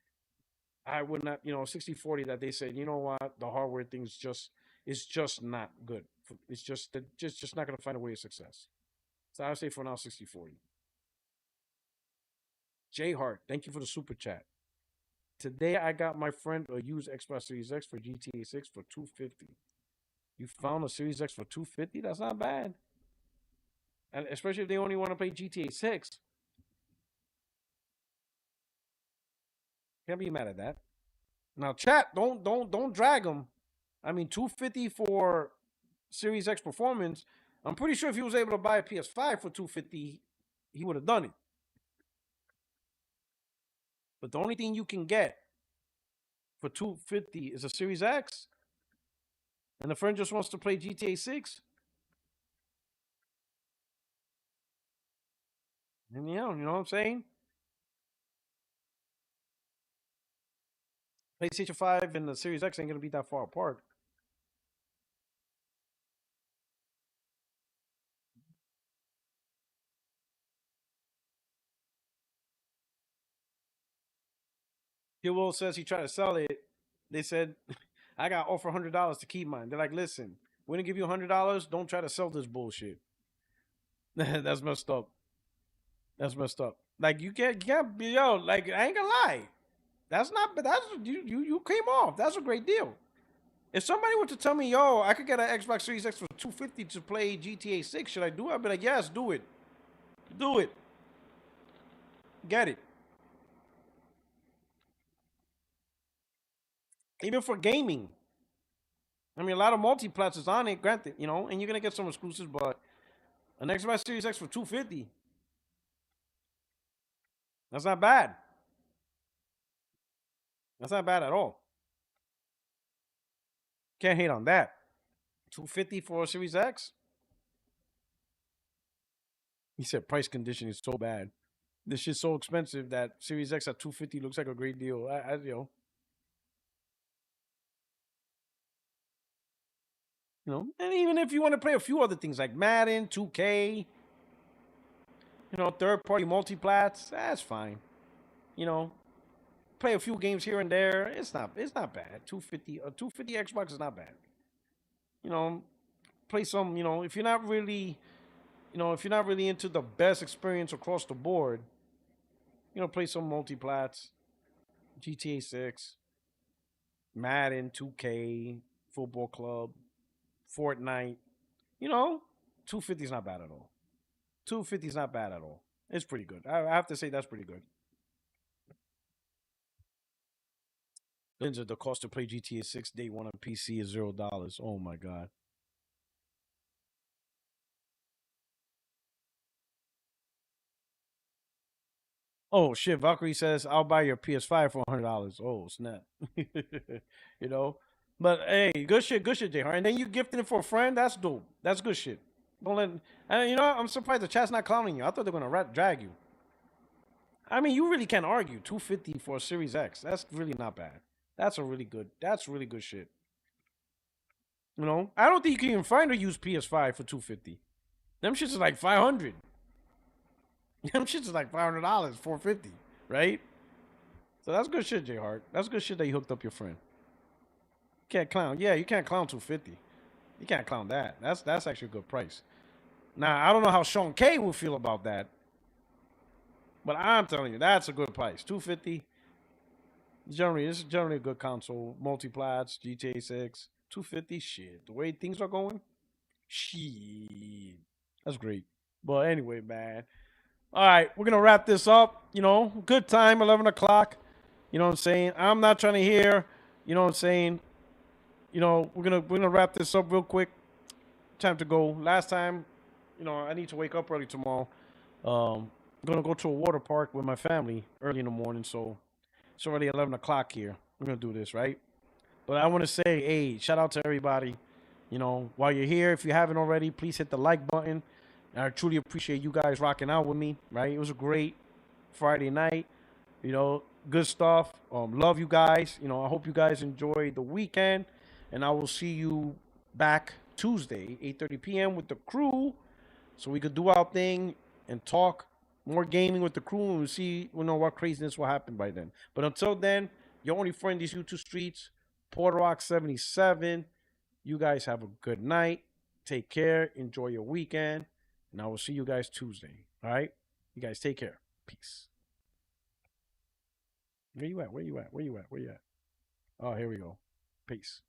I would not, 60-40 that they said, you know what, the hardware thing's just not good. It's just not going to find a way of success. So I would say for now 60-40. J Hart, thank you for the super chat. Today I got my friend a used Xbox Series X for GTA 6 for $250. You found a Series X for $250? That's not bad. And especially if they only want to play GTA 6. Can't be mad at that. Now, chat, don't drag them. I mean, 250 for Series X performance. I'm pretty sure if he was able to buy a PS5 for 250, he would have done it. But the only thing you can get for 250 is a Series X, and the friend just wants to play GTA 6. And you know what I'm saying? PlayStation 5 and the Series X ain't gonna be that far apart. Will says he tried to sell it. They said, I got offer $100 to keep mine. They're like, listen, we're gonna give you $100. Don't try to sell this bullshit. That's messed up. That's messed up. Like you can't be yo. Like I ain't gonna lie. That's not. But that's you came off. That's a great deal. If somebody were to tell me, yo, I could get an Xbox Series X for $250 to play GTA 6, should I do it? I'd be like, yes, do it. Do it. Get it. Even for gaming. I mean, a lot of multi-plats is on it, granted, and you're going to get some exclusives, but an Xbox Series X for $250, that's not bad. That's not bad at all. Can't hate on that. $250 for a Series X? He said price condition is so bad. This shit's so expensive that Series X at $250 looks like a great deal. And even if you want to play a few other things like Madden, 2K, third-party multiplats, that's fine. Play a few games here and there. It's not bad. 250 Xbox is not bad. Play some. If you're not really into the best experience across the board, play some multiplats, GTA 6, Madden, 2K, Football Club, Fortnite. 250 is not bad at all. 250 is not bad at all. It's pretty good. I have to say that's pretty good. Lindsay, the cost to play GTA 6 day one on PC is $0. Oh my god. Oh shit, Valkyrie says I'll buy your PS5 for $100. Oh snap. But hey, good shit, J-Hart. And then you gifted it for a friend. That's dope. That's good shit. Don't let. And I'm surprised the chat's not clowning you. I thought they were gonna drag you. I mean, you really can't argue. $250 for a Series X. That's really not bad. That's really good shit. I don't think you can even find a used PS5 for $250. Them shits is like $500. Them shits is like $500, $450, right? So that's good shit, J-Hart. That's good shit that you hooked up your friend. Can't clown. Yeah, you can't clown $250. You can't clown that. That's actually a good price. Now, I don't know how Sean K will feel about that. But I'm telling you, that's a good price. $250. This is generally a good console. Multiplats, GTA 6, $250. Shit. The way things are going, shit. That's great. But anyway, man. All right, we're gonna wrap this up. Good time, 11 o'clock. You know what I'm saying? I'm not trying to hear. You know what I'm saying? We're gonna wrap this up real quick. Time to go. Last time, I need to wake up early tomorrow. I'm gonna go to a water park with my family early in the morning, so it's already 11 o'clock here. We're gonna do this, right? But I want to say, hey, shout out to everybody. While you're here, if you haven't already, please hit the like button. I truly appreciate you guys rocking out with me, right? It was a great Friday night. Good stuff. Love you guys. I hope you guys enjoy the weekend. And I will see you back Tuesday, 8:30 p.m. with the crew. So we could do our thing and talk more gaming with the crew. And we'll see, what craziness will happen by then. But until then, your only friend these YouTube streets, Puertorock77. You guys have a good night. Take care. Enjoy your weekend. And I will see you guys Tuesday. All right? You guys take care. Peace. Where you at? Oh, here we go. Peace.